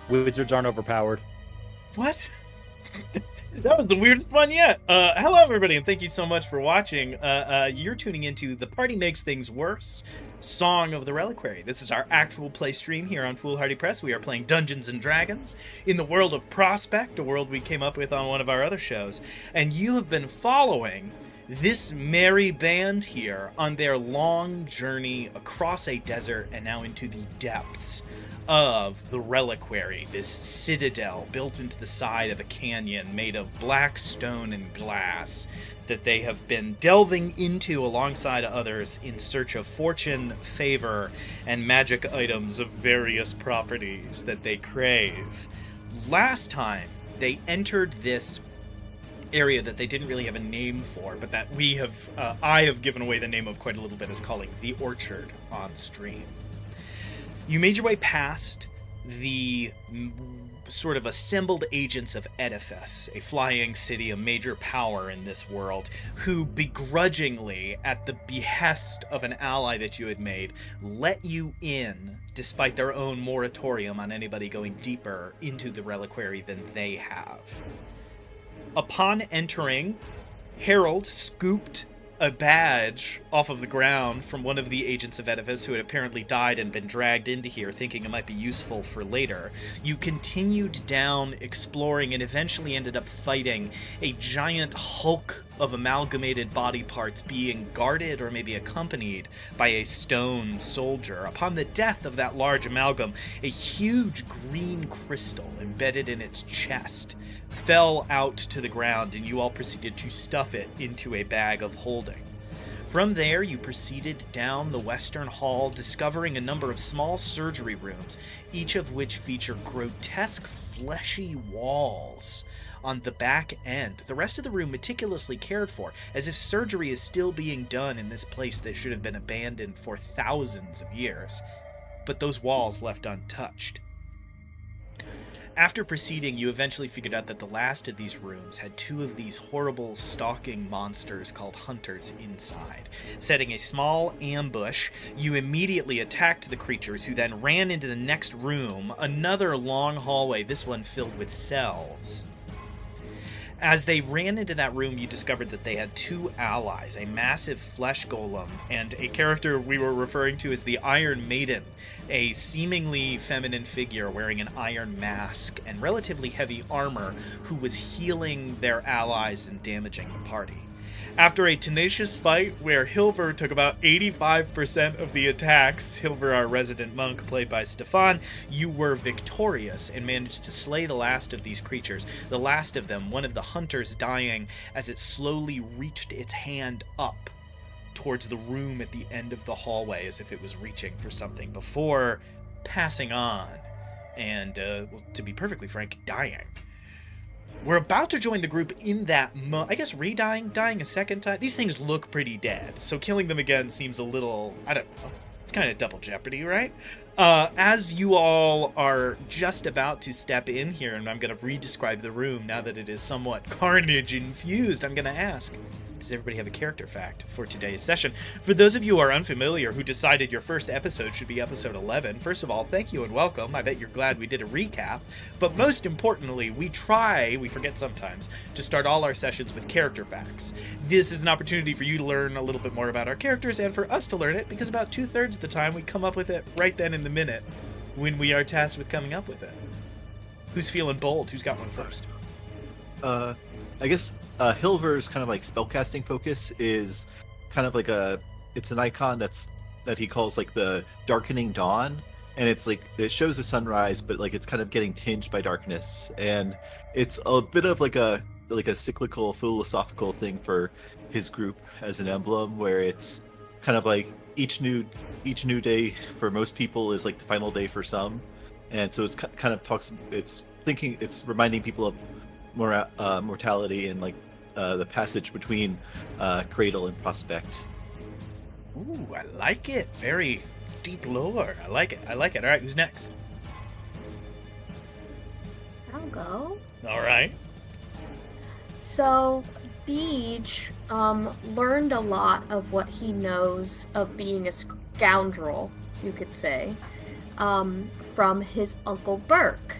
Wizards aren't overpowered. What? That was the weirdest one yet. Hello, everybody, and thank you so much for watching. You're tuning into The Party Makes Things Worse, Song of the Reliquary. This is our actual play stream here on Foolhardy Press. We are playing Dungeons & Dragons in the world of Prospect, a world we came up with on one of our other shows. And you have been following this merry band here on their long journey across a desert and now into the depths of the Reliquary, this citadel built into the side of a canyon made of black stone and glass that they have been delving into alongside others in search of fortune, favor, and magic items of various properties that they crave. Last time, they entered this area that they didn't really have a name for, but that I have given away the name of quite a little bit, as calling the Orchard on stream. You made your way past the sort of assembled agents of Edifice, a flying city, a major power in this world, who begrudgingly, at the behest of an ally that you had made, let you in, despite their own moratorium on anybody going deeper into the Reliquary than they have. Upon entering, Harold scooped a badge off of the ground from one of the agents of Edifice who had apparently died and been dragged into here, thinking it might be useful for later. You continued down, exploring, and eventually ended up fighting a giant hulk of amalgamated body parts being guarded or maybe accompanied by a stone soldier. Upon the death of that large amalgam, a huge green crystal embedded in its chest fell out to the ground, and you all proceeded to stuff it into a bag of holding. From there, you proceeded down the western hall, discovering a number of small surgery rooms, each of which feature grotesque fleshy walls on the back end. The rest of the room meticulously cared for, as if surgery is still being done in this place that should have been abandoned for thousands of years, but those walls left untouched. After proceeding, you eventually figured out that the last of these rooms had two of these horrible stalking monsters called hunters inside. Setting a small ambush, you immediately attacked the creatures, who then ran into the next room, another long hallway, this one filled with cells. As they ran into that room, you discovered that they had two allies, a massive flesh golem and a character we were referring to as the Iron Maiden, a seemingly feminine figure wearing an iron mask and relatively heavy armor, who was healing their allies and damaging the party. After a tenacious fight where Hilver took about 85% of the attacks, Hilver, our resident monk, played by Stefan, you were victorious and managed to slay the last of these creatures. The last of them, one of the hunters, dying as it slowly reached its hand up towards the room at the end of the hallway, as if it was reaching for something, before passing on and, to be perfectly frank, dying. We're about to join the group in that dying a second time. These things look pretty dead, so killing them again seems a little, I don't know, it's kind of double jeopardy, right? As you all are just about to step in here, and I'm going to re-describe the room now that it is somewhat carnage-infused, I'm going to ask, does everybody have a character fact for today's session? For those of you who are unfamiliar, who decided your first episode should be episode 11, first of all, thank you and welcome. I bet you're glad we did a recap. But most importantly, we forget sometimes, to start all our sessions with character facts. This is an opportunity for you to learn a little bit more about our characters and for us to learn it, because about 2/3 of the time we come up with it right then in the minute when we are tasked with coming up with it. Who's feeling bold? Who's got one first? I guess Hilver's kind of like spellcasting focus is kind of like it's an icon that he calls like the darkening dawn, and it's like it shows the sunrise, but like it's kind of getting tinged by darkness, and it's a bit of like a cyclical philosophical thing for his group as an emblem, where it's kind of like each new day for most people is like the final day for some, and so it's kind of it's reminding people of mortality and like the passage between Cradle and Prospect. Ooh, I like it. Very deep lore. I like it. All right, who's next? I'll go. All right. So, Beej learned a lot of what he knows of being a scoundrel, you could say, from his Uncle Burke.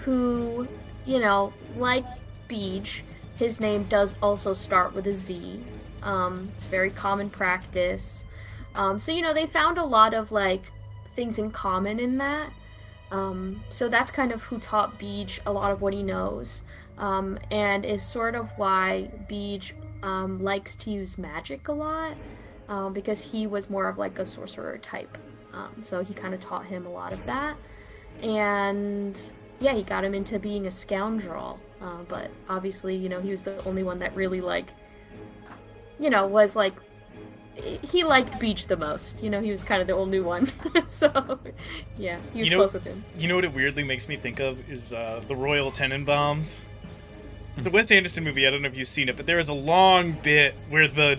who, like Beej, his name does also start with a Z. It's very common practice. So, they found a lot of, things in common in that. So that's kind of who taught Beej a lot of what he knows. And is sort of why Beej likes to use magic a lot. Because he was more of a sorcerer type. So he kind of taught him a lot of that. And yeah, he got him into being a scoundrel. But obviously, he was the only one that really was he liked Beej the most. He was kind of the only one. So yeah, he was close with him. You know what it weirdly makes me think of is the Royal Tenenbaums. The Wes Anderson movie, I don't know if you've seen it, but there is a long bit where the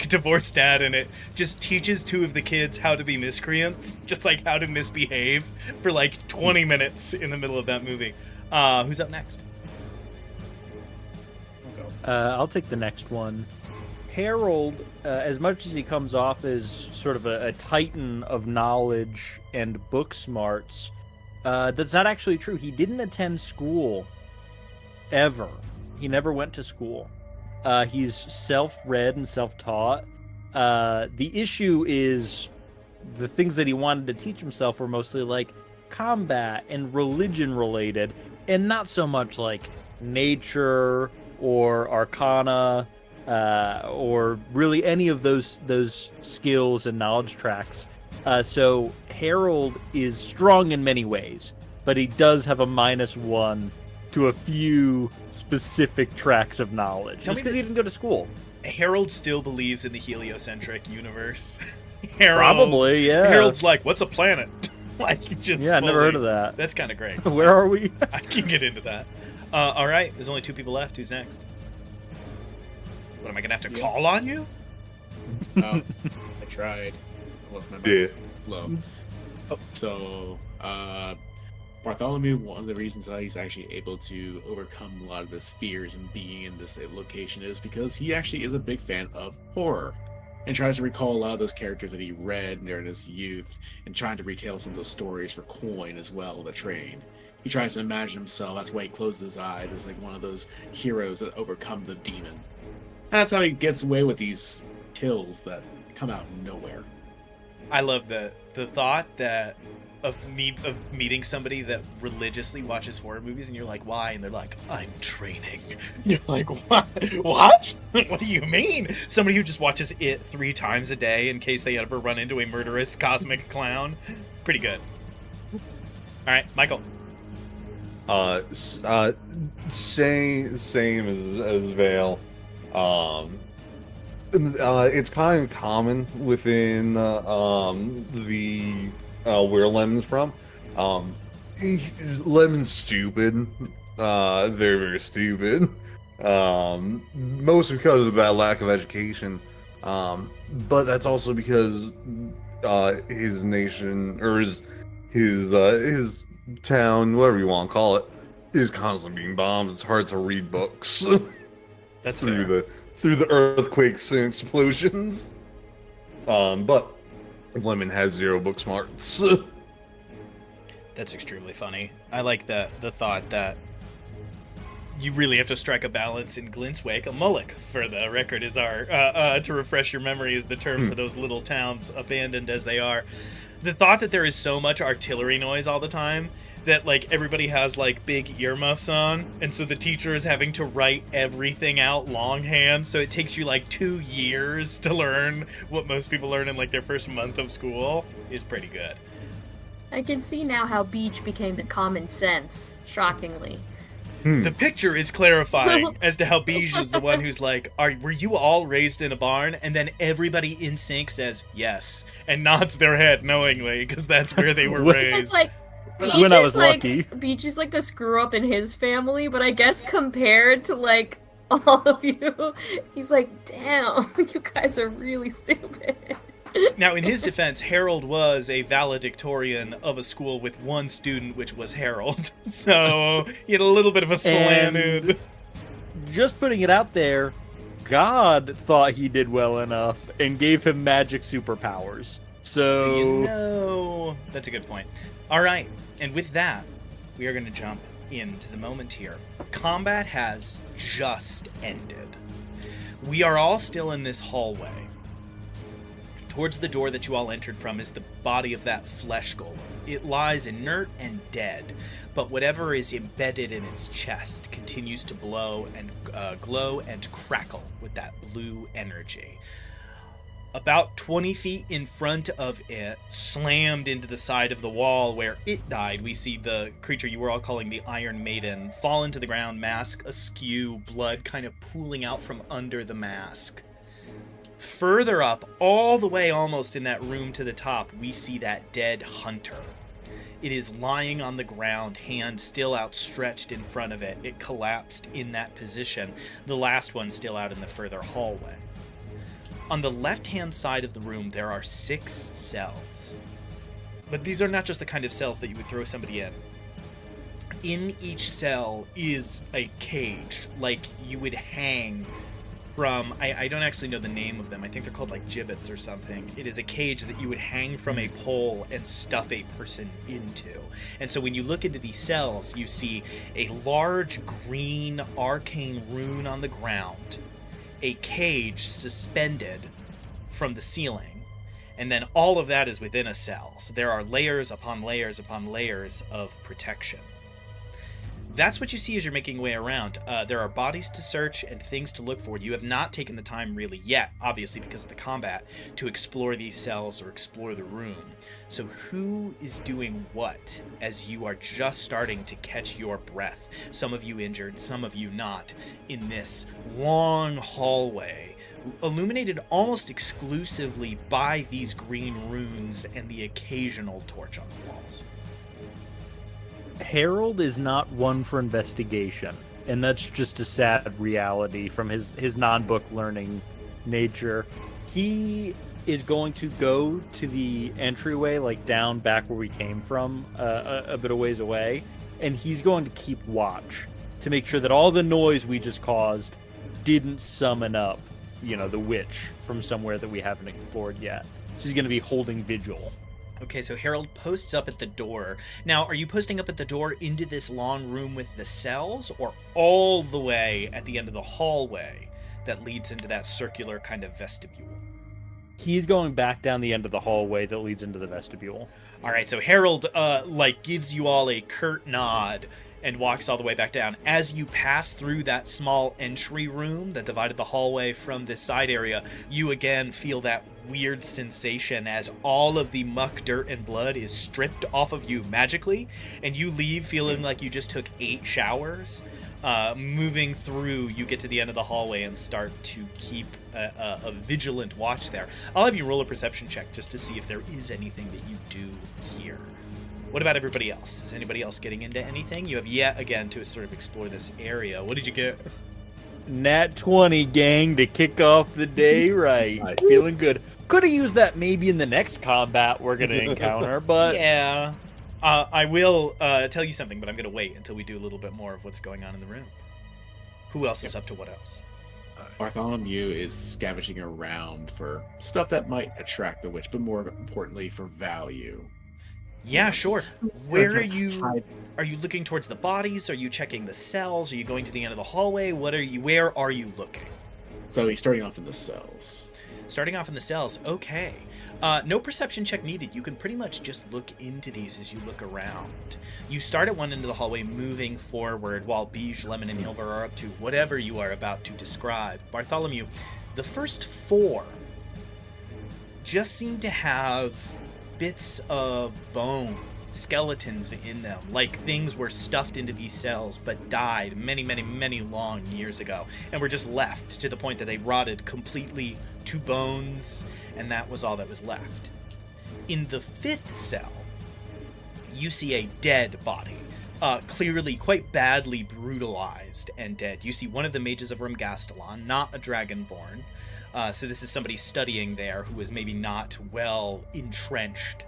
divorced dad in it just teaches two of the kids how to be miscreants, just how to misbehave for 20 minutes in the middle of that movie. Who's up next? I'll take the next one. Harold, as much as he comes off as sort of a titan of knowledge and book smarts, that's not actually true. He didn't attend school. Ever. He never went to school. He's self-read and self-taught. The issue is the things that he wanted to teach himself were mostly combat and religion related, and not so much nature or arcana or really any of those skills and knowledge tracks. So Harold is strong in many ways, but he does have a -1 to a few specific tracks of knowledge. Just because he didn't go to school. Harold still believes in the heliocentric universe. Probably, yeah. Harold's what's a planet? I never heard of that. That's kind of great. Where are we? I can get into that. All right, there's only 2 people left. Who's next? What, am I going to have to call on you? I tried. It wasn't my best. Low. Oh. So, Bartholomew, one of the reasons why he's actually able to overcome a lot of his fears and being in this location is because he actually is a big fan of horror and tries to recall a lot of those characters that he read during his youth and trying to retell some of those stories for coin as well, the train. He tries to imagine himself, that's why he closes his eyes, as one of those heroes that overcome the demon. And that's how he gets away with these kills that come out of nowhere. I love the thought that of meeting somebody that religiously watches horror movies, and you're like, why? And they're like, I'm training. You're like, what? What? What do you mean? Somebody who just watches it 3 times a day in case they ever run into a murderous cosmic clown. Pretty good. All right, Michael. Same as Vale. It's kind of common within where Lemon's from. Lemon's stupid, very, very stupid. Mostly because of that lack of education. But that's also because his nation or his town, whatever you want to call it, is constantly being bombed. It's hard to read books. That's through the earthquakes and explosions. But Lemon has 0 book smarts. That's extremely funny. I like the thought that you really have to strike a balance in Glintswake. A mullock, for the record, is our to refresh your memory, is the term for those little towns, abandoned as they are. The thought that there is so much artillery noise all the time that everybody has big earmuffs on, and so the teacher is having to write everything out longhand, so it takes you 2 years to learn what most people learn in their first month of school, is pretty good. I can see now how Beej became the common sense, shockingly. The picture is clarifying as to how Beej is the one who's were you all raised in a barn? And then everybody in sync says yes and nods their head knowingly, because that's where they were raised. When I was lucky. Beej is a screw up in his family, but I guess compared to all of you, he's damn, you guys are really stupid. Now, in his defense, Harold was a valedictorian of a school with 1 student, which was Harold. So he had a little bit of a slanted. Just putting it out there, God thought he did well enough and gave him magic superpowers. So that's a good point. All right, and with that, we are going to jump into the moment here. Combat has just ended. We are all still in this hallway. Towards the door that you all entered from is the body of that flesh golem. It lies inert and dead, but whatever is embedded in its chest continues to glow and crackle with that blue energy. About 20 feet in front of it, slammed into the side of the wall where it died, we see the creature you were all calling the Iron Maiden fall into the ground, mask askew, blood kind of pooling out from under the mask. Further up, all the way almost in that room to the top, we see that dead hunter. It is lying on the ground, hand still outstretched in front of it. It collapsed in that position, the last one still out in the further hallway. On the left-hand side of the room, there are 6 cells. But these are not just the kind of cells that you would throw somebody in. In each cell is a cage, like you would hang from, I don't actually know the name of them. I think they're called like gibbets or something. It is a cage that you would hang from a pole and stuff a person into. And so when you look into these cells, you see a large green arcane rune on the ground, a cage suspended from the ceiling, and then all of that is within a cell. So there are layers upon layers upon layers of protection. That's what you see as you're making your way around. There are bodies to search and things to look for. You have not taken the time really yet, obviously because of the combat, to explore these cells or explore the room. So who is doing what as you are just starting to catch your breath? Some of you injured, some of you not, in this long hallway, illuminated almost exclusively by these green runes and the occasional torch on the walls. Harold is not one for investigation, and that's just a sad reality from his non-book learning nature. He is going to go to the entryway, like down back where we came from, a bit of ways away, and he's going to keep watch to make sure that all the noise we just caused didn't summon up, the witch from somewhere that we haven't explored yet. So he's going to be holding vigil. Okay, so Harold posts up at the door. Now, are you posting up at the door into this long room with the cells, or all the way at the end of the hallway that leads into that circular kind of vestibule? He's going back down the end of the hallway that leads into the vestibule. All right, so Harold, gives you all a curt nod and walks all the way back down. As you pass through that small entry room that divided the hallway from this side area, you again feel that weird sensation as all of the muck, dirt, and blood is stripped off of you magically, and you leave feeling like you just took 8 showers. Moving through, you get to the end of the hallway and start to keep a vigilant watch there. I'll have you roll a perception check just to see if there is anything that you do here. What about everybody else? Is anybody else getting into anything? You have yet again to sort of explore this area. What did you get? Nat 20, gang, to kick off the day right. Feeling good. Could have used that maybe in the next combat we're going to encounter, but... Yeah. I will tell you something, but I'm going to wait until we do a little bit more of what's going on in the room. Who else is up to what else? Bartholomew is scavenging around for stuff that might attract the witch, but more importantly for value. Yeah, sure. Where are you? Are you looking towards the bodies? Are you checking the cells? Are you going to the end of the hallway? Where are you looking? So he's starting off in the cells. Starting off in the cells. Okay. No perception check needed. You can pretty much just look into these as you look around. You start at one end of the hallway, moving forward, while Beige, Lemon, and Hilver are up to whatever you are about to describe. Bartholomew, the first 4 just seem to have bits of bone, skeletons in them, like things were stuffed into these cells but died many, many, many long years ago and were just left to the point that they rotted completely to bones, and that was all that was left. In the 5th cell, you see a dead body, clearly quite badly brutalized and dead. You see one of the mages of Rumgastelon, not a dragonborn. So this is somebody studying there who is maybe not well entrenched.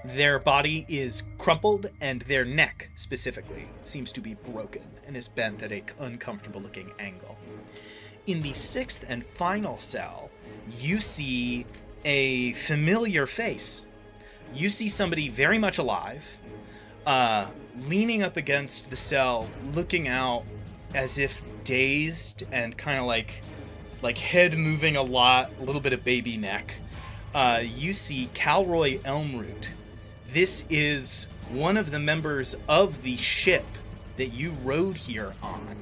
Their body is crumpled, and their neck, specifically, seems to be broken and is bent at an uncomfortable-looking angle. In the 6th and final cell, you see a familiar face. You see somebody very much alive, leaning up against the cell, looking out as if dazed and kind of like head moving a lot, a little bit of baby neck. You see Calroy Elmroot. This is one of the members of the ship that you rode here on.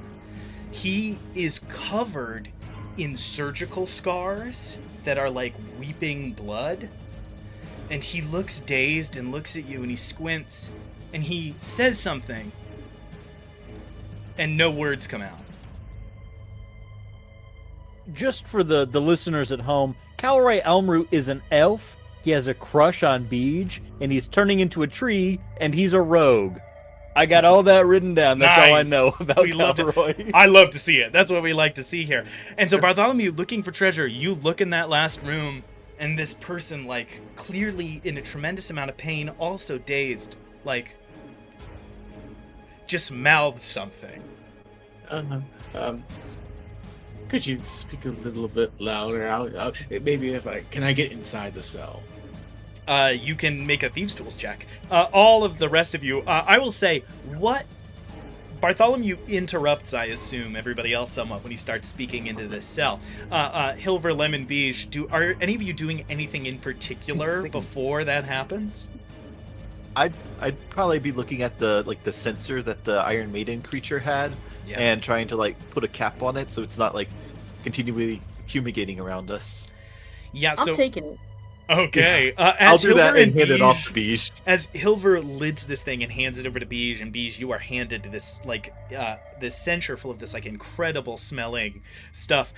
He is covered in surgical scars that are like weeping blood. And he looks dazed and looks at you and he squints and he says something. And no words come out. Just for the listeners at home, Calroy Elmroot is an elf. He has a crush on Beej, and he's turning into a tree, and he's a rogue. I got all that written down. That's all I Nice. know about We love it. Calroy. I love to see it. That's what we like to see here. And so Bartholomew, looking for treasure, you look in that last room, and this person, like, clearly in a tremendous amount of pain, also dazed, like, just mouthed something. Could you speak a little bit louder? Maybe can I get inside the cell? You can make a Thieves' Tools check. All of the rest of you, I will say, what Bartholomew interrupts, I assume, everybody else somewhat when he starts speaking into this cell. Hilver, Lemon, Beige, are any of you doing anything in particular before that happens? I'd probably be looking at the sensor that the Iron Maiden creature had, and trying to like put a cap on it so it's not like continually fumigating around us. Yeah, I'm so taking it. okay. I'll As do that Hilver and hand it off Beige- to Beige. As Hilver lids this thing and hands it over to Beige, and Beige, you are handed this this censer full of this like incredible smelling stuff.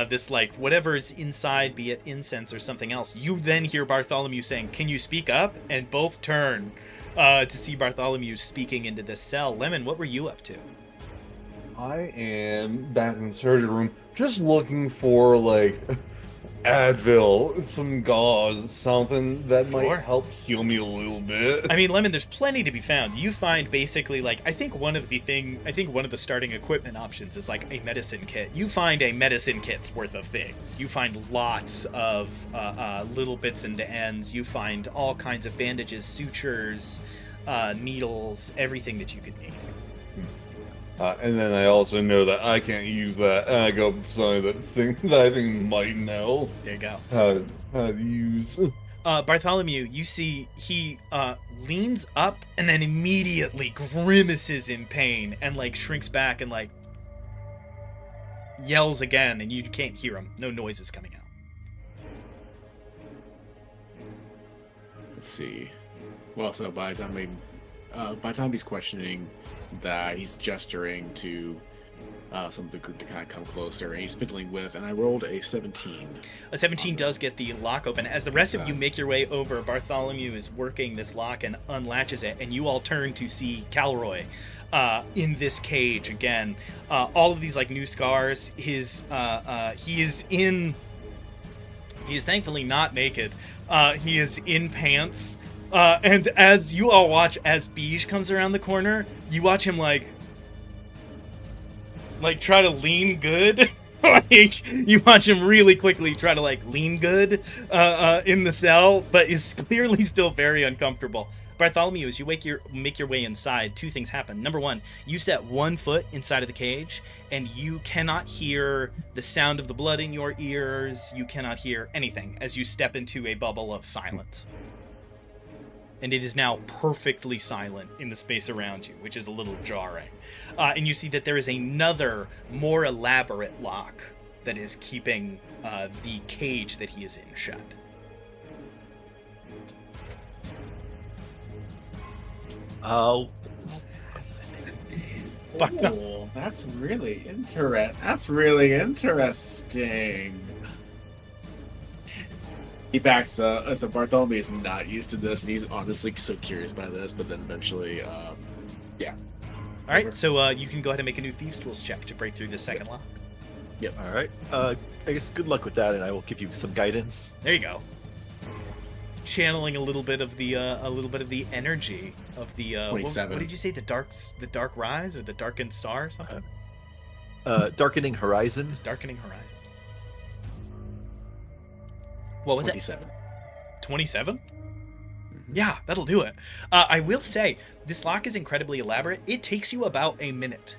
This like whatever's inside, be it incense or something else. You then hear Bartholomew saying, "Can you speak up?" And both turn to see Bartholomew speaking into this cell. Lemon, what were you up to? I am back in the surgery room, just looking for like Advil, some gauze, something that might Sure. help heal me a little bit. I mean, Lemon, there's plenty to be found. You find basically like I think one of the starting equipment options is like a medicine kit. You find a medicine kit's worth of things. You find lots of little bits and ends. You find all kinds of bandages, sutures, needles, everything that you could need. And then I also know that I can't use that, and I go up to somebody that I think might know There you go. how to use. Bartholomew, you see he leans up and then immediately grimaces in pain and like shrinks back and like yells again, and you can't hear him. No noise is coming out. Let's see. Well, so by the time he's questioning that, he's gesturing to some of the group to kind of come closer, and he's fiddling with, and I rolled a 17. A 17 does get the lock open. As the rest of you make your way over, Bartholomew is working this lock and unlatches it, and you all turn to see Calroy in this cage again. All of these like new scars. He is thankfully not naked. He is in pants. And as you all watch, as Beige comes around the corner, you watch him like try to lean good. Like you watch him really quickly try to like lean good in the cell, but is clearly still very uncomfortable. Bartholomew, as you make your way inside, two things happen. Number one, you set 1 foot inside of the cage, and you cannot hear the sound of the blood in your ears. You cannot hear anything as you step into a bubble of silence. And it is now perfectly silent in the space around you, which is a little jarring. And you see that there is another, more elaborate lock that is keeping the cage that he is in shut. Oh, Oh, that's really interesting. He backs up. So Bartholomew is not used to this, and he's honestly so curious by this. But then eventually, yeah. All right, so you can go ahead and make a new Thieves' Tools check to break through the second lock. all right. I guess good luck with that, and I will give you some guidance. There you go. Channeling a little bit of the energy of the 27. What did you say? The dark rise or the darkened star or something? Darkening Horizon. Darkening horizon. What was 27. it? 27? Yeah, that'll do it. I will say, this lock is incredibly elaborate. It takes you about a minute.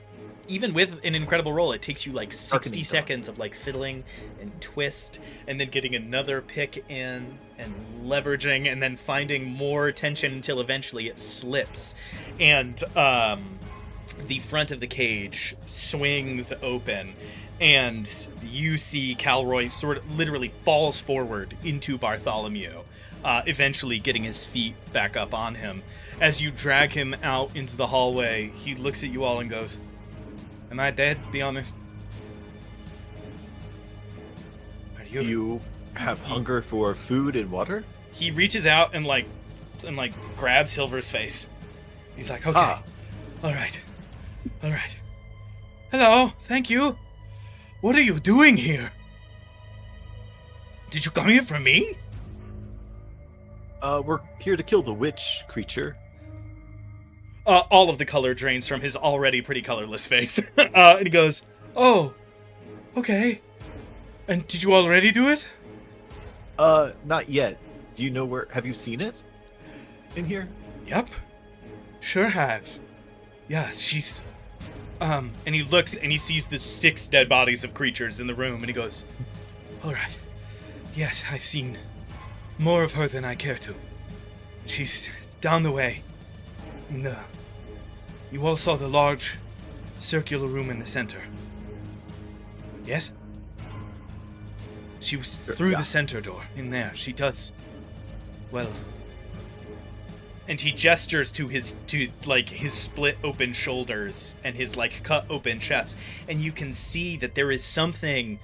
Even with an incredible roll, it takes you like 60 seconds of like fiddling and twist, and then getting another pick in and leveraging, and then finding more tension until eventually it slips. And the front of the cage swings open, and you see Calroy sort of literally falls forward into Bartholomew, eventually getting his feet back up on him. As you drag him out into the hallway, he looks at you all and goes, "Am I dead? Be honest." Are you? You have hunger for food and water? He reaches out and grabs Silver's face. He's like, "Okay, all right. Hello, thank you. What are you doing here? Did you come here for me?" We're here to kill the witch creature. All of the color drains from his already pretty colorless face. And he goes, "Oh, okay. And did you already do it?" Not yet. Do you know where? Have you seen it? In here? "Yep. Sure have. Yeah, she's..." And he looks and he sees the 6 dead bodies of creatures in the room, and he goes, "All right. Yes, I've seen more of her than I care to. She's down the way. You all saw the large circular room in the center. Yes? She was through the center door, in there. She does... well..." And he gestures to his split open shoulders and his cut open chest, and you can see that there is something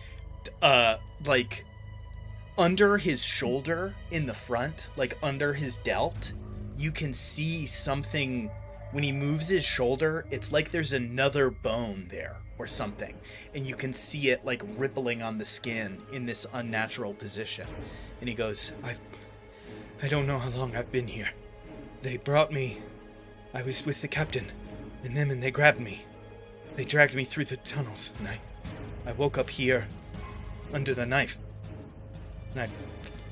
under his shoulder in the front, under his delt. You can see something. When he moves his shoulder, it's like there's another bone there or something, and you can see it rippling on the skin in this unnatural position. And he goes, I don't know how long I've been here. They brought me. I was with the captain and them, and they grabbed me. They dragged me through the tunnels, and I woke up here under the knife. And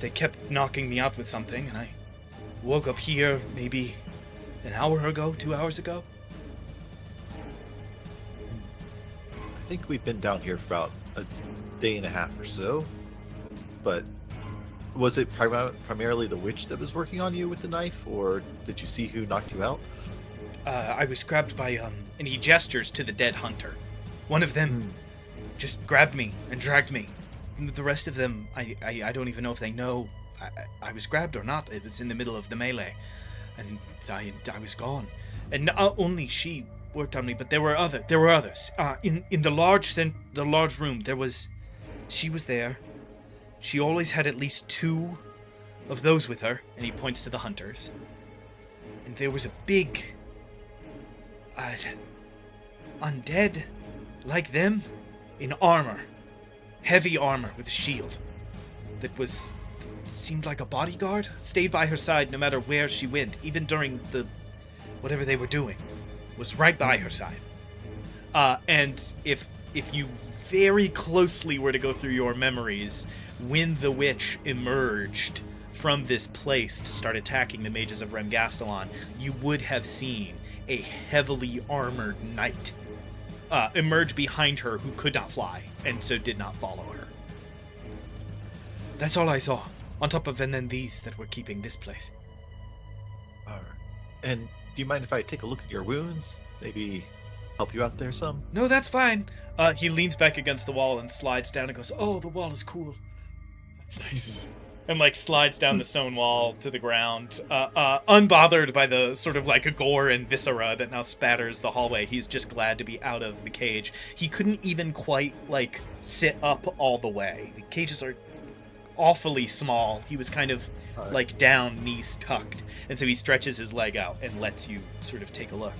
they kept knocking me out with something, and I woke up here maybe an hour ago, 2 hours ago. I think we've been down here for about a day and a half or so. But was it primarily the witch that was working on you with the knife, or did you see who knocked you out? I was grabbed by, and he gestures to the dead hunter. One of them just grabbed me and dragged me. The rest of them, I don't even know if they know I was grabbed or not. It was in the middle of the melee, and I was gone. And not only she worked on me, but there were others. In the large room, she was there. She always had at least 2 of those with her, and he points to the hunters. And there was a big undead like them in armor, heavy armor with a shield, that seemed like a bodyguard, stayed by her side no matter where she went, even during whatever they were doing, was right by her side. And if you very closely were to go through your memories, when the witch emerged from this place to start attacking the mages of Remgastelon, you would have seen a heavily armored knight emerge behind her who could not fly, and so did not follow her. That's all I saw, on top of and then these that were keeping this place. Alright. And do you mind if I take a look at your wounds? Maybe help you out there some? No, that's fine. He leans back against the wall and slides down and goes, "Oh, the wall is cool. That's nice." And slides down the stone wall to the ground, unbothered by the sort of gore and viscera that now spatters the hallway. He's just glad to be out of the cage. He couldn't even quite sit up all the way. The cages are awfully small. He was kind of down, knees tucked, and so he stretches his leg out and lets you sort of take a look.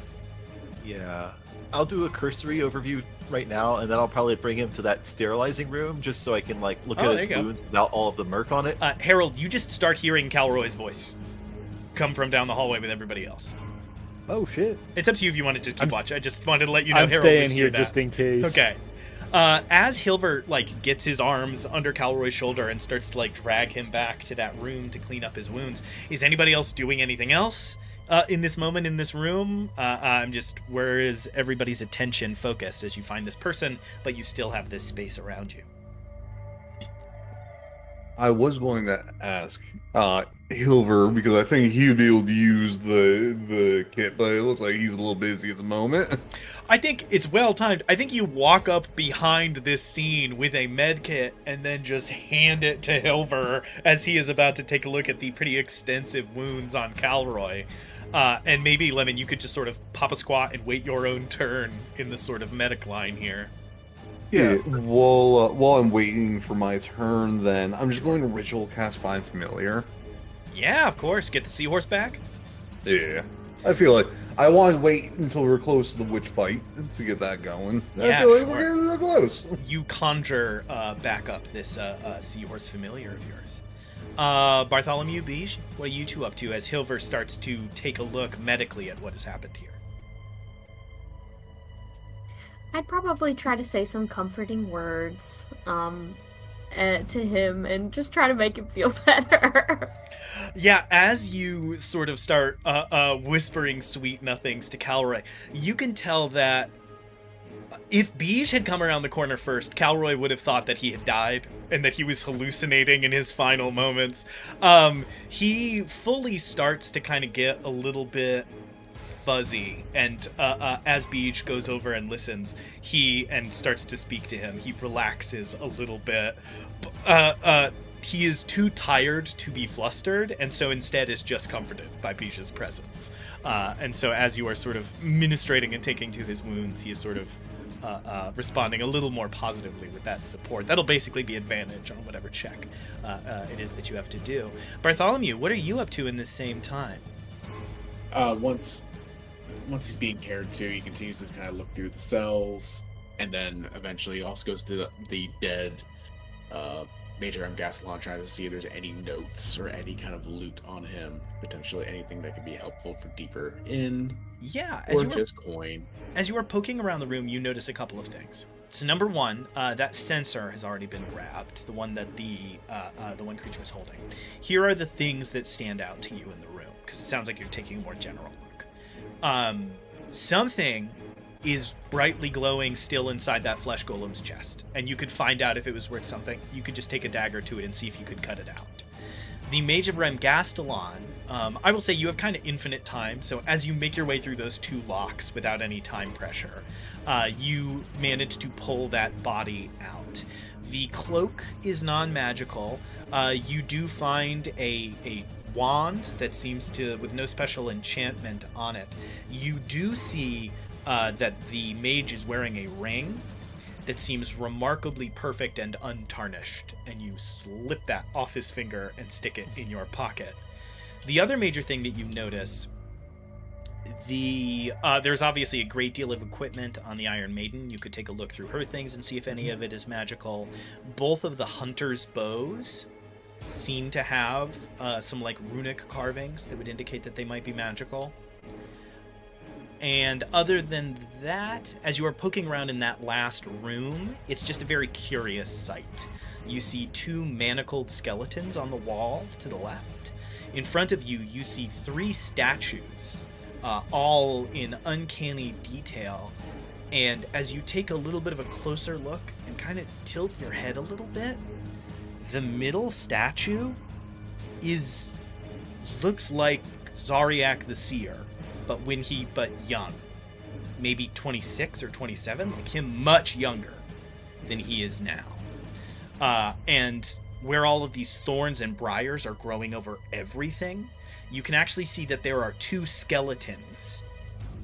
Yeah, I'll do a cursory overview right now, and then I'll probably bring him to that sterilizing room just so I can look at his wounds without all of the murk on it. Harold, you just start hearing Calroy's voice come from down the hallway with everybody else. Oh shit! It's up to you if you want to just keep watch. I just wanted to let you know. I'm Harold staying here just in case. Okay. As Hilver like gets his arms under Calroy's shoulder and starts to like drag him back to that room to clean up his wounds, is anybody else doing anything else in this moment in this room? I'm just, where is everybody's attention focused as you find this person, but you still have this space around you? I was going to ask Hilver because I think he'd be able to use the kit, but it looks like he's a little busy at the moment. I think it's well timed. I think you walk up behind this scene with a med kit and then just hand it to Hilver as he is about to take a look at the pretty extensive wounds on Calroy. And maybe, Lemon, you could just sort of pop a squat and wait your own turn in the sort of medic line here. Yeah. While I'm waiting for my turn, then I'm just going to ritual cast Find Familiar. Yeah, of course. Get the seahorse back. Yeah. I feel like I want to wait until we're close to the witch fight to get that going. Yeah, I feel like sure. we're getting real close. You conjure back up this seahorse familiar of yours. Bartholomew, Beige, what are you two up to as Hilver starts to take a look medically at what has happened here? I'd probably try to say some comforting words to him and just try to make him feel better. Yeah, as you sort of start whispering sweet nothings to Calroy, you can tell that if Beige had come around the corner first, Calroy would have thought that he had died and that he was hallucinating in his final moments. He fully starts to kind of get a little bit fuzzy, and as Beige goes over and listens, and starts to speak to him, he relaxes a little bit. He is too tired to be flustered, and so instead is just comforted by Beige's presence. And so as you are sort of ministrating and taking to his wounds, he is sort of responding a little more positively with that support. That'll basically be advantage on whatever check it is that you have to do. Bartholomew, what are you up to in this same time? Once he's being cared to, he continues to kind of look through the cells, and then eventually also goes to the dead Major M. Gastelon, trying to see if there's any notes or any kind of loot on him, potentially anything that could be helpful for deeper in. Yeah, or just coin. As you are poking around the room, you notice a couple of things. So number one, that sensor has already been grabbed, the one that the one creature was holding. Here are the things that stand out to you in the room, because it sounds like you're taking a more general look. Something is brightly glowing still inside that flesh golem's chest, and you could find out if it was worth something. You could just take a dagger to it and see if you could cut it out. The Mage of Rem Gastelon, I will say you have kind of infinite time, so as you make your way through those two locks without any time pressure, you manage to pull that body out. The cloak is non-magical. You do find a wand that seems to, with no special enchantment on it. You do see that the mage is wearing a ring that seems remarkably perfect and untarnished, and you slip that off his finger and stick it in your pocket. The other major thing that you notice, there's obviously a great deal of equipment on the Iron Maiden. You could take a look through her things and see if any of it is magical. Both of the hunter's bows seem to have some like runic carvings that would indicate that they might be magical. And other than that, as you are poking around in that last room, it's just a very curious sight. You see two manacled skeletons on the wall to the left. In front of you, you see three statues, all in uncanny detail. And as you take a little bit of a closer look and kind of tilt your head a little bit, the middle statue looks like Zariak the Seer, but young. Maybe 26 or 27, like him much younger than he is now. And where all of these thorns and briars are growing over everything, you can actually see that there are two skeletons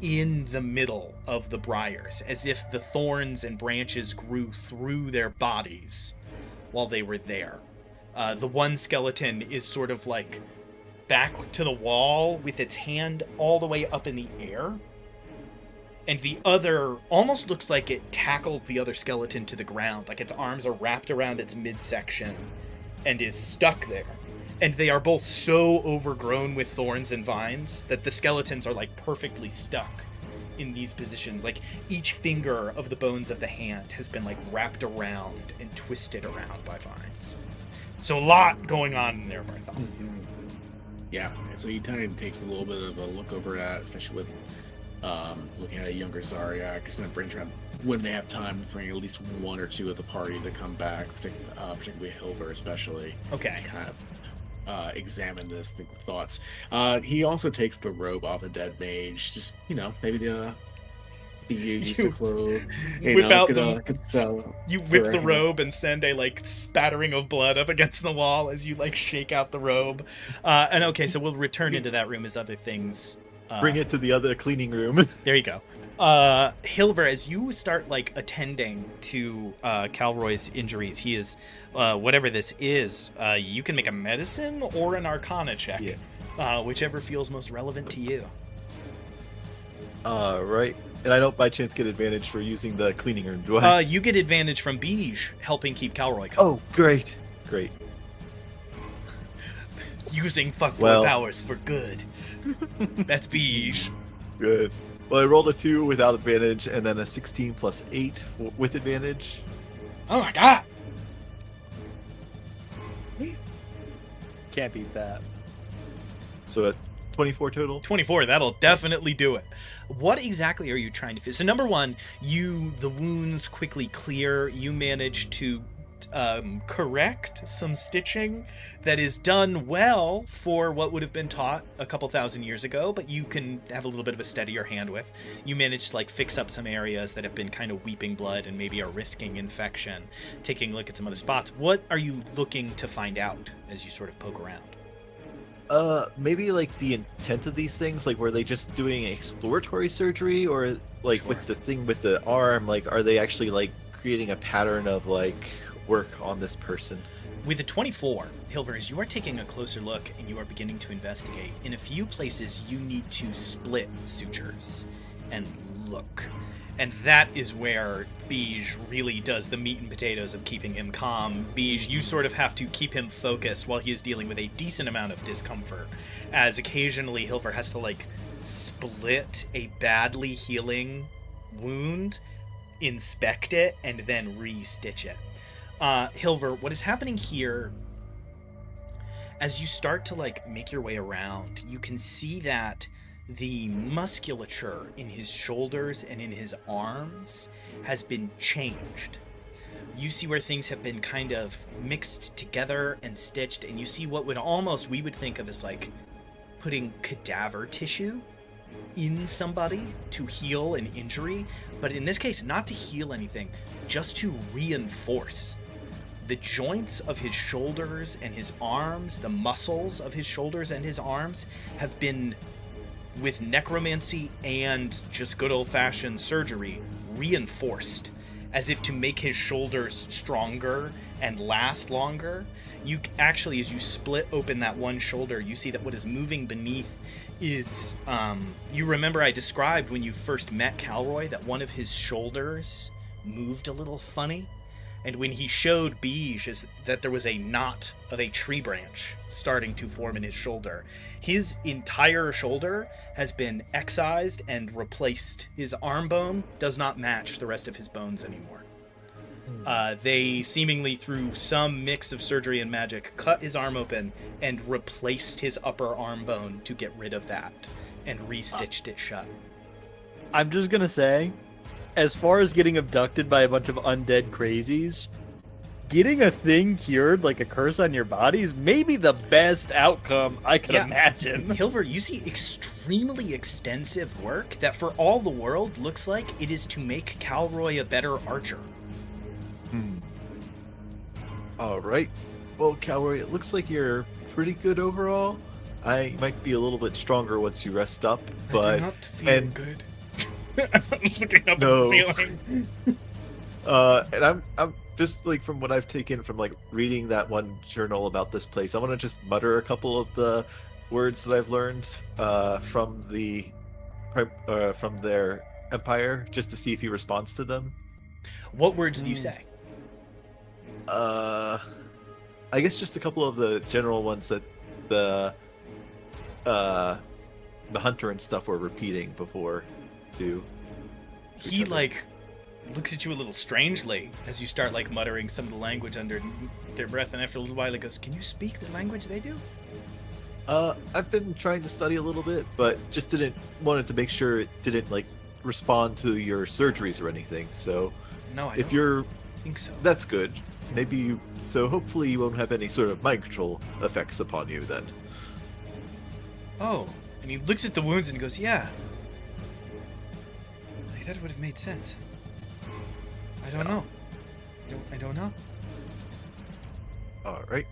in the middle of the briars, as if the thorns and branches grew through their bodies while they were there. The one skeleton is sort of like back to the wall with its hand all the way up in the air, and the other almost looks like it tackled the other skeleton to the ground, like its arms are wrapped around its midsection and is stuck there. And they are both so overgrown with thorns and vines that the skeletons are like perfectly stuck in these positions. Like each finger of the bones of the hand has been like wrapped around and twisted around by vines. So a lot going on in there, Bartholomew. Yeah, and so he kind of takes a little bit of a look over that, especially with looking at a younger Zaryak. It's going to bring around when they have time to bring at least one or two of the party to come back, particularly Hilver, especially. Okay. To kind of examine this, think with thoughts. He also takes the robe off a dead mage, just maybe he used to clothe. Whip out you whip the for- robe and send a like spattering of blood up against the wall as you like shake out the robe. And okay, so we'll return into that room as other things. Bring it to the other cleaning room. There you go. Hilver, as you start like attending to Calroy's injuries, he is whatever this is. You can make a medicine or an Arcana check, whichever feels most relevant to you. Right. And I don't by chance get advantage for using the cleaning room, do I? You get advantage from Beige helping keep Calroy calm. Oh, great. Great. Using fuckboy Well. powers for good. That's Beige. Good. Well, I rolled a 2 without advantage, and then a 16 plus 8 with advantage. Oh my god! Can't beat that. So at 24 total. 24, that'll definitely do it. What exactly are you trying to fix? So number one, the wounds quickly clear. You manage to correct some stitching that is done well for what would have been taught a couple thousand years ago, but you can have a little bit of a steadier hand with. You manage to like fix up some areas that have been kind of weeping blood and maybe are risking infection, taking a look at some other spots. What are you looking to find out as you sort of poke around? Maybe like the intent of these things, like were they just doing exploratory surgery, or like with the thing with the arm, like are they actually like creating a pattern of like work on this person? With a 24, Hilver, as you are taking a closer look and you are beginning to investigate, in a few places you need to split sutures and look. And that is where Beige really does the meat and potatoes of keeping him calm. Beige, you sort of have to keep him focused while he is dealing with a decent amount of discomfort, as occasionally Hilver has to like split a badly healing wound, inspect it, and then re-stitch it. Hilver, what is happening here, as you start to like make your way around, you can see that the musculature in his shoulders and in his arms has been changed. You see where things have been kind of mixed together and stitched, and you see what we would think of as like putting cadaver tissue in somebody to heal an injury, but in this case, not to heal anything, just to reinforce. The joints of his shoulders and his arms, the muscles of his shoulders and his arms have been, with necromancy and just good old-fashioned surgery, reinforced, as if to make his shoulders stronger and last longer. You actually, as you split open that one shoulder, you see that what is moving beneath is, you remember I described when you first met Calroy that one of his shoulders moved a little funny? And when he showed Beige is that there was a knot of a tree branch starting to form in his shoulder. His entire shoulder has been excised and replaced. His arm bone does not match the rest of his bones anymore. They seemingly, through some mix of surgery and magic, cut his arm open and replaced his upper arm bone to get rid of that and restitched it shut. I'm just gonna say, as far as getting abducted by a bunch of undead crazies, getting a thing cured, like a curse on your body, is maybe the best outcome I could imagine. Hilver, you see extremely extensive work that for all the world looks like it is to make Calroy a better archer. All right. Well, Calroy, it looks like you're pretty good overall. I might be a little bit stronger once you rest up, but I do not feel good. I'm looking up No. at the ceiling. and I'm just like, from what I've taken from like reading that one journal about this place, I want to just mutter a couple of the words that I've learned from their empire, just to see if he responds to them. What words do you say? I guess just a couple of the general ones that the hunter and stuff were repeating before. do? He like looks at you a little strangely as you start like muttering some of the language under their breath, and after a little while he goes, "Can you speak the language they do?" I've been trying to study a little bit, but just wanted to make sure it didn't like respond to your surgeries or anything. So No, I if don't you're, think so. that's good. Maybe you. So hopefully you won't have any sort of mind control effects upon you then. Oh, and he looks at the wounds and goes, "Yeah, like, that would have made sense. I don't know. I don't know." All right.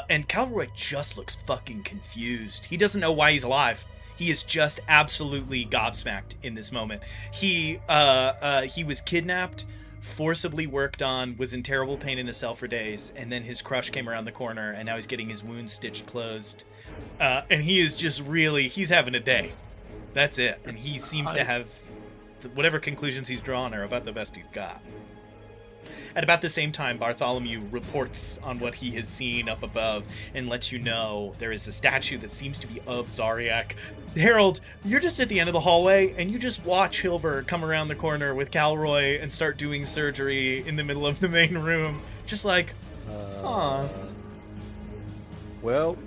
And Calroy just looks fucking confused. He doesn't know why he's alive. He is just absolutely gobsmacked in this moment. He was kidnapped, forcibly worked on, was in terrible pain in his cell for days, and then his crush came around the corner, and now he's getting his wounds stitched closed. And he is just really, he's having a day. That's it. And he seems to have, whatever conclusions he's drawn are about the best he's got. At about the same time, Bartholomew reports on what he has seen up above and lets you know there is a statue that seems to be of Zariak. Harold, you're just at the end of the hallway, and you just watch Hilver come around the corner with Calroy and start doing surgery in the middle of the main room. Just like, aw. Well,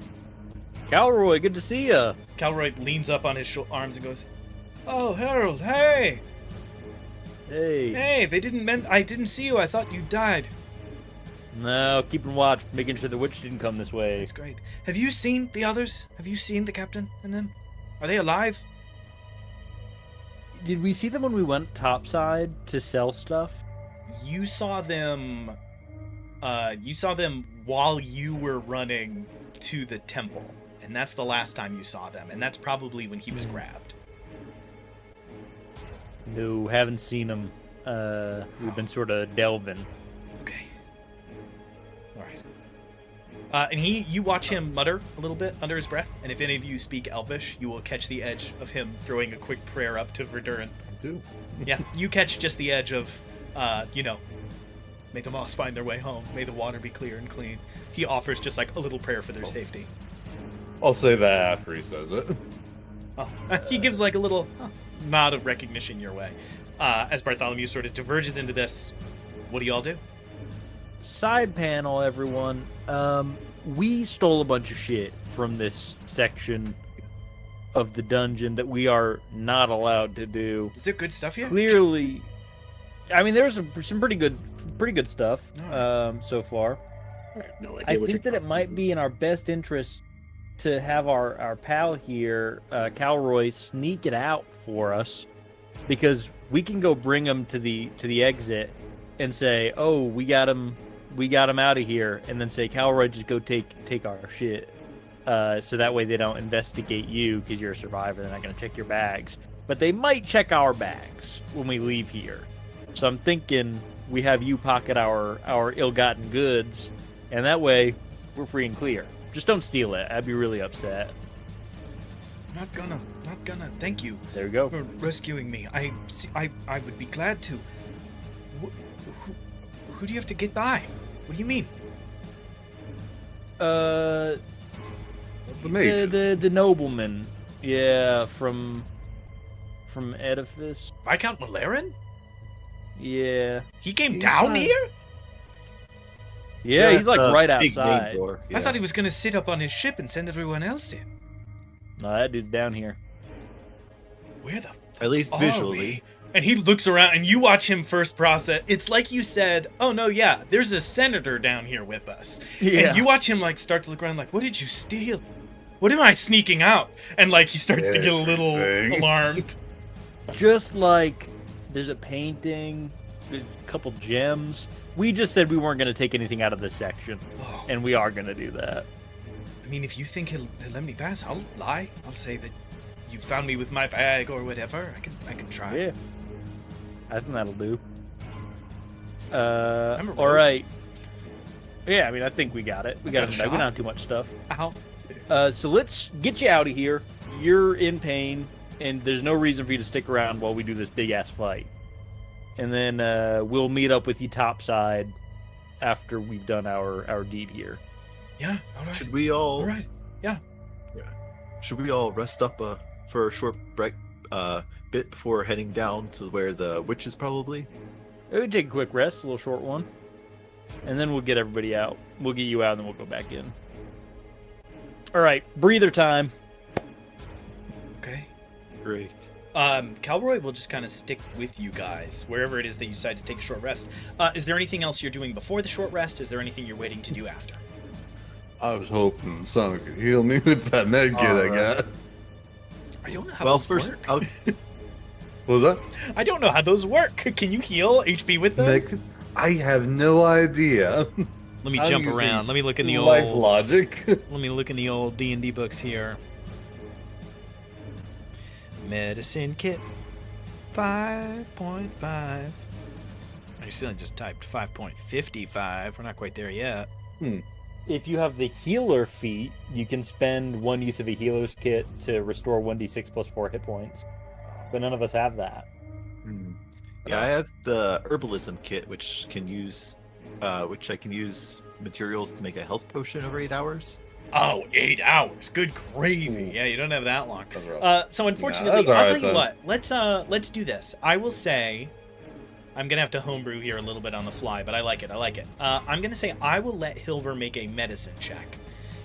Calroy, good to see ya. Calroy leans up on his arms and goes, "Oh, Harold, hey! Hey. Hey, I didn't see you. I thought you died." No, keeping watch, making sure the witch didn't come this way. That's great. Have you seen the others? Have you seen the captain and them? Are they alive? Did we see them when we went topside to sell stuff? You saw them while you were running to the temple. And that's the last time you saw them. And that's probably when he was grabbed. No, haven't seen them. We've been sort of delving. Okay. All right. And you watch him mutter a little bit under his breath, and if any of you speak Elvish, you will catch the edge of him throwing a quick prayer up to Verdurin. Do. Yeah, you catch just the edge of, may the moss find their way home. May the water be clear and clean. He offers just like a little prayer for their safety. I'll say that after he says it. Oh, he gives like a little nod of recognition your way. As Bartholomew sort of diverges into this, what do y'all do? Side panel, everyone. We stole a bunch of shit from this section of the dungeon that we are not allowed to do. Is there good stuff here? Clearly, I mean, there's some pretty good stuff so far. I have no idea I what think that it might be in our best interest to have our pal here, Calroy, sneak it out for us, because we can go bring him to the exit and say, "Oh, we got him out of here," and then say, "Calroy, just go take our shit." So that way they don't investigate you because you're a survivor. They're not going to check your bags, but they might check our bags when we leave here. So I'm thinking we have you pocket our ill-gotten goods, and that way we're free and clear. Just don't steal it. I'd be really upset. Not gonna. Thank you There we go. for rescuing me. I would be glad to. Who do you have to get by? What do you mean? The mages. The nobleman. Yeah, from Edifice. Viscount Malaran? Yeah. He came He's down not- here? Yeah, he's like right big name outside. door, I thought he was gonna sit up on his ship and send everyone else in. No, that dude's down here. Where the At least are visually. we? And he looks around, and you watch him first process. It's like you said, "Oh no, yeah, there's a senator down here with us." Yeah. And you watch him like start to look around, like, "What did you steal? What am I sneaking out?" And like he starts to get a little Everything. alarmed. Just like there's a painting, a couple gems. We just said we weren't going to take anything out of this section, Oh, and we are going to do that. I mean, if you think he'll let me pass, I'll lie. I'll say that you found me with my bag or whatever. I can try. Yeah. I think that'll do. I'm a All rogue. right. Yeah, I mean, I think we got it. We I got got it. a We don't shot. have too much stuff. Ow. So let's get you out of here. You're in pain, and there's no reason for you to stick around while we do this big ass fight. And then we'll meet up with you topside after we've done our deed here. Yeah. All right. Should we all? All right. Should we all rest up for a short break bit before heading down to where the witch is probably? It would take a quick rest, a little short one. And then we'll get everybody out. We'll get you out, and then we'll go back in. All right, breather time. Okay. Great. Calroy will just kind of stick with you guys, wherever it is that you decide to take a short rest. Is there anything else you're doing before the short rest? Is there anything you're waiting to do after? I was hoping someone could heal me with that med kit I got. I don't know how Well, those first, work. What was that? I don't know how those work. Can you heal HP with those? I have no idea. Let me I'm jump using around. Let me look in the life old. logic. Let me look in the old D&D books here. Medicine kit 5.5. I still just typed 5.55. We're not quite there yet. If you have the healer feat, you can spend one use of a healer's kit to restore 1d6 plus 4 hit points. But none of us have that. Yeah, I have the herbalism kit, which I can use materials to make a health potion over 8 hours. Oh, 8 hours. Good gravy. Yeah, you don't have that long. That's rough. So unfortunately, that's all I'll right tell you then. what. Let's do this. I will say, I'm gonna have to homebrew here a little bit on the fly, but I like it. I'm gonna say I will let Hilver make a medicine check.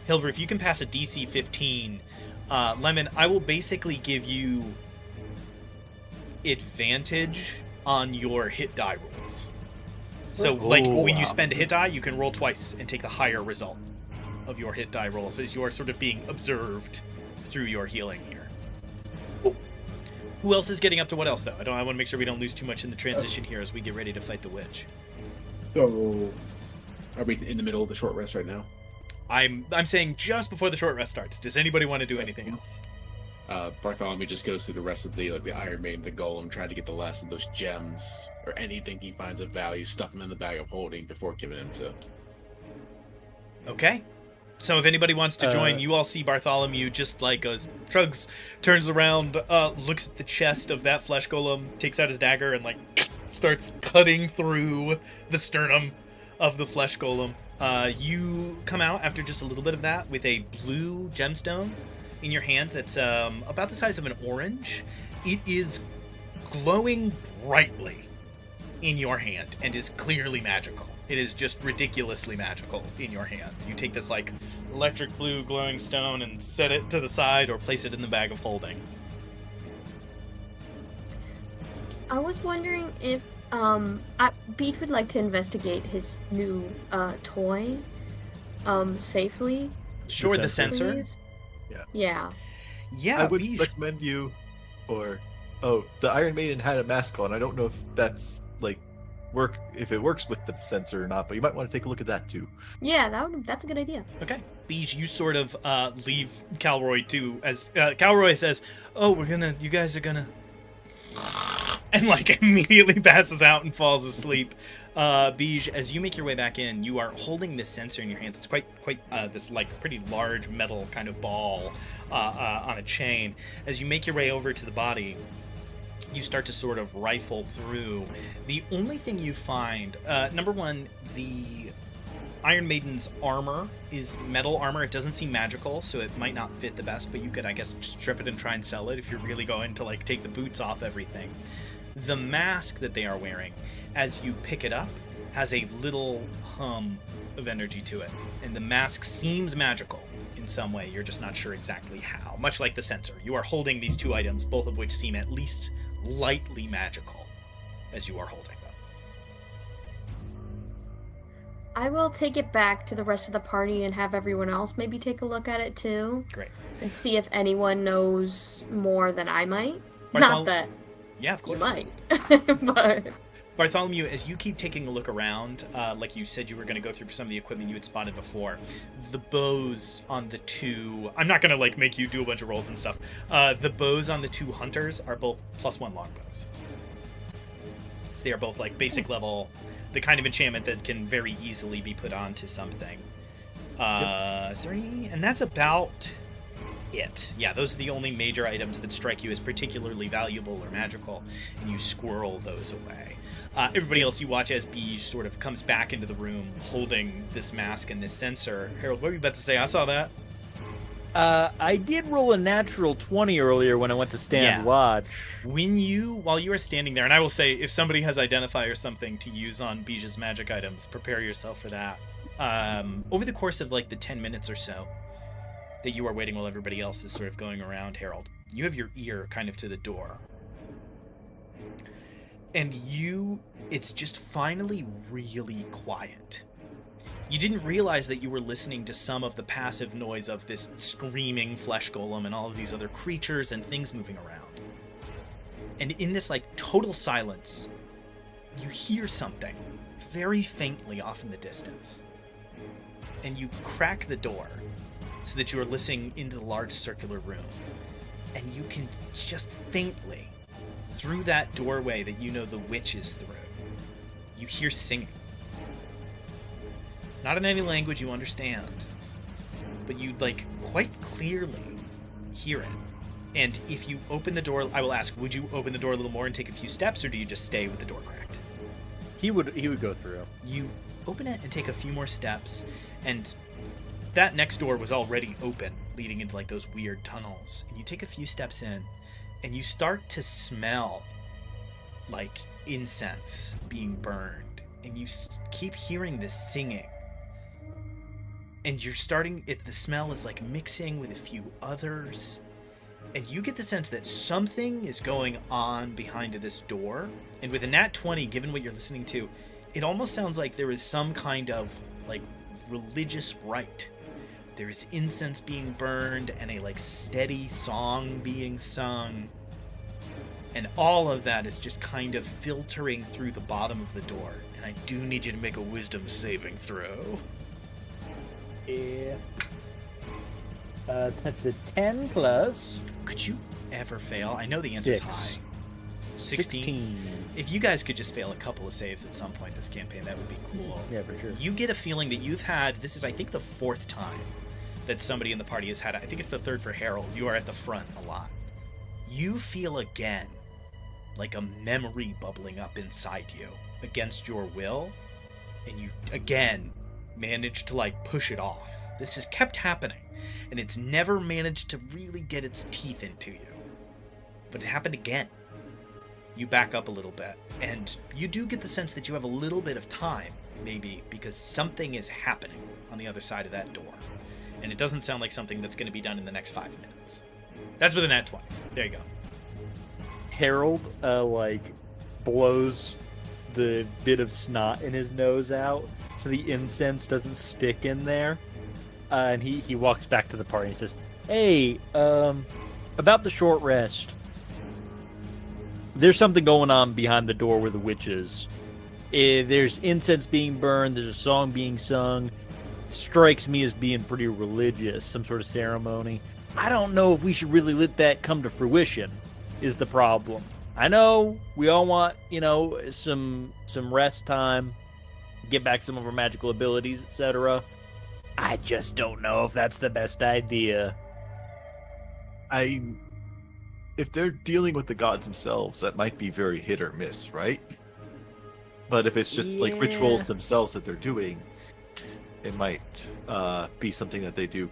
Hilver, if you can pass a DC 15, Lemon, I will basically give you advantage on your hit die rolls. So, like, when you spend a hit die, you can roll twice and take the higher result of your hit die rolls as you are sort of being observed through your healing here. Who else is getting up to what else, though? I want to make sure we don't lose too much in the transition here as we get ready to fight the witch. So, are we in the middle of the short rest right now? I'm saying just before the short rest starts. Does anybody want to do anything else? Bartholomew just goes through the rest of the Iron Maiden, the Golem, trying to get the last of those gems or anything he finds of value, stuff them in the bag of holding before giving them to. Okay. So if anybody wants to join, you all see Bartholomew just like goes, shrugs, turns around, looks at the chest of that flesh golem, takes out his dagger, and like starts cutting through the sternum of the flesh golem. You come out after just a little bit of that with a blue gemstone in your hand that's about the size of an orange. It is glowing brightly in your hand and is clearly magical. It is just ridiculously magical in your hand. You take this like electric blue glowing stone and set it to the side or place it in the bag of holding. I was wondering if Beach would like to investigate his new toy safely. Sure, the sensor. Please? Yeah. Yeah. Yeah, I would Beige. recommend you, or the Iron Maiden had a mask on. I don't know if that's like if it works with the sensor or not, but you might want to take a look at that too. Yeah, that's a good idea. Okay. Beige, you sort of leave Calroy too, as Calroy says, "Oh, you guys are gonna," and like immediately passes out and falls asleep. Beige, as you make your way back in, you are holding this sensor in your hands. It's quite this like pretty large metal kind of ball on a chain. As you make your way over to the body, you start to sort of rifle through. The only thing you find, number one, the Iron Maiden's armor is metal armor. It doesn't seem magical, so it might not fit the best, but you could, I guess, strip it and try and sell it if you're really going to like take the boots off everything. The mask that they are wearing, as you pick it up, has a little hum of energy to it, and the mask seems magical in some way. You're just not sure exactly how. Much like the sensor, you are holding these two items, both of which seem at least lightly magical as you are holding them. I will take it back to the rest of the party and have everyone else maybe take a look at it too. Great. And see if anyone knows more than I might. Barthol- Not that Yeah, of you course. might. But Bartholomew, as you keep taking a look around, like you said you were going to go through some of the equipment you had spotted before, the bows on the two... I'm not going to like make you do a bunch of rolls and stuff. The bows on the two hunters are both +1 longbows. So they are both like basic level, the kind of enchantment that can very easily be put onto something. Is there any... And that's about it. Yeah, those are the only major items that strike you as particularly valuable or magical, and you squirrel those away. Everybody else, you watch as Beige sort of comes back into the room holding this mask and this sensor. Harold, what were you about to say? I saw that. I did roll a natural 20 earlier when I went to stand Yeah. watch. While you are standing there, and I will say, if somebody has identifier or something to use on Bij's magic items, prepare yourself for that. Over the course of like the 10 minutes or so that you are waiting while everybody else is sort of going around, Harold, you have your ear kind of to the door. And it's just finally really quiet. You didn't realize that you were listening to some of the passive noise of this screaming flesh golem and all of these other creatures and things moving around. And in this like total silence, you hear something very faintly off in the distance. And you crack the door so that you are listening into the large circular room. And you can just faintly, through that doorway that you know the witch is through, you hear singing. Not in any language you understand, but you like quite clearly hear it. And if you open the door, I will ask, would you open the door a little more and take a few steps, or do you just stay with the door cracked? He would go through. You open it and take a few more steps, and that next door was already open, leading into like those weird tunnels. And you take a few steps in, and you start to smell like incense being burned, and you keep hearing this singing. And you're starting it, the smell is like mixing with a few others, and you get the sense that something is going on behind this door. And with a nat 20, given what you're listening to, it almost sounds like there is some kind of like religious rite. There is incense being burned and a like steady song being sung, and all of that is just kind of filtering through the bottom of the door. And I do need you to make a wisdom saving throw. Yeah. That's a 10 plus. Could you ever fail? I know the answer's 6. high. 16. If you guys could just fail a couple of saves at some point this campaign, that would be cool. Yeah, for sure. You get a feeling that you've had, this is I think the 4th time that somebody in the party has had, I think it's the 3rd for Harold. You are at the front a lot. You feel again like a memory bubbling up inside you against your will, and you again managed to like push it off. This has kept happening, and it's never managed to really get its teeth into you. But it happened again. You back up a little bit, and you do get the sense that you have a little bit of time, maybe, because something is happening on the other side of that door. And it doesn't sound like something that's going to be done in the next 5 minutes. That's with a nat 20. There you go. Harold, blows the bit of snot in his nose out so the incense doesn't stick in there. And he walks back to the party and he says, "Hey, about the short rest. There's something going on behind the door where the witch is. There's incense being burned. There's a song being sung. It strikes me as being pretty religious, some sort of ceremony. I don't know if we should really let that come to fruition, is the problem. I know we all want, some rest time, get back some of our magical abilities, etc. I just don't know if that's the best idea." If they're dealing with the gods themselves, that might be very hit or miss, right? But if it's just like rituals themselves that they're doing, it might be something that they do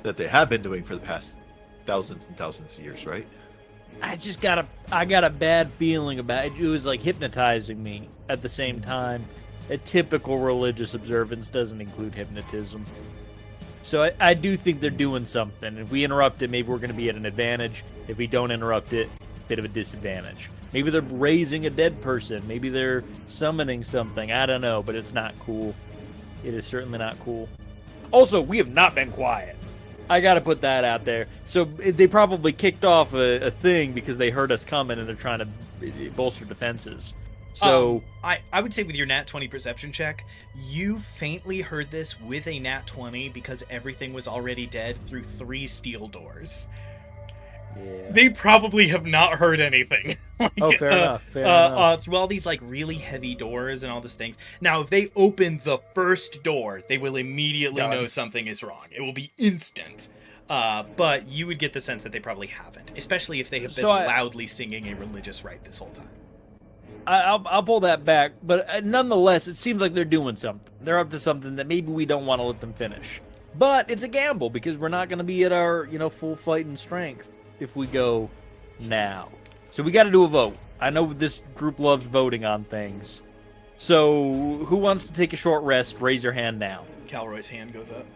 that they have been doing for the past thousands and thousands of years, right? I got a bad feeling about it. It was like hypnotizing me at the same time. A typical religious observance doesn't include hypnotism. So I do think they're doing something. If we interrupt it, maybe we're going to be at an advantage. If we don't interrupt it, bit of a disadvantage. Maybe they're raising a dead person. Maybe they're summoning something. I don't know, but it's not cool. It is certainly not cool. Also, we have not been quiet. I got to put that out there. So they probably kicked off a thing because they heard us coming and they're trying to bolster defenses. So I would say with your nat 20 perception check, you faintly heard this with a nat 20 because everything was already dead through 3 steel doors. yeah. They probably have not heard anything. Fair enough. Fair enough. Through all these like really heavy doors and all these things. Now, if they open the first door, they will immediately know something is wrong. It will be instant. But you would get the sense that they probably haven't, especially if they have been loudly singing a religious rite this whole time. I'll pull that back, but nonetheless, it seems like they're doing something. They're up to something that maybe we don't want to let them finish. But it's a gamble because we're not going to be at our, full fighting strength if we go now. So we got to do a vote. I know this group loves voting on things. So who wants to take a short rest? Raise your hand now. Calroy's hand goes up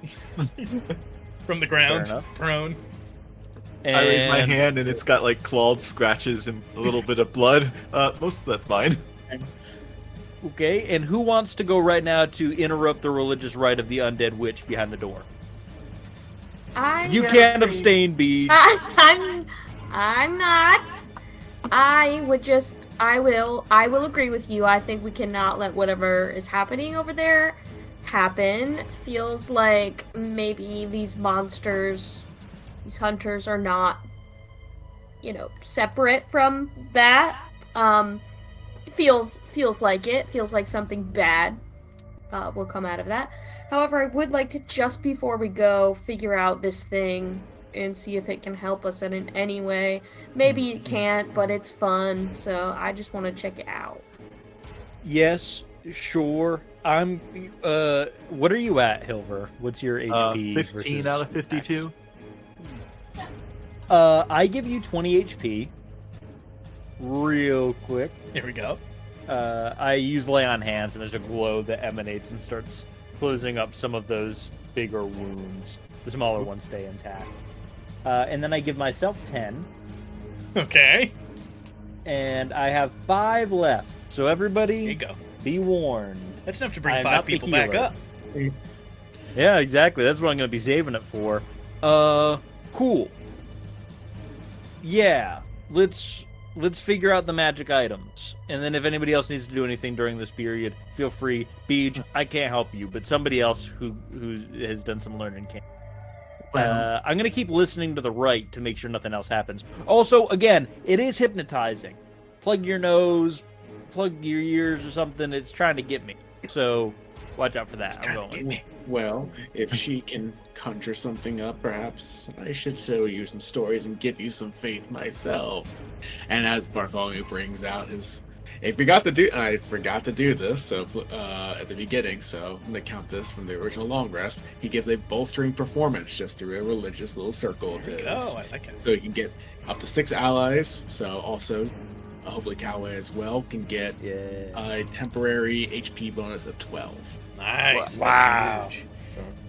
from the ground, Fair enough. prone. And... I raise my hand and it's got like clawed scratches and a little bit of blood. Most of that's mine. Okay, and who wants to go right now to interrupt the religious rite of the undead witch behind the door? You can't abstain, Bee. I'm not. I will agree with you. I think we cannot let whatever is happening over there happen. Feels like maybe these monsters, these hunters are not, separate from that. Feels like it. Feels like something bad will come out of that. However, I would like to, just before we go, figure out this thing and see if it can help us in any way. Maybe it can't, but it's fun, so I just want to check it out. Yes, sure. I'm. What are you at, Hilver? What's your HP? 15 versus out of 52. max? I give you 20 HP. Real quick. Here we go. I use Lay on Hands, and there's a glow that emanates and starts closing up some of those bigger wounds. The smaller ones stay intact. And then I give myself 10. Okay. And I have 5 left. So everybody, Here you go. be warned. That's enough to bring I'm 5 not the people back healer. up. Yeah, exactly. That's what I'm going to be saving it for. Cool. Yeah, let's figure out the magic items. And then if anybody else needs to do anything during this period, feel free. Beej, I can't help you, but somebody else who has done some learning can. I'm going to keep listening to the right to make sure nothing else happens. Also, again, it is hypnotizing. Plug your nose, plug your ears or something. It's trying to get me. So watch out for that. I'm going. Well, if she can conjure something up, perhaps I should show you some stories and give you some faith myself. And as Bartholomew brings out his, I forgot to do this, so at the beginning, so I'm gonna count this from the original long rest. He gives a bolstering performance just through a religious little circle of his. Oh, I like it. So he can get up to 6 allies. So also, hopefully Callaway as well can get a temporary HP bonus of 12. Nice. Wow. That's huge.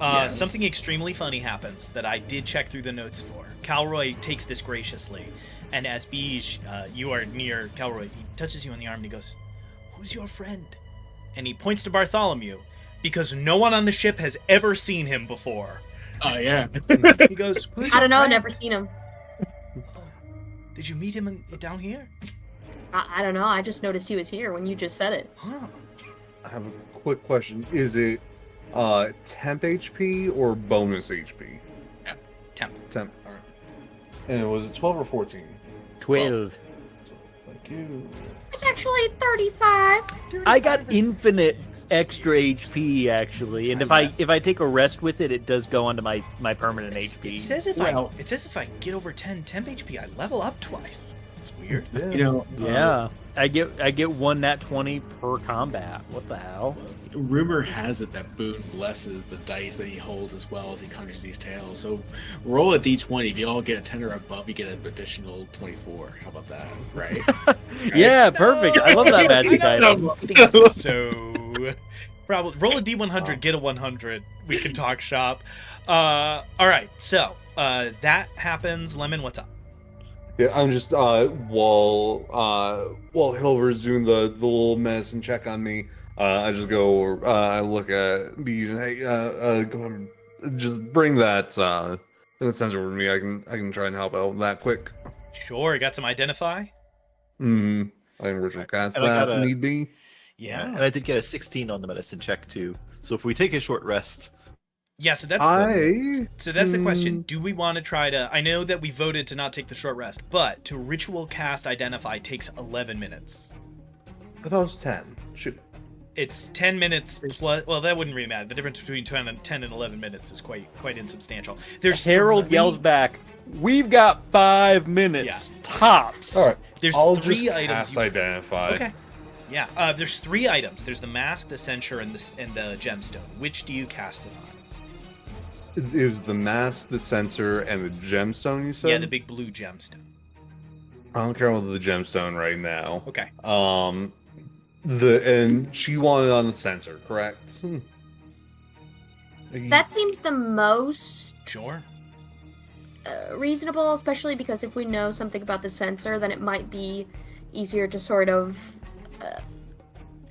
Yes. Something extremely funny happens that I did check through the notes for. Calroy takes this graciously, and as Beej, you are near Calroy, he touches you on the arm and he goes, "Who's your friend?" And he points to Bartholomew, because no one on the ship has ever seen him before. Oh yeah. He goes, "Who's I your don't know. friend?" Never seen him. Did you meet him down here? I don't know. I just noticed he was here when you just said it. Huh. I have a quick question. Is it temp HP or bonus HP? Temp. Temp. All right. And was it 12 or 14? 12. Thank you. It's actually 35. I got infinite extra HP actually, and if I take a rest with it, it does go onto my permanent HP. It says if Well- I get over 10 temp HP, I level up twice. It's weird. Yeah. You know, Yeah, I get one nat 20 per combat. What the hell? rumor has it that Boone blesses the dice that he holds as well as he conjures these tales. So roll a d20. If you all get a 10 or above, you get an additional 24. How about that? Right? Yeah, perfect. I love that magic item. So, probably roll a d100, get a 100. We can talk shop. All right. So that happens. Lemon, what's up? Yeah, I'm just while Hilver's doing the little medicine check on me, I just go I look at Beej and hey, go ahead and just bring that sensor over to me. I can try and help out that quick. Sure. You got some identify? I can ritual cast And I that got if a- need be. Yeah. And I did get a 16 on the medicine check too. So if we take a short rest, Yeah. So that's the question. Do we want to try to? I know that we voted to not take the short rest, but to ritual cast identify takes 11 minutes. I thought it was 10. Shoot. It's 10 minutes plus. Well, that wouldn't really matter. The difference between 10 and 11 minutes is quite insubstantial. There's Harold yells back, "We've got 5 minutes tops." All right. There's I'll 3 just items. cast identify. Okay. Yeah. There's 3 items. There's the mask, the censure, and the gemstone. Which do you cast it on? it was the mask, the sensor, and the gemstone. You said. Yeah, the big blue gemstone. I don't care about the gemstone right now. Okay. And she wanted on the sensor, correct? That seems the most Sure. reasonable, especially because if we know something about the sensor, then it might be easier to sort of,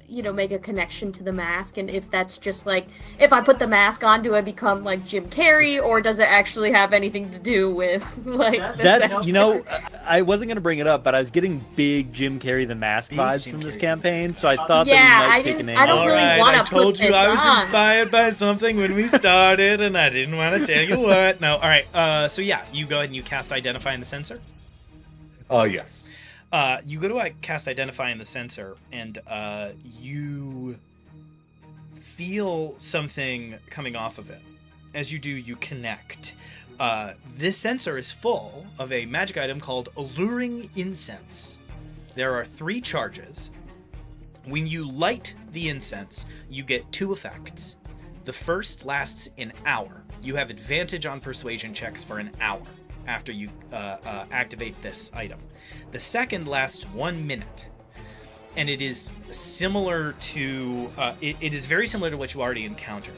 make a connection to the mask. And if that's just like, if I put the mask on, do I become like Jim Carrey, or does it actually have anything to do with like the That's sensor? I wasn't gonna bring it up, but I was getting big Jim Carrey the Mask Big vibes Jim from this Carrey the campaign, Mask so I vibes. thought Yeah, that we I might take a didn't- name. I don't off. really Alright, wanna I told put you this I was on. inspired by something when we started, and I didn't want to tell you what. No, all right. So yeah, you go ahead and you cast Identify in the sensor. Yes. You go to cast Identify in the sensor, and you feel something coming off of it. As you do, you connect. This sensor is full of a magic item called Alluring Incense. There are 3 charges. When you light the incense, you get 2 effects. The first lasts an hour. You have advantage on persuasion checks for an hour after you activate this item. The second lasts 1 minute. And it is similar to, it is very similar to what you already encountered.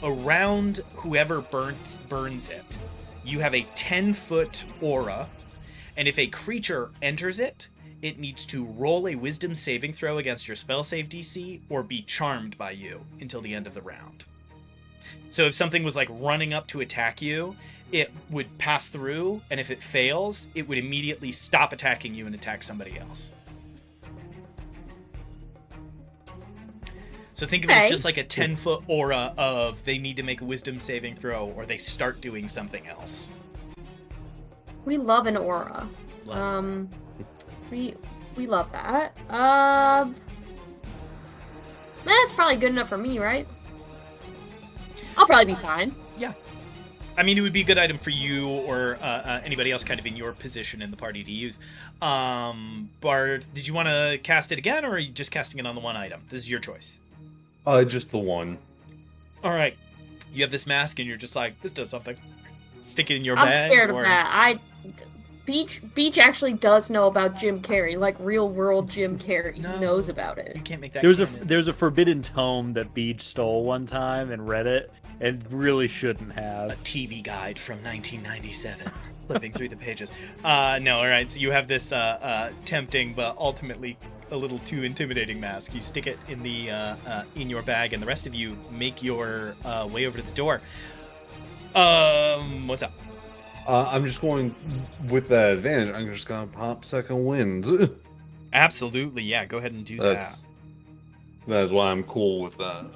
Around whoever burns it, you have a 10-foot aura, and if a creature enters it, it needs to roll a wisdom saving throw against your spell save DC or be charmed by you until the end of the round. So if something was like running up to attack you, it would pass through, and if it fails, it would immediately stop attacking you and attack somebody else. So think of it as just like a 10-foot aura of they need to make a wisdom saving throw or they start doing something else. We love an aura. Love We love that. That's probably good enough for me, right? I'll probably be fine. Yeah. I mean, it would be a good item for you or anybody else kind of in your position in the party to use. Bard, did you want to cast it again, or are you just casting it on the one item? This is your choice. Just the one. All right. You have this mask, and you're just like, this does something. Stick it in your I'm bag. scared or... of that. Beach actually does know about Jim Carrey, like real world Jim Carrey. No. He knows about it. You can't make that. There's a forbidden tome that Beach stole one time and read it, and really shouldn't a have. TV guide from 1997. Flipping through the pages. No, all right. So you have this tempting but ultimately a little too intimidating mask. You stick it in the in your bag, and the rest of you make your way over to the door. What's up? I'm just going with that advantage. I'm just gonna pop second wind. Absolutely, yeah. Go ahead and do that. That is why I'm cool with that.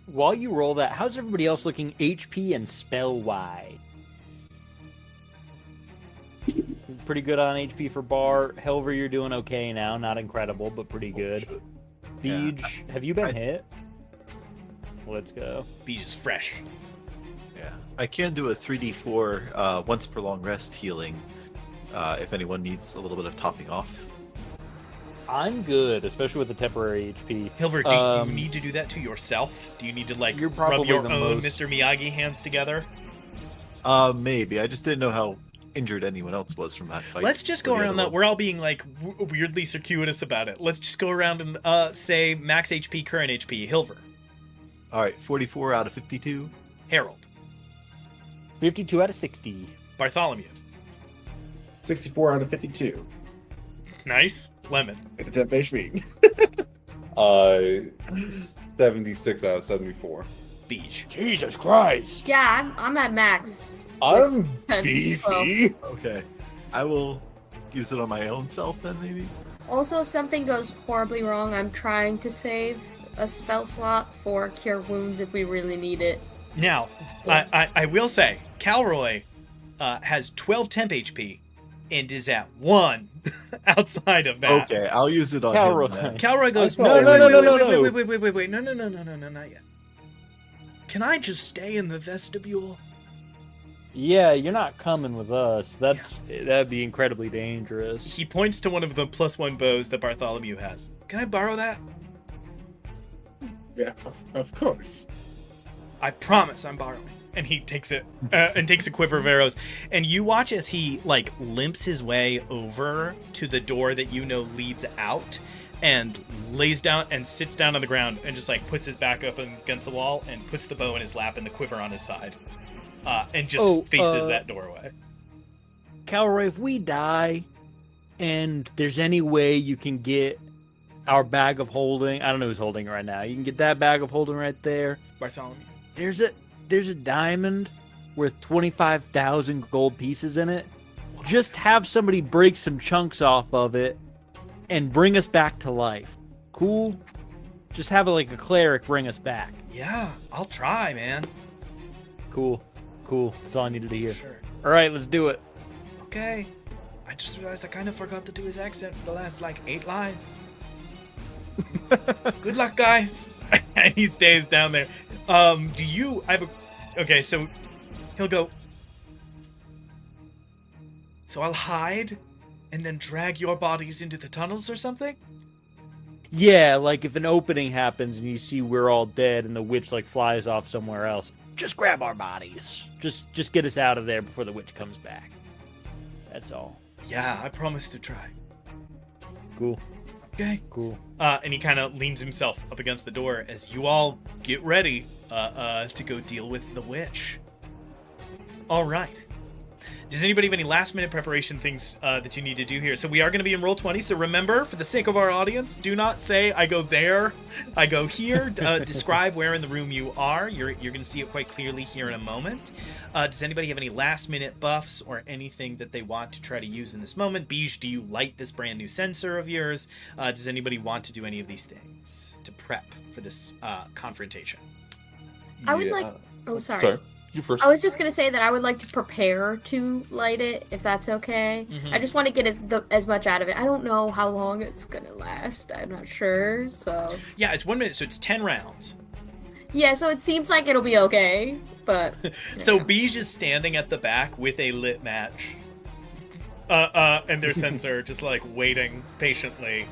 While you roll that, how's everybody else looking HP and spell-wise? Pretty good on HP for Bar. Helver, you're doing okay now. Not incredible, but pretty good. Beej, have you been hit? Let's go. Beej is fresh. Yeah, I can do a 3d4 once per long rest healing if anyone needs a little bit of topping off. I'm good, especially with the temporary HP. Hilver, do you need to do that to yourself? Do you need to like You're rub probably your the own most- Mr. Miyagi hands together? Maybe. I just didn't know how injured anyone else was from that fight. Let's just go or the around other that. one. We're all being like weirdly circuitous about it. Let's just go around and say max HP, current HP. Hilver, All right, 44 out of 52. Harold, 52 out of 60. Bartholomew. 64 out of 52. Nice. Lemon. At the 10 HP. 76 out of 74. Beej. Jesus Christ! Yeah, I'm at max. I'm Well, beefy. Okay. I will use it on my own self then, maybe? Also, if something goes horribly wrong, I'm trying to save a spell slot for Cure Wounds if we really need it. Now, I will say, Calroy has 12 temp HP and is at 1 outside of that. Okay, I'll use it on Calroy. him then. Calroy goes, I no, thought- no, no, no, no, no, no, wait, wait, wait, wait, wait, no, not yet. Can I just stay in the vestibule? Yeah, you're not coming with us. That'd be incredibly dangerous. He points to one of the +1 bows that Bartholomew has. Can I borrow that? Yeah, of course. I promise I'm borrowing. And he takes it and takes a quiver of arrows. And you watch as he like limps his way over to the door that you know leads out, and lays down and sits down on the ground and just like puts his back up against the wall and puts the bow in his lap and the quiver on his side, and just faces that doorway. Calroy, if we die, and there's any way you can get our bag of holding, I don't know who's holding it right now. You can get that bag of holding right there. Bartholomew. There's a diamond worth 25,000 gold pieces in it. Just have somebody break some chunks off of it and bring us back to life. Cool? Just have a cleric bring us back. Yeah, I'll try, man. Cool. That's all I needed to hear. Sure. All right, let's do it. Okay. I just realized I kind of forgot to do his accent for the last 8 lines. Good luck, guys. And he stays down there. Okay, so he'll go. So I'll hide and then drag your bodies into the tunnels or something? Yeah, if an opening happens and you see we're all dead and the witch flies off somewhere else, just grab our bodies. Just get us out of there before the witch comes back. That's all. Yeah, I promise to try. Cool. Okay. Cool. And he kind of leans himself up against the door as you all get ready to go deal with the witch. All right. Does anybody have any last-minute preparation things that you need to do here? So we are going to be in Roll20, so remember, for the sake of our audience, do not say, I go there, I go here. Describe where in the room you are. You're going to see it quite clearly here in a moment. Does anybody have any last-minute buffs or anything that they want to try to use in this moment? Beige, do you light this brand new sensor of yours? Does anybody want to do any of these things to prep for this confrontation? I would like... Oh, sorry. Sorry. You first. I was just gonna say that I would like to prepare to light it, if that's okay. Mhm. I just want to get as much out of it. I don't know how long it's gonna last. I'm not sure, so... Yeah, it's 1 minute, so it's 10 rounds. Yeah, so it seems like it'll be okay, but... So yeah. Beige is standing at the back with a lit match. And their sensor just waiting patiently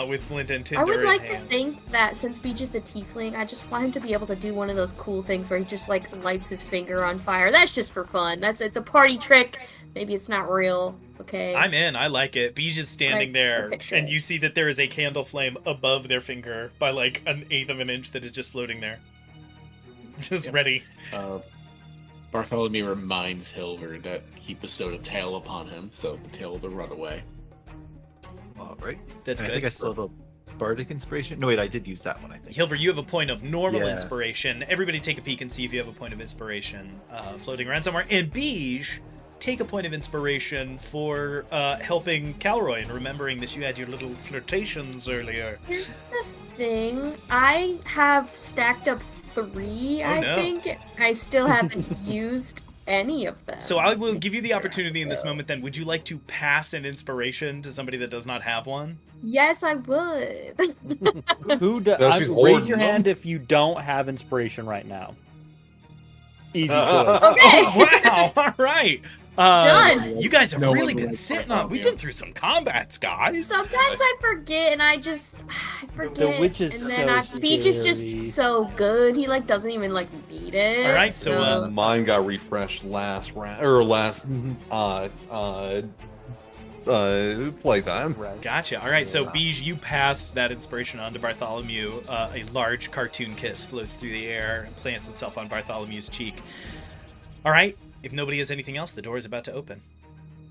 with flint and tinder I would in like hand. to think that since Beach is a tiefling, I just want him to be able to do one of those cool things where he just lights his finger on fire. That's just for fun. It's a party trick. Maybe it's not real. Okay. I'm in. I like it. Beige is standing Like, there, picture and it. you see that there is a candle flame above their finger by 1/8 of an inch that is just floating there. Just ready. Bartholomew reminds Hilver that he bestowed a tail upon him, so the tail will run away. All right. That's And good. I think I still have a bardic inspiration. No, wait, I did use that one, I think. Hilver, you have a point of normal Yeah. inspiration. Everybody take a peek and see if you have a point of inspiration floating around somewhere. And Beige, take a point of inspiration for helping Calroy and remembering that you had your little flirtations earlier. Here's the thing. I have stacked up 3, Oh, I no. think. I still haven't used any of them. So I will give you the opportunity in this moment then. Would you like to pass an inspiration to somebody that does not have one? Yes, I would. Who No, she's raise hoarding your them. hand if you don't have inspiration right now. Easy choice. Okay. Wow, all right. Done. You guys have No really one been likes sitting on. Bartholomew. We've been through some combats, guys. Sometimes I forget, and I forget. witch is and then so Peach is scary. just so good. He doesn't even need it. All right, so, Mine got refreshed last round or last playtime. Right. Gotcha. All right, so Yeah. Beige, you pass that inspiration on to Bartholomew. A large cartoon kiss floats through the air and plants itself on Bartholomew's cheek. All right, if nobody has anything else, the door is about to open.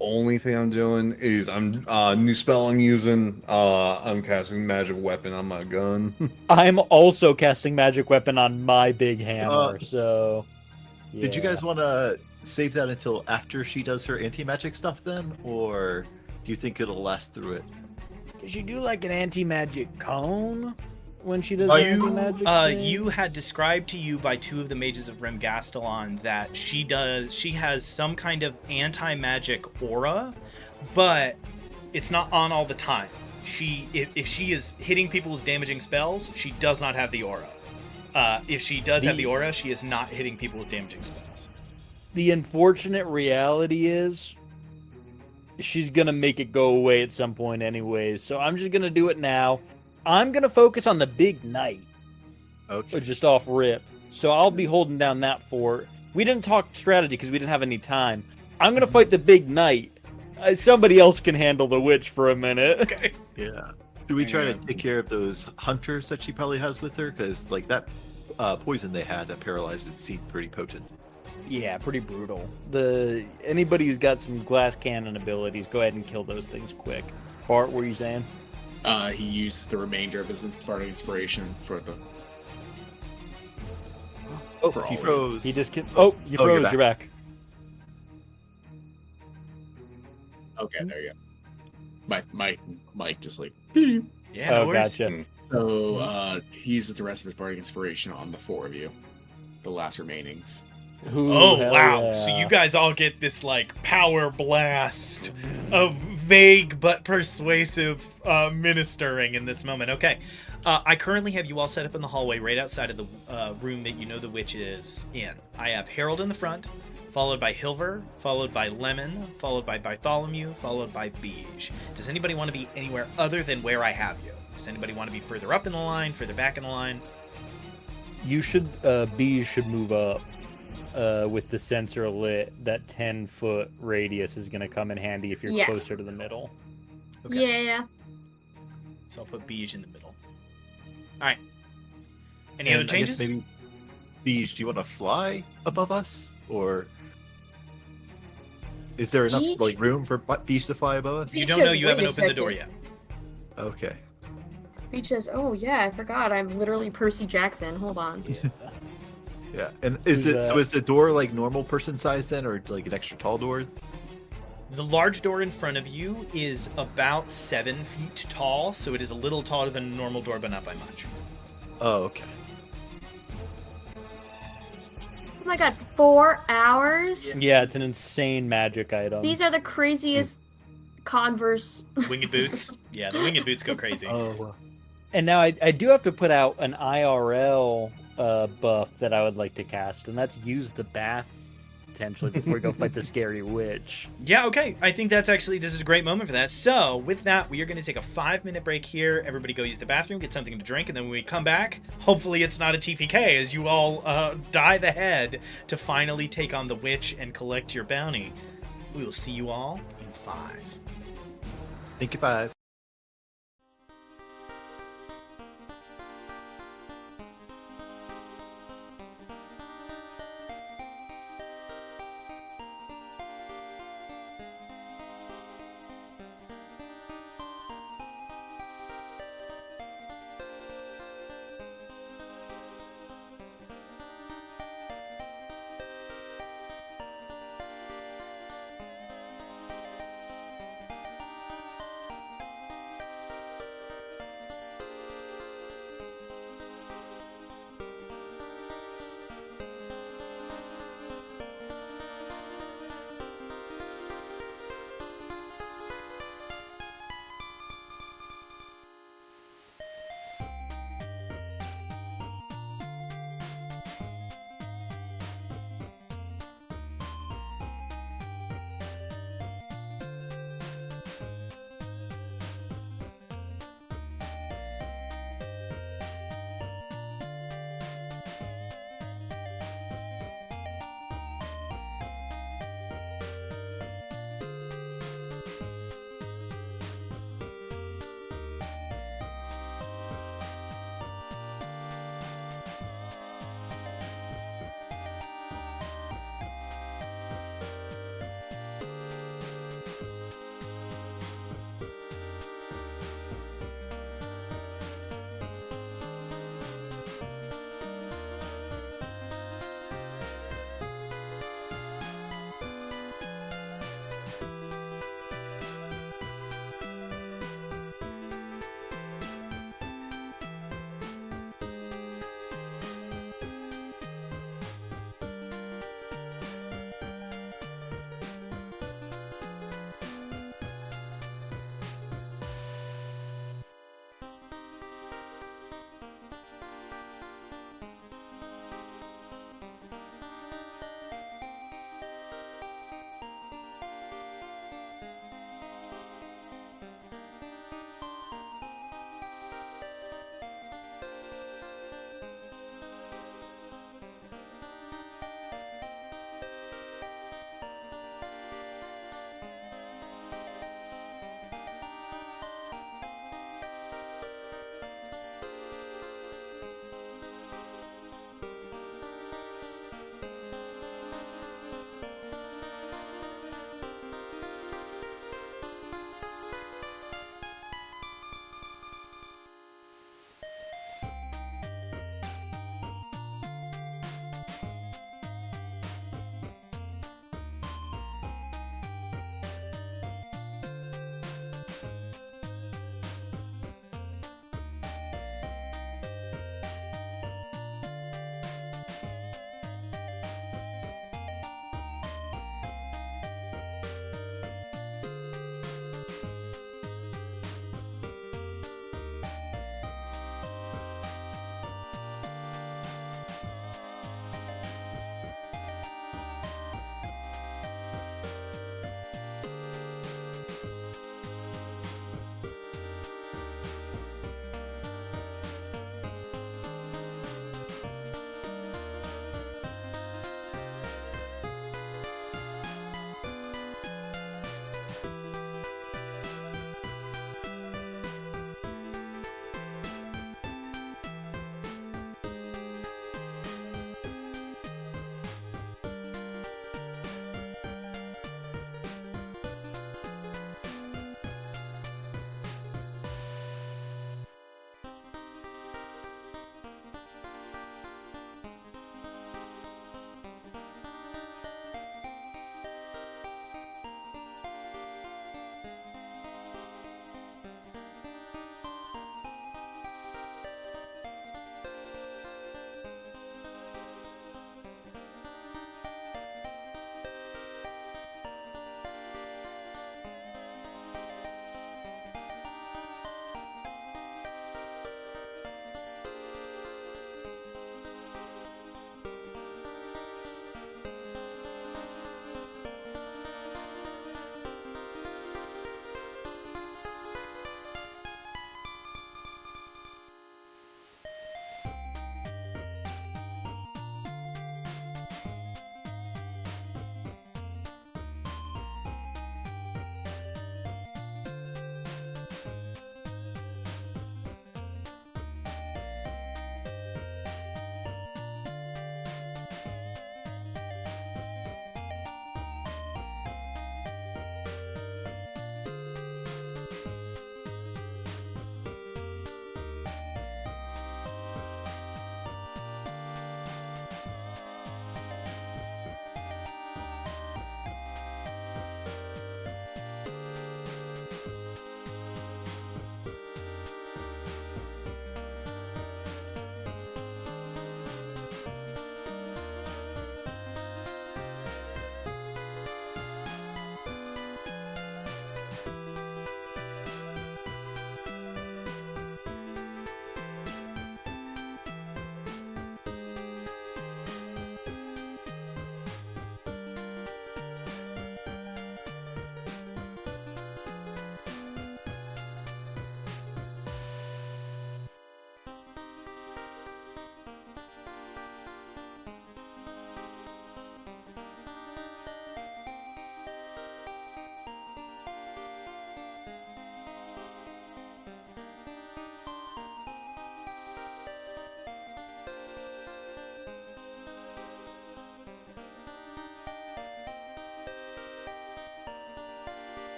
Only thing I'm doing is I'm new spell I'm using. I'm casting magic weapon on my gun. I'm also casting magic weapon on my big hammer, Uh, so... Did you yeah. guys want to save that until after she does her anti-magic stuff then? Or do you think it'll last through it? Does she do an anti-magic cone when she does You, anti-magic thing? you had described to you by 2 of the mages of Remgastelon that she has some kind of anti-magic aura, but it's not on all the time. If she is hitting people with damaging spells, she does not have the aura. If she does have the aura, she is not hitting people with damaging spells. The unfortunate reality is she's gonna make it go away at some point anyways, so I'm just gonna do it now. I'm gonna focus on the big knight, Okay. just off rip. So I'll be holding down that fort. We didn't talk strategy because we didn't have any time. I'm gonna fight the big knight. Somebody else can handle the witch for a minute. Okay. Yeah. Should we try to Yeah. take care of those hunters that she probably has with her? Because like that poison they had that paralyzed it seemed pretty potent. Yeah, pretty brutal. Anybody who's got some glass cannon abilities, go ahead and kill those things quick. Bart, what were you saying? He used the remainder of his bardic inspiration for the. Oh, For he all froze. He just Oh, you Oh, froze. you're You're back. Okay, there you go. My mic just like. Yeah. No Oh, worries. gotcha. So he uses the rest of his bardic inspiration on the 4 of you, the last remainings. Ooh, Oh hell wow! yeah. So you guys all get this like power blast of vague but persuasive ministering in this moment. Okay, I currently have you all set up in the hallway right outside of the room that you know the witch is in. I have Harold in the front, followed by Hilver, followed by Lemon, followed by Bartholomew, followed by Beige. Does anybody want to be anywhere other than where I have you? Does anybody want to be further up in the line, further back in the line? You should, bees should move up with the sensor lit. That 10-foot radius is going to come in handy if you're Yeah. closer to the middle. Okay. Yeah. So I'll put Beige in the middle. All right. Any And other I guess changes? maybe, Beige, do you want to fly above us, or is there enough Beige? like room for Beige to fly above us? You Beige don't know. says, You "Wait haven't a opened the door second." yet. Okay. Beach says, "Oh yeah, I forgot. I'm literally Percy Jackson. Hold on." Yeah. And is Who's it so? that? Is the door like normal person size then, or like an extra tall door? The large door in front of you is about 7 feet tall, so it is a little taller than a normal door, but not by much. Oh, okay. Oh my god, 4 hours? Yeah, it's an insane magic item. These are the craziest Converse. Winged boots. Yeah, the winged boots go crazy. Oh, And now I do have to put out an IRL buff that I would like to cast, and that's use the bath potentially before we go fight the scary witch. Yeah, okay. I think this is a great moment for that. So, with that, we are going to take a 5-minute break here. Everybody go use the bathroom, get something to drink, and then when we come back, hopefully it's not a TPK as you all dive ahead to finally take on the witch and collect your bounty. We will see you all in 5. Think about it.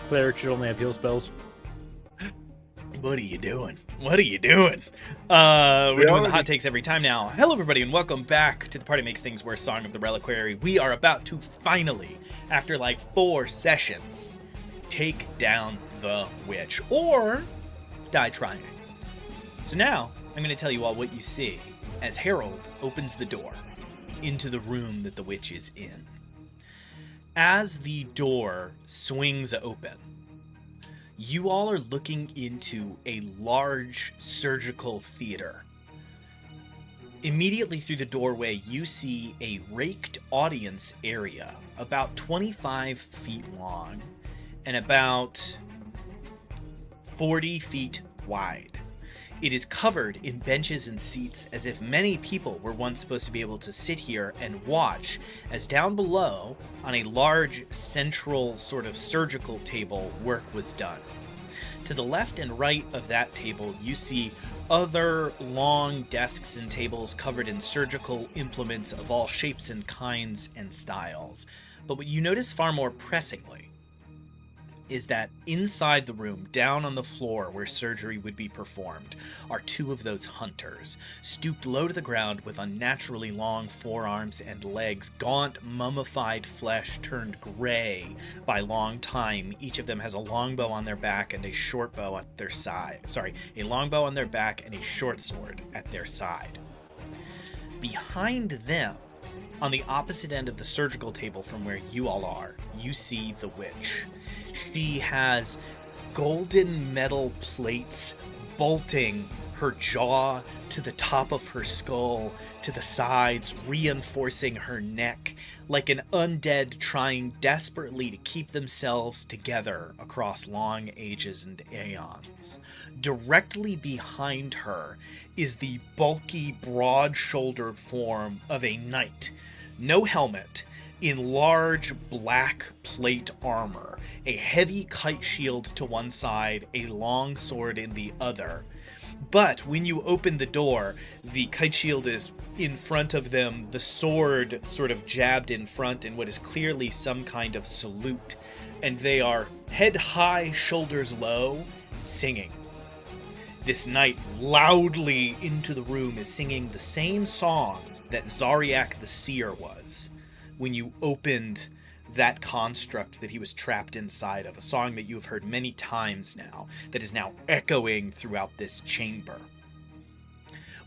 Cleric should only have heal spells. What are you doing? What are you doing? We're doing the hot takes every time now. Hello, everybody, and welcome back to the Party Makes Things Worse Song of the Reliquary. We are about to finally, after like 4 sessions, take down the witch, or die trying. So now, I'm going to tell you all what you see as Harold opens the door into the room that the witch is in. As the door swings open, you all are looking into a large surgical theater. Immediately through the doorway, you see a raked audience area about 25 feet long and about 40 feet wide. It is covered in benches and seats as if many people were once supposed to be able to sit here and watch as down below, on a large central sort of surgical table, work was done. To the left and right of that table, you see other long desks and tables covered in surgical implements of all shapes and kinds and styles. But what you notice far more pressingly is that inside the room, down on the floor where surgery would be performed, are 2 of those hunters, stooped low to the ground with unnaturally long forearms and legs, gaunt, mummified flesh turned gray by long time. Each of them has a longbow on their back and a short bow at their side. A longbow on their back and a short sword at their side. Behind them, on the opposite end of the surgical table from where you all are, you see the witch. She has golden metal plates bolting her jaw to the top of her skull, to the sides, reinforcing her neck, like an undead trying desperately to keep themselves together across long ages and aeons. Directly behind her is the bulky, broad-shouldered form of a knight, no helmet, in large black plate armor, a heavy kite shield to one side, a long sword in the other. But when you open the door, the kite shield is in front of them, the sword sort of jabbed in front in what is clearly some kind of salute, and they are head high, shoulders low, singing. This knight, loudly into the room, is singing the same song that Zariak the Seer was when you opened that construct that he was trapped inside of, a song that you have heard many times now, that is now echoing throughout this chamber.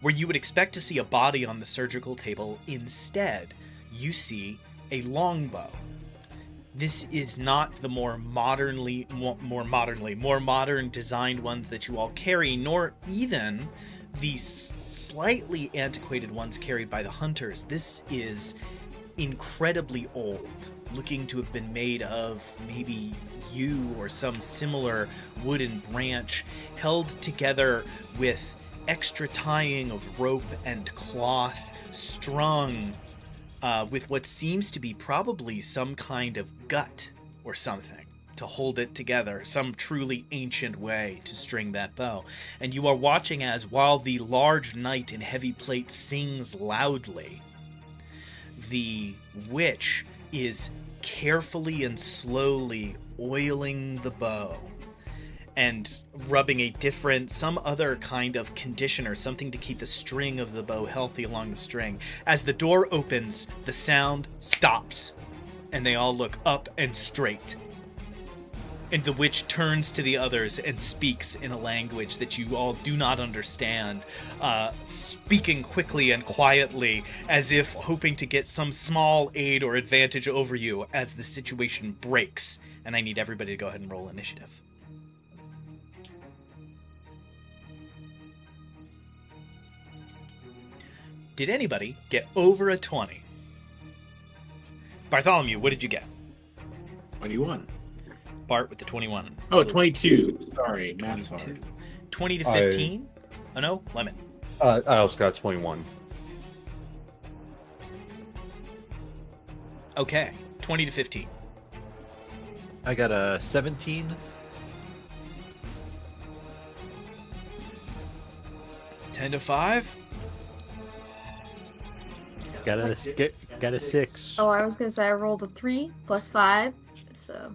Where you would expect to see a body on the surgical table, instead, you see a longbow. This is not the more modern designed ones that you all carry, nor even the slightly antiquated ones carried by the hunters. This is incredibly old, looking to have been made of maybe yew or some similar wooden branch, held together with extra tying of rope and cloth, strung with what seems to be probably some kind of gut or something to hold it together, some truly ancient way to string that bow. And you are watching as, while the large knight in heavy plate sings loudly, the witch is carefully and slowly oiling the bow and rubbing some other kind of conditioner, something to keep the string of the bow healthy along the string. As the door opens, the sound stops, and they all look up and straight. And the witch turns to the others and speaks in a language that you all do not understand, speaking quickly and quietly, as if hoping to get some small aid or advantage over you as the situation breaks. And I need everybody to go ahead and roll initiative. Did anybody get over a 20? Bartholomew, what did you get? 21. Bart with the 21. Oh, 22. Sorry, math's 22. hard. 20 to 15? Oh no, Lemon. I also got 21. Okay, 20 to 15. I got a 17. 10 to 5? Got a 6. Oh, I was gonna say I rolled a 3 plus 5, so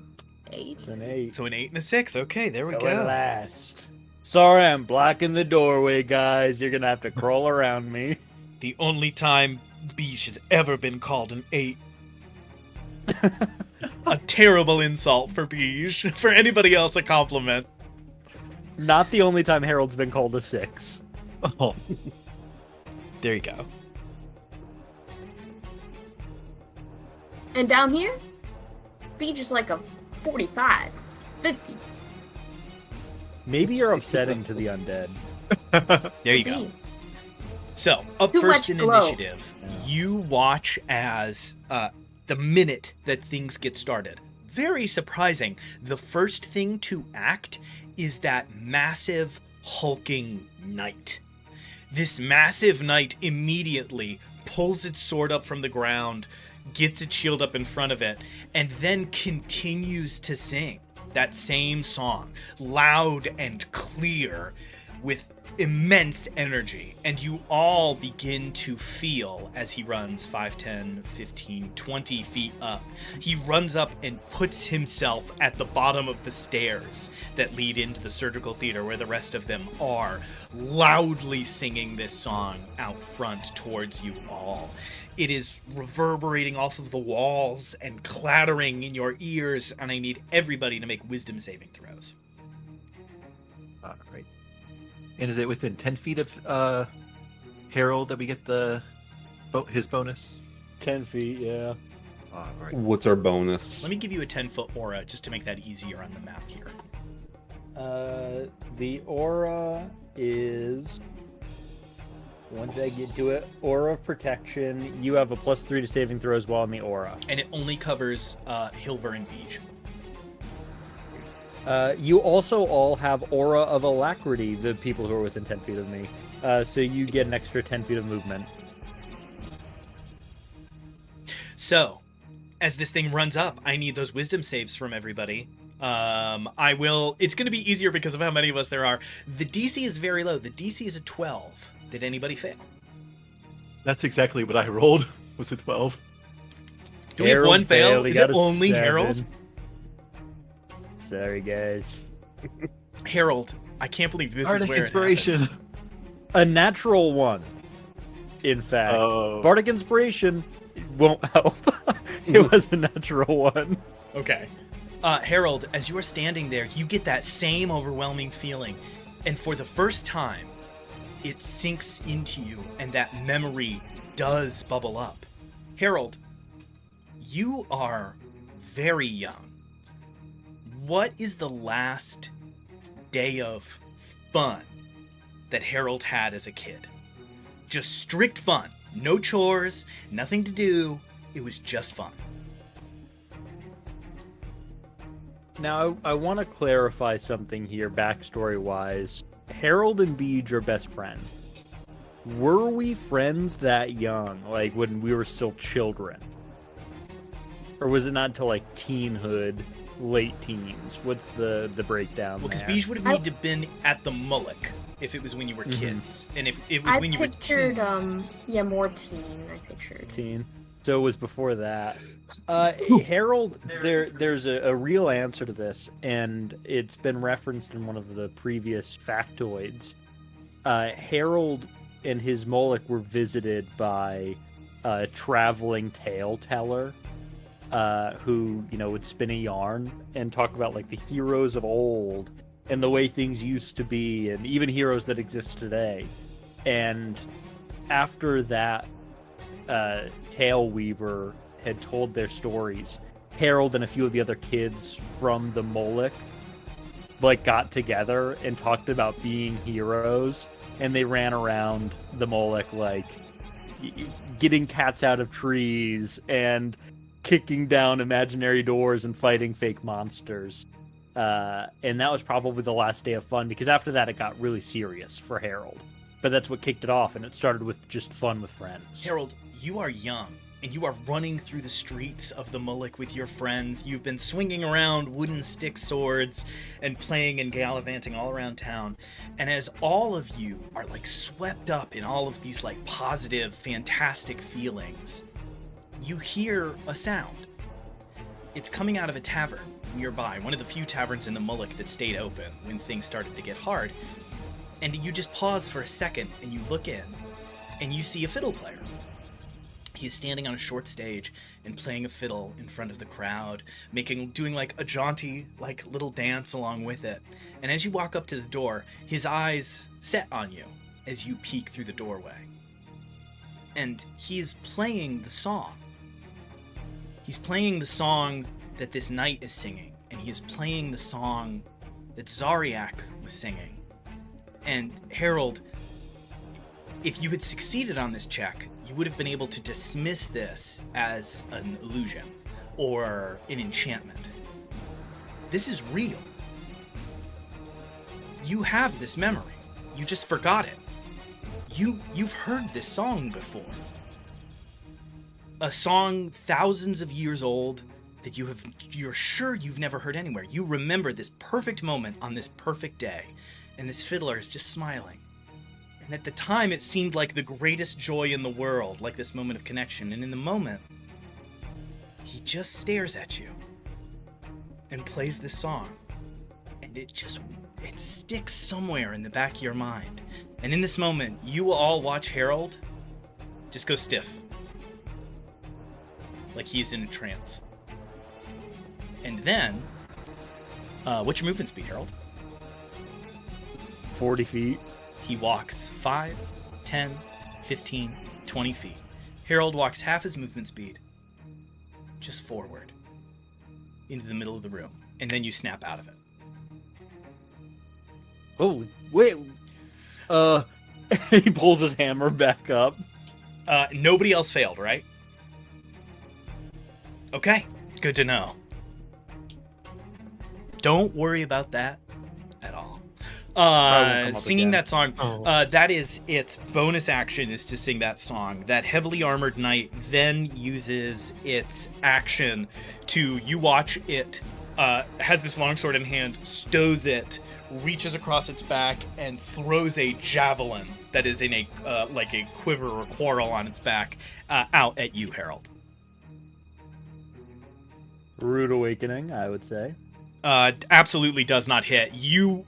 8. It's an 8. So an 8 and a 6. Okay, there we Go go. at last. Sorry, I'm blocking the doorway, guys. You're gonna have to crawl around me. The only time Beach has ever been called an 8. A terrible insult for Beach. For anybody else, a compliment. Not the only time Harold's been called a 6. Oh, There you go. And down here, Beach is like a 45, 50. Maybe you're upsetting to the undead. There you go. Be. So, up Too first much in glow. initiative, you watch as the minute that things get started. Very surprising. The first thing to act is that massive hulking knight. This massive knight immediately pulls its sword up from the ground, gets its shield up in front of it, and then continues to sing that same song, loud and clear, with immense energy. And you all begin to feel as he runs 5, 10, 15, 20 feet up. He runs up and puts himself at the bottom of the stairs that lead into the surgical theater where the rest of them are, loudly singing this song out front towards you all. It is reverberating off of the walls and clattering in your ears, and I need everybody to make wisdom saving throws. all right. And is it within 10 feet of Harold that we get his bonus? 10 feet, yeah. All right. What's our bonus? Let me give you a 10-foot aura just to make that easier on the map here. The aura is... Once I get to it, aura of protection. You have a +3 to saving throws while in the aura. And it only covers Hilver and Beach. You also all have aura of alacrity, the people who are within 10 feet of me. So you get an extra 10 feet of movement. So, as this thing runs up, I need those wisdom saves from everybody. It's going to be easier because of how many of us there are. The DC is very low. The DC is a 12. Did anybody fail? That's exactly what I rolled. Was it 12? Do we have Harold one fail? failed. He Is got it a only 7. Harold? Sorry, guys. Harold, I can't believe this is Bardic where inspiration. A natural 1, in fact. Oh. Bardic inspiration won't help. It was a natural 1. Okay. Harold, as you are standing there, you get that same overwhelming feeling. And for the first time, it sinks into you, and that memory does bubble up. Harold, you are very young. What is the last day of fun that Harold had as a kid? Just strict fun. No chores, nothing to do. It was just fun. Now, I want to clarify something here, backstory-wise. Harold and Beej are best friends. Were we friends that young, like when we were still children? Or was it not until like teenhood, late teens? What's the breakdown Well, because there? Beej would have needed to been at the Mullock if it was when you were kids. And if it was I when you were pictured, teens. more teen, I pictured. Teen. So it was before that. Harold, there's a real answer to this, and it's been referenced in one of the previous factoids. Harold and his Moloch were visited by a traveling tale teller who, would spin a yarn and talk about like the heroes of old and the way things used to be, and even heroes that exist today. And after that tale weaver had told their stories, Harold and a few of the other kids from the Moloch got together and talked about being heroes, and they ran around the Moloch getting cats out of trees and kicking down imaginary doors and fighting fake monsters. And that was probably the last day of fun, because after that it got really serious for Harold. But that's what kicked it off, and it started with just fun with friends. Harold, you are young, and you are running through the streets of the Mullock with your friends. You've been swinging around wooden stick swords and playing and gallivanting all around town. And as all of you are swept up in all of these positive, fantastic feelings, you hear a sound. It's coming out of a tavern. nearby, one of the few taverns in the Mullock that stayed open when things started to get hard. And you just pause for a second and you look in and you see a fiddle player. He is standing on a short stage and playing a fiddle in front of the crowd, doing like a jaunty, like little dance along with it. And as you walk up to the door, his eyes set on you as you peek through the doorway. And he is playing the song. He's playing the song that this knight is singing, and he is playing the song that Zariak was singing. And Harold, if you had succeeded on this check, you would have been able to dismiss this as an illusion or an enchantment. This is real. You have this memory. You just forgot it. You've heard this song before. A song thousands of years old that you're sure you've never heard anywhere. You remember this perfect moment on this perfect day, and this fiddler is just smiling. And at the time, it seemed like the greatest joy in the world, like this moment of connection. And in the moment, he just stares at you and plays this song. And it sticks somewhere in the back of your mind. And in this moment, you will all watch Harold just go stiff. Like he's in a trance. And then, what's your movement speed, Harold? 40 feet. He walks 5, 10, 15, 20 feet. Harold walks half his movement speed, just forward, into the middle of the room. And then you snap out of it. Oh, wait. He pulls his hammer back up. Nobody else failed, right? Okay, good to know. Don't worry about that at all. Singing that song, that is its bonus action, is to sing that song. That heavily armored knight then uses its action to, you watch it, has this longsword in hand, stows it, reaches across its back, and throws a javelin that is in a like a quiver or quarrel on its back out at you, Harold. Rude awakening, I would say. Absolutely does not hit. You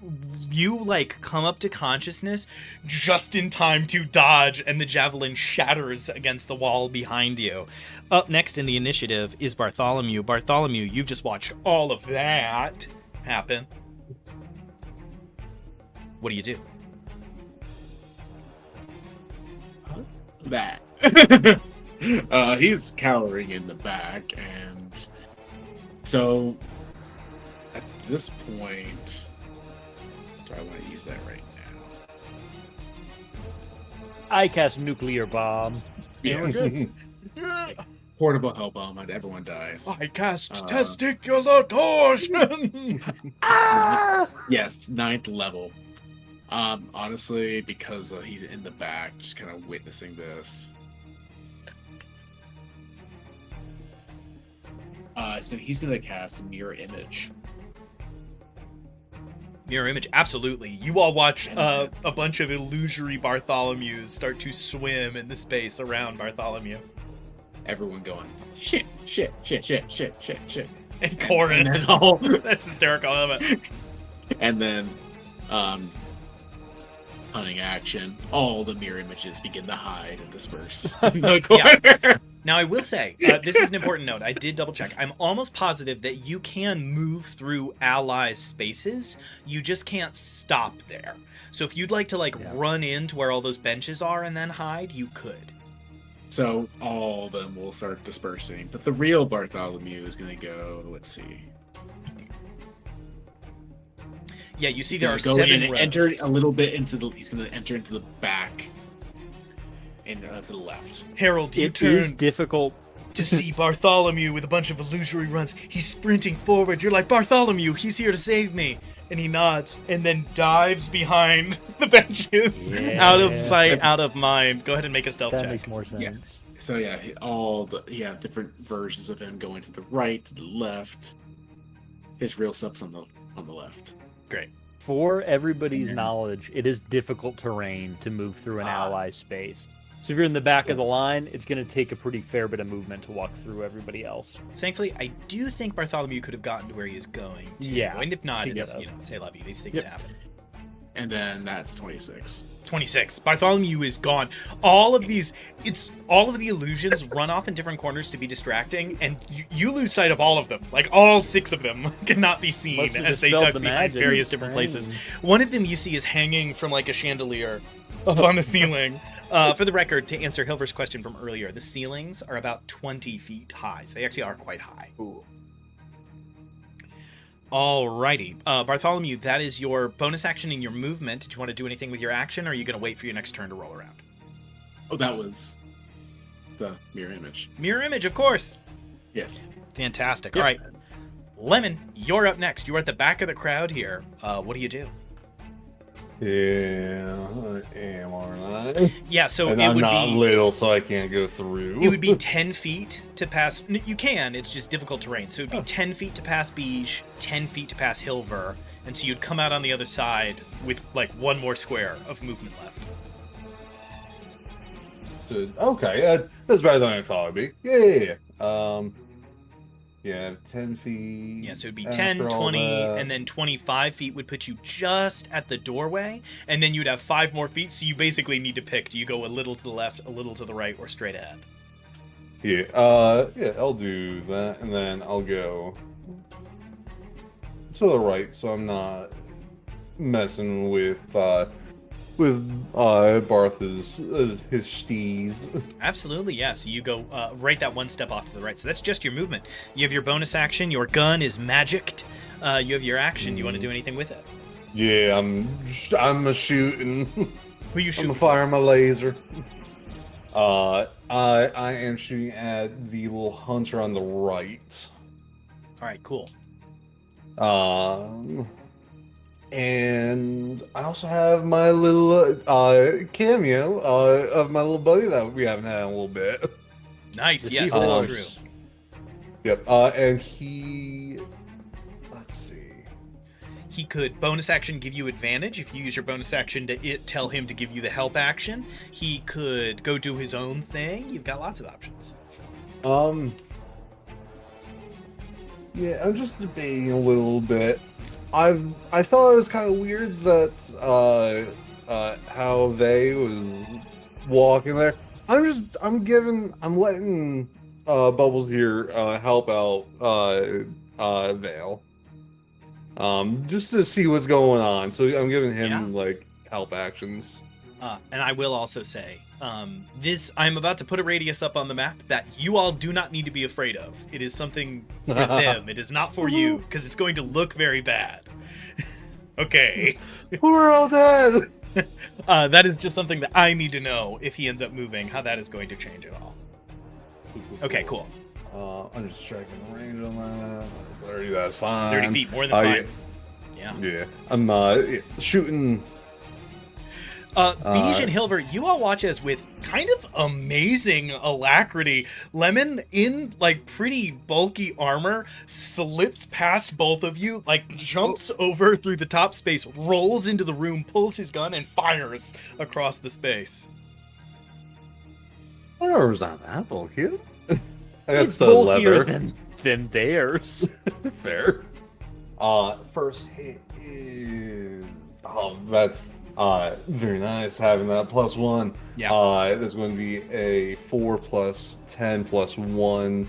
like come up to consciousness just in time to dodge, and the javelin shatters against the wall behind you. Up next in the initiative is Bartholomew. Bartholomew, you've just watched all of that happen. What do you do? That. He's cowering in the back, and so at this point, do I want to use that right now? I cast nuclear bomb. Yes. Portable hell bomb, and everyone dies. I cast testicular torsion. Yes, 9th level. Honestly, because he's in the back, just kind of witnessing this. So he's gonna cast Mirror Image. Mirror image, absolutely. You all watch a bunch of illusory Bartholomews start to swim in the space around Bartholomew. Everyone going, shit, shit, shit, shit, shit, shit, shit. And chorus. And then all, That's hysterical, I love it. and then, hunting action, all the mirror images begin to hide and disperse in the corner. Now, I will say, this is an important note. I did double check. I'm almost positive that you can move through allies' spaces. You just can't stop there. So if you'd like to, run into where all those benches are and then hide, you could. So all of them will start dispersing. But the real Bartholomew is going to go, let's see. Yeah, you see He's there are gonna go 7 in and rows. enter a little bit into the. He's going to enter into the back and to the left. Harold, you It is turn difficult. to see Bartholomew with a bunch of illusory runs. He's sprinting forward. You're like, Bartholomew, he's here to save me. And he nods and then dives behind the benches. Yeah. Out of sight, out of mind. Go ahead and make a stealth That check. makes more sense. So yeah, different versions of him going to the right, to the left. His real stuff's on the left. Great. For everybody's knowledge, it is difficult terrain to move through an ally space. So if you're in the back of the line, it's going to take a pretty fair bit of movement to walk through everybody else. Thankfully, I do think Bartholomew could have gotten to where he is going. Yeah, And if not, he it's, could've. say love you. These things happen. And then that's 26. 26. Bartholomew is gone. All of the illusions run off in different corners to be distracting, and you lose sight of all of them. Like, all 6 of them cannot be seen Must have as they dispelled duck the behind magic. various It's different strange. places. One of them you see is hanging from, like, a chandelier up on the ceiling. For the record, to answer Hilver's question from earlier, the ceilings are about 20 feet high, so they actually are quite high. Ooh. Alrighty. Bartholomew, that is your bonus action in your movement. Did you want to do anything with your action, or are you going to wait for your next turn to roll around? Oh, that was the mirror image. Mirror image, of course. Yes. Fantastic. Yep. All right. Lemon, you're up next. You're at the back of the crowd here. What do you do? Yeah, I am, aren't I? Yeah, so And it I'm would not be little, so I can't go through. it would be 10 feet to pass. You can, it's just difficult terrain. So it would be 10 feet to pass Beige, 10 feet to pass Hilver, and so you'd come out on the other side with like one more square of movement left. Okay, that's better than I thought it'd be. Yeah. Yeah, 10 feet. Yeah, so it'd be after 10, all 20, that. and then 25 feet would put you just at the doorway, and then you'd have 5 more feet, so you basically need to pick. Do you go a little to the left, a little to the right, or straight ahead? Yeah, I'll do that, and then I'll go to the right, so I'm not messing with Barth's his steez. Absolutely, yeah. So you go right that one step off to the right. So that's just your movement. You have your bonus action. Your gun is magicked. You have your action. Do you want to do anything with it? Yeah, I'm a shooting. Who you I'm shooting? a fire my laser. I am shooting at the little hunter on the right. All right, cool. And I also have my little cameo of my little buddy that we haven't had in a little bit. Nice. The Yes, sea that's horse. true. Yep. And he, let's see. He could bonus action give you advantage if you use your bonus action to tell him to give you the help action. He could go do his own thing. You've got lots of options. Yeah, I'm just debating a little bit. I thought it was kind of weird that how they was walking there. I'm letting Bubbles here help out Vale. Just to see what's going on. So I'm giving him like help actions. And I will also say, I'm about to put a radius up on the map that you all do not need to be afraid of. It is something for them. It is not for you, because it's going to look very bad. Okay. We're all dead. That is just something that I need to know if he ends up moving, how that is going to change at all. Okay, cool. I'm just checking the range on that. That's 30. That's fine. 30 feet, more than 5. Yeah. Yeah. I'm shooting. Beige and Hilver, you all watch as with kind of amazing alacrity, Lemon in like pretty bulky armor slips past both of you, like jumps over through the top space, rolls into the room, pulls his gun, and fires across the space. My armor's not that bulky. I got It's the bulkier leather. than theirs. Fair. First hit is that's very nice having that +1. Yeah. There's going to be a 4 plus 10 plus 1.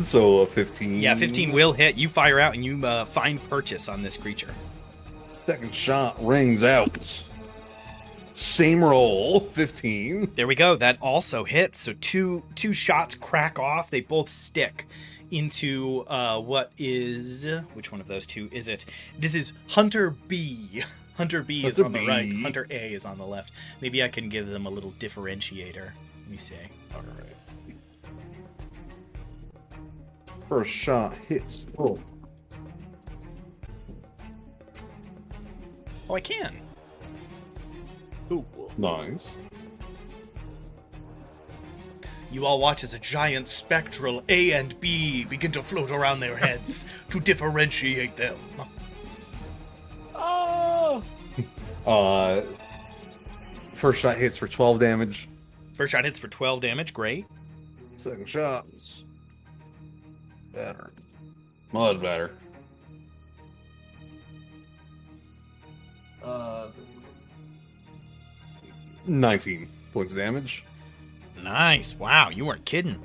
So a 15. Yeah, 15 will hit. You fire out and you find purchase on this creature. Second shot rings out. Same roll, 15. There we go. That also hits. So two shots crack off. They both stick into which one of those two is it? This is Hunter B. Hunter B is Hunter on the B. right. Hunter A is on the left. Maybe I can give them a little differentiator. Let me see. All right. First shot hits. Oh. Oh, I can. Nice. You all watch as a giant spectral A and B begin to float around their heads to differentiate them. Oh! First shot hits for 12 damage. First shot hits for 12 damage. Great. Second shots. Better. Much better. 19 points of damage. Nice. Wow, you weren't kidding.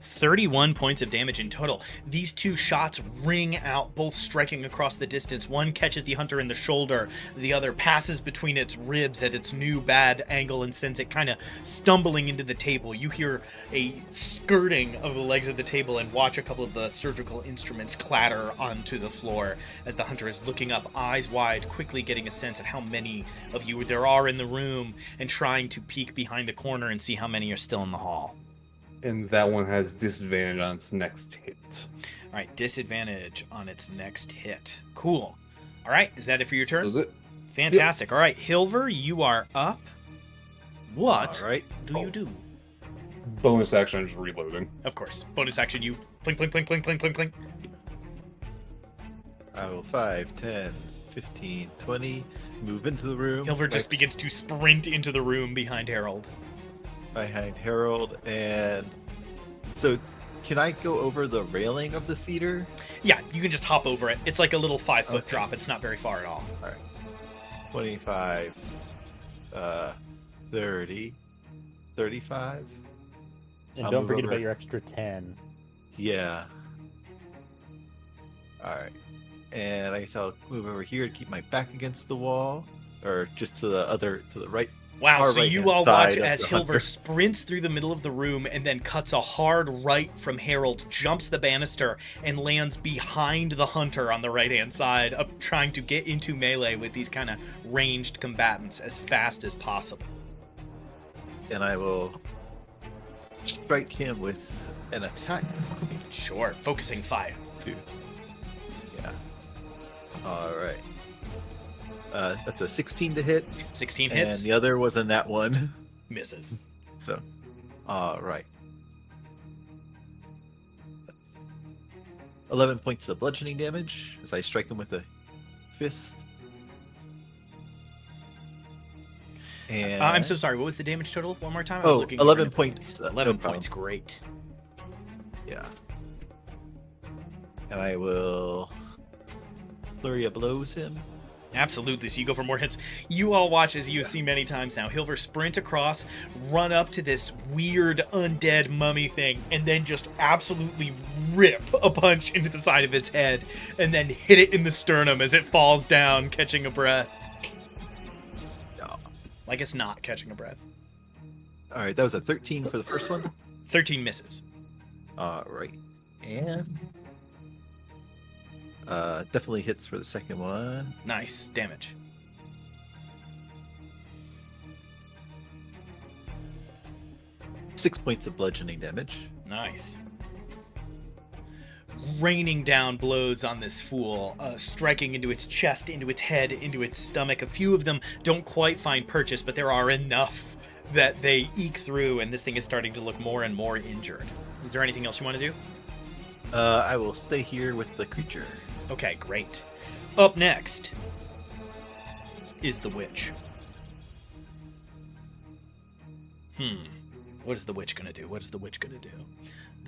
31 points of damage in total. These two shots ring out, both striking across the distance. One catches the hunter in the shoulder. The other passes between its ribs at its new bad angle and sends it kind of stumbling into the table. You hear a skirting of the legs of the table and watch a couple of the surgical instruments clatter onto the floor as the hunter is looking up, eyes wide, quickly getting a sense of how many of you there are in the room and trying to peek behind the corner and see how many are still in the hall. And that one has disadvantage on its next hit. All right, disadvantage on its next hit. Cool. All right, is that it for your turn? Is it? Fantastic. All right, Hilver, you are up. What All right. do you do? Bonus action, I'm just reloading. Of course. Bonus action, you blink, blink, blink, blink, blink, blink, blink. I will 5, 10, 15, 20. Move into the room. Hilver just begins to sprint into the room behind Harold. Behind Harold, and so can I go over the railing of the theater? Yeah, you can just hop over it. It's like a little 5-foot Okay. drop. It's not very far at all. All right. 25, 30, 35. And I'll don't move forget over. about your extra 10. Yeah. All right. And I guess I'll move over here to keep my back against the wall, or just to the right. Wow, Our so you right-hand all watch side of as the Hilver hunter. sprints through the middle of the room and then cuts a hard right from Harold, jumps the banister, and lands behind the hunter on the right-hand side, up trying to get into melee with these kind of ranged combatants as fast as possible. And I will strike him with an attack. Sure, focusing fire. Two. Yeah. All right. That's a 16 to hit, 16 and hits, the other was a nat 1. misses. So, all right. 11 points of bludgeoning damage as I strike him with a fist. And I'm so sorry, what was the damage total? One more time? I was Oh, looking 11 for it. points. 11 no problem. points, great. Yeah. And I will flurry of blows him. Absolutely. So you go for more hits. You all watch, as you have seen many times now, Hilver sprint across, run up to this weird undead mummy thing, and then just absolutely rip a punch into the side of its head, and then hit it in the sternum as it falls down, catching a breath. Yeah. Like it's not catching a breath. All right, that was a 13 for the first one. 13 misses. All right. And definitely hits for the second one. Nice. Damage. Six points of bludgeoning damage. Nice. Raining down blows on this fool, striking into its chest, into its head, into its stomach. A few of them don't quite find purchase, but there are enough that they eke through, and this thing is starting to look more and more injured. Is there anything else you want to do? I will stay here with the creature. Okay, great. Up next is the witch. What is the witch gonna do? What is the witch gonna do?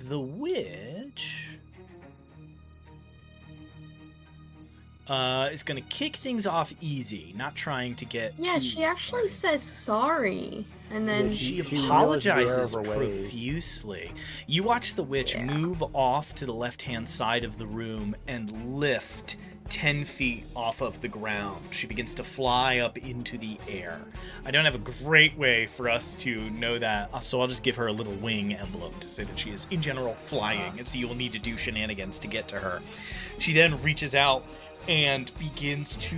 The witch is gonna kick things off easy, not trying to get Yeah, too she actually far. says sorry, and then Yeah, She realized the apologizes error of her ways. profusely. You watch the witch Yeah. move off to the left-hand side of the room and lift 10 feet off of the ground. She begins to fly up into the air. I don't have a great way for us to know that, so I'll just give her a little wing emblem to say that she is, in general, flying, and so you'll need to do shenanigans to get to her. She then reaches out and begins to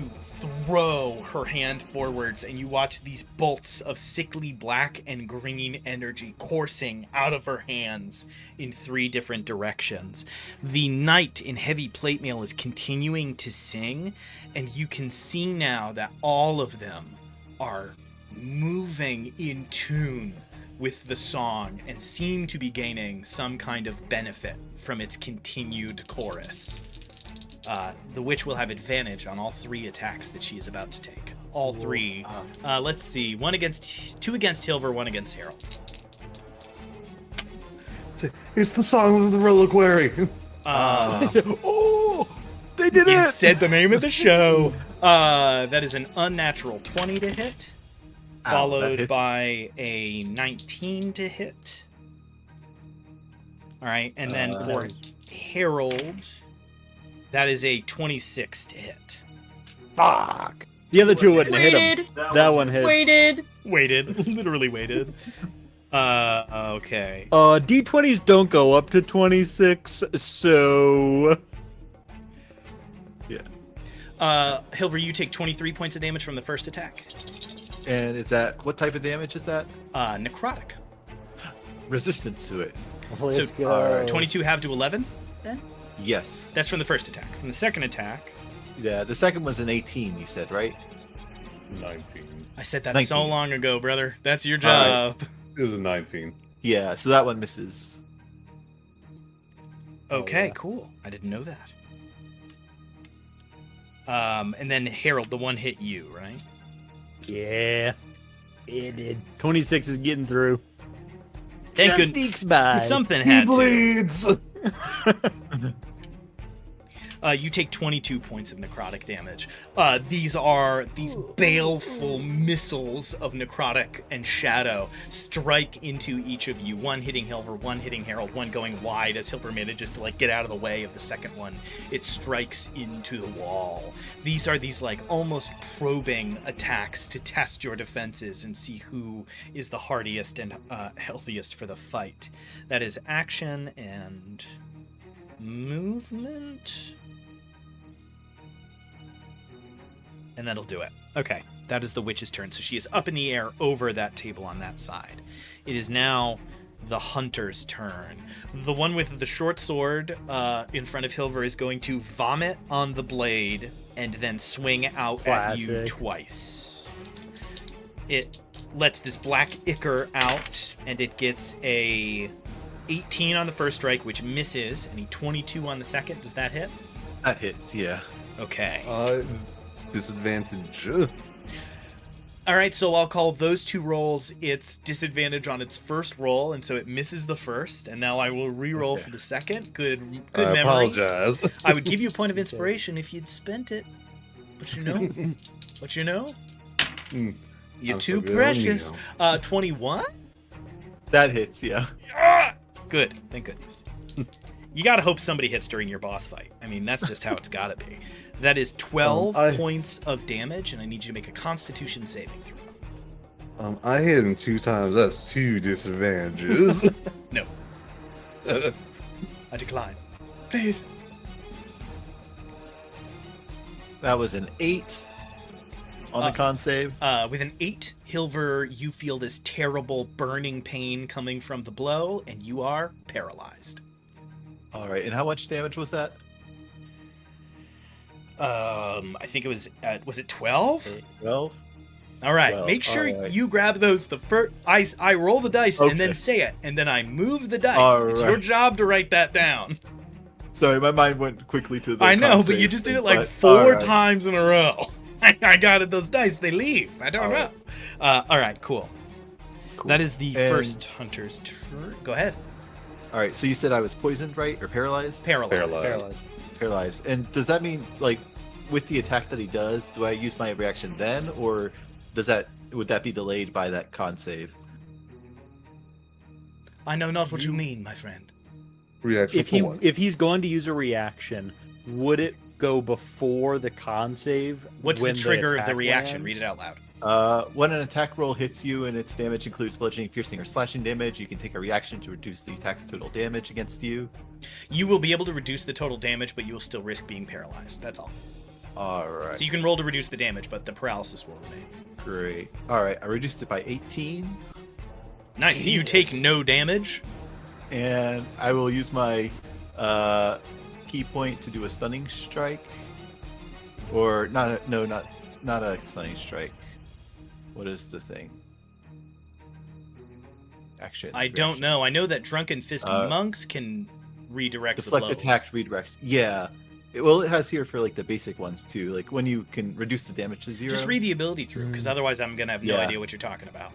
throw her hand forwards, and you watch these bolts of sickly black and green energy coursing out of her hands in 3 different directions. The knight in heavy plate mail is continuing to sing, and you can see now that all of them are moving in tune with the song and seem to be gaining some kind of benefit from its continued chorus. The witch will have advantage on all 3 attacks that she is about to take. all three. Let's see. Two against Hilver, one against Harold. It's the song of the Reliquary. Oh, they did You it! said the name of the show. That is an unnatural 20 to hit, Ow, that followed hits. by a 19 to hit. All right, and then for Harold, that is a 26 to hit. Fuck. The other two wouldn't hit him. Waited. That one hits. Waited. Waited, literally waited. Okay. D20s don't go up to 26, so... Hilver, you take 23 points of damage from the first attack. And is that what type of damage is that? Necrotic. Resistance to it. Let's So, go. alright. 22 halved to 11, then? Yes. That's from the first attack. From the second attack, Yeah. The second was an 18. You said, right? 19. I said that 19. so long ago, brother. That's your Alright. job. It was a 19. Yeah. So that one misses. Okay, yeah. cool. I didn't know that. And then Harold, the one hit you, right? Yeah. It did. 26 is getting through. Thank Just goodness. sneaks by. Something He had to. bleeds. You take 22 points of necrotic damage. These baleful missiles of necrotic and shadow strike into each of you. One hitting Hilver, one hitting Harold, one going wide as Hilver manages to get out of the way of the second one. It strikes into the wall. These are almost probing attacks to test your defenses and see who is the hardiest and healthiest for the fight. That is action and movement. And that'll do it. Okay, that is the witch's turn. So she is up in the air over that table on that side. It is now the hunter's turn. The one with the short sword in front of Hilver is going to vomit on the blade and then swing out at you Classic. twice. It lets this black ichor out, and it gets a 18 on the first strike, which misses, and a 22 on the second. Does that hit? That hits. Yeah. Okay. Disadvantage. All right, so I'll call those two rolls its disadvantage on its first roll, and so it misses the first, and now I will re-roll for the second. Good I memory. apologize. I would give you a point of inspiration if you'd spent it, but you know, Mm, you're I'm too so good on precious. you. 21. That hits. Yeah. Good, thank goodness. You gotta hope somebody hits during your boss fight. I mean, that's just how it's gotta be. That is 12 points of damage, and I need you to make a Constitution saving throw. I hit him 2 times. That's 2 disadvantages. No, I decline. Please. That was an 8 on the con save. With an 8, Hilver, you feel this terrible burning pain coming from the blow, and you are paralyzed. All right. And how much damage was that? I think it was it 12? 12. All right, 12, make sure all right. you grab those the first. I roll the dice and then Okay. say it, and then I move the dice. All It's your right. job to write that down. Sorry, my mind went quickly to the. I know, con but you save just did thing, it like but- 4 all right. times in a row. I got it. Those dice, they leave. I don't All know. right. All right, cool. Cool. That is the And- first hunter's turn. Go ahead. All right. So you said I was poisoned, right, or paralyzed? Paralyzed. Paralyzed. And does that mean with the attack that he does, do I use my reaction then, or would that be delayed by that con save? I know not what you mean, my friend. Reaction for what? If he's going to use a reaction, would it go before the con save? What's the when trigger of the attack reaction? lands? Read it out loud. When an attack roll hits you and its damage includes bludgeoning, piercing, or slashing damage, you can take a reaction to reduce the attack's total damage against you. You will be able to reduce the total damage, but you will still risk being paralyzed. That's all. All right. So you can roll to reduce the damage, but the paralysis will remain. Great. All right. I reduced it by 18, Nice. So you Jesus. take no damage. and I will use my key point to do a stunning strike, or not a stunning strike. What is the thing? Action. I don't know. I know that drunken fisky monks can redirect the Deflect blow. attack, redirect. Yeah. Well, it has here for like the basic ones too. Like when you can reduce the damage to 0. Just read the ability through, because otherwise I'm gonna have no Yeah. idea what you're talking about.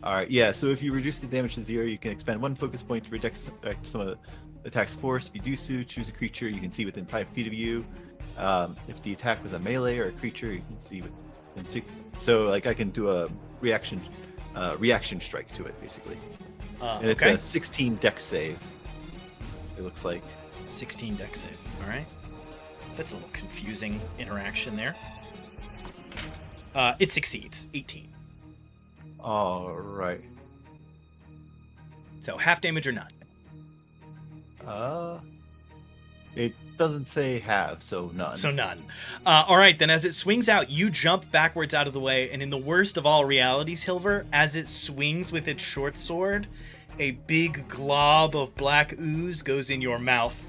All right, yeah. So if you reduce the damage to 0, you can expend 1 focus point to direct some of the attack's force. If you do so, choose a creature you can see within 5 feet of you. If the attack was a melee or a creature, you can see within 6. So like I can do a reaction strike to it basically, and it's Okay. a 16 dex save. It looks like. 16 dex save. All right. That's a little confusing interaction there. It succeeds. 18. All right. So half damage or none. It doesn't say have, so none. So none. All right, then as it swings out, you jump backwards out of the way, and in the worst of all realities, Hilver, as it swings with its short sword, a big glob of black ooze goes in your mouth.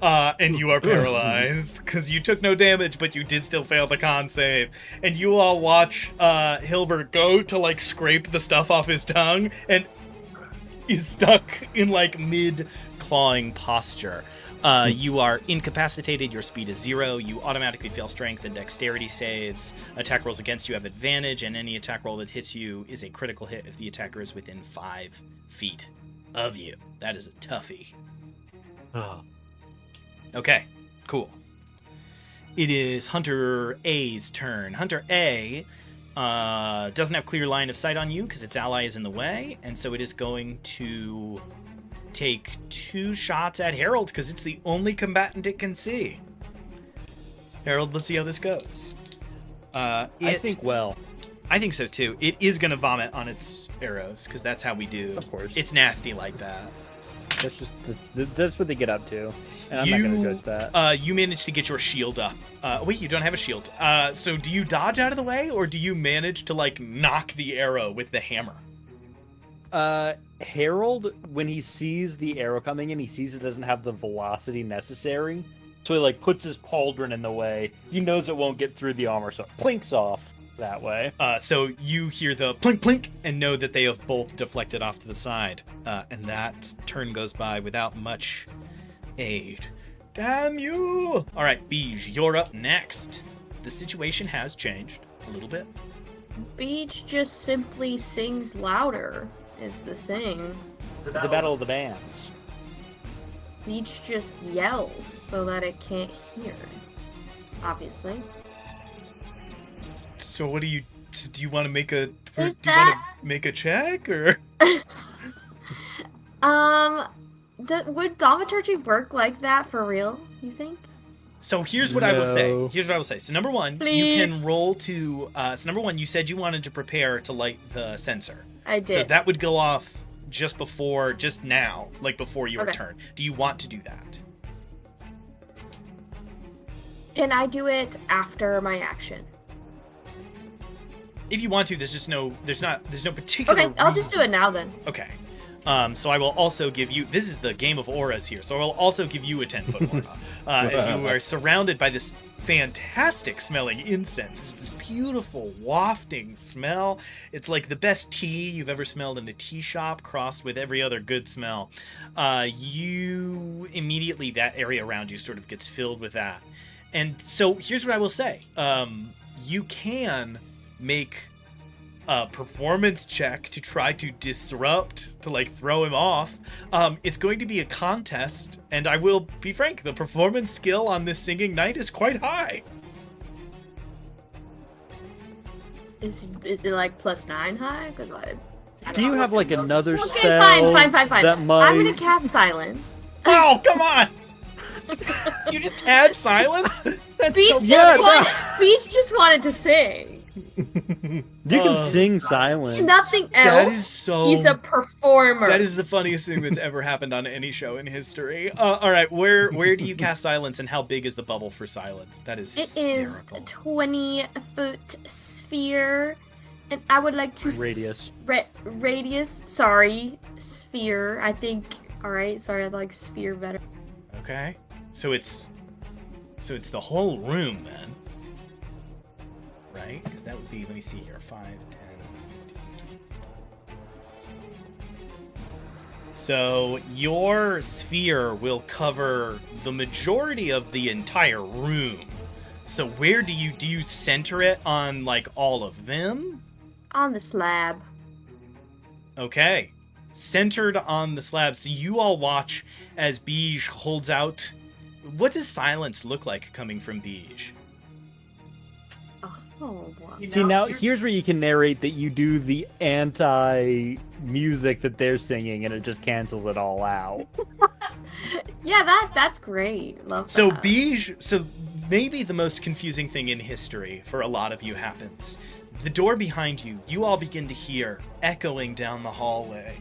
And you are paralyzed because you took no damage, but you did still fail the con save. And you all watch Hilver go to like scrape the stuff off his tongue and is stuck in like mid clawing posture. You are incapacitated, your speed is 0, you automatically fail strength and dexterity saves. Attack rolls against you have advantage, and any attack roll that hits you is a critical hit if the attacker is within 5 feet of you. That is a toughie. Oh. Okay, cool. It is Hunter A's turn. Hunter A doesn't have clear line of sight on you because its ally is in the way, and so it is going to take 2 shots at Harold because it's the only combatant it can see. Harold, let's see how this goes. I think I think so too. It is going to vomit on its arrows because that's how we do. Of course. It's nasty like that. That's just that's what they get up to, and I'm not going to judge that. You manage to get your shield up. Wait, you don't have a shield. So do you dodge out of the way, or do you manage to like knock the arrow with the hammer? Harold, when he sees the arrow coming in, he sees it doesn't have the velocity necessary, so he like puts his pauldron in the way. He knows it won't get through the armor, so it plinks off that way. So you hear the plink plink and know that they have both deflected off to the side, and that turn goes by without much aid. Damn you! All right, Beej, you're up next. The situation has changed a little bit. Beach just simply sings louder, is the thing. It's a battle of the bands. Beach just yells so that it can't hear. Obviously. So what do you want to make a Is do you want that- to make a check or? Would thaumaturgy work like that for real, you think? So here's what I will say. No. Here's what I will say. So number one, you Please. can roll to. So number one, you said you wanted to prepare to light the sensor. I did. So that would go off just now, like before your Okay. turn. Do you want to do that? Can I do it after my action? If you want to, there's no particular. Okay, I'll just do reason. it now then. Okay. So I will also give you. This is the game of auras here. So I will also give you a 10-foot aura, as you are surrounded by this fantastic smelling incense. It's this beautiful wafting smell. It's like the best tea you've ever smelled in a tea shop, crossed with every other good smell. You immediately, that area around you sort of gets filled with that. And so here's what I will say. You can make a performance check to try to disrupt, to like throw him off. It's going to be a contest, and I will be frank, the performance skill on this singing knight is quite high. Is it like +9 high? Because Do you have like another Okay, spell fine. that might? I'm gonna cast silence. Oh, come on! You just had silence? That's Beach so just Yeah, wanted. Beach just wanted to sing. You can sing silence. Nothing That else. is so... He's a performer. That is the funniest thing that's ever happened on any show in history. All right, where do you cast silence, and how big is the bubble for silence? That is It is hysterical. a 20-foot sphere, and I would like to Radius. Radius. Sorry, sphere. I think. All right. Sorry, I like sphere better. Okay, so it's the whole room then, right? Because that would be, let me see here, 5, 10, 15. So your sphere will cover the majority of the entire room. So where do you center it on like all of them? On the slab. Okay. Centered on the slab. So you all watch as Beige holds out. What does silence look like coming from Beige? Oh, wow. See, now here's where you can narrate that you do the anti-music that they're singing, and it just cancels it all out. Yeah, that's great. Love So that. Beige, so maybe the most confusing thing in history for a lot of you happens. The door behind you, you all begin to hear echoing down the hallway.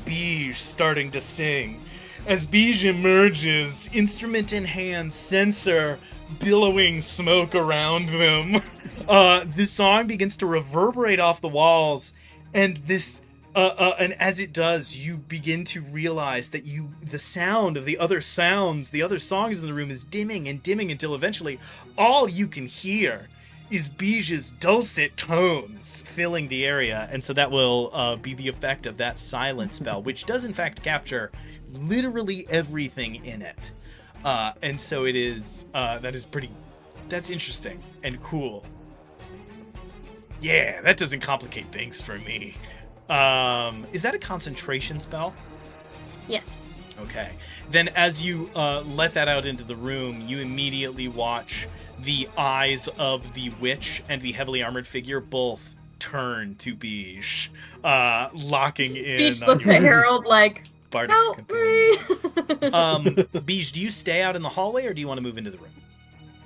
Beige starting to sing. As Beige emerges, instrument in hand, censer billowing smoke around them. This song begins to reverberate off the walls, and and as it does, you begin to realize that the sound of the other sounds, the other songs in the room is dimming and dimming until eventually all you can hear is Beige's dulcet tones filling the area, and so that will be the effect of that silence spell, which does in fact capture literally everything in it. And so it is, that's interesting and cool. Yeah, that doesn't complicate things for me. Is that a concentration spell? Yes. Okay. Then as you let that out into the room, you immediately watch the eyes of the witch and the heavily armored figure both turn to Beige, locking in. Beach on looks your at Harold like, bardic help companion. me. Beige, do you stay out in the hallway or do you want to move into the room?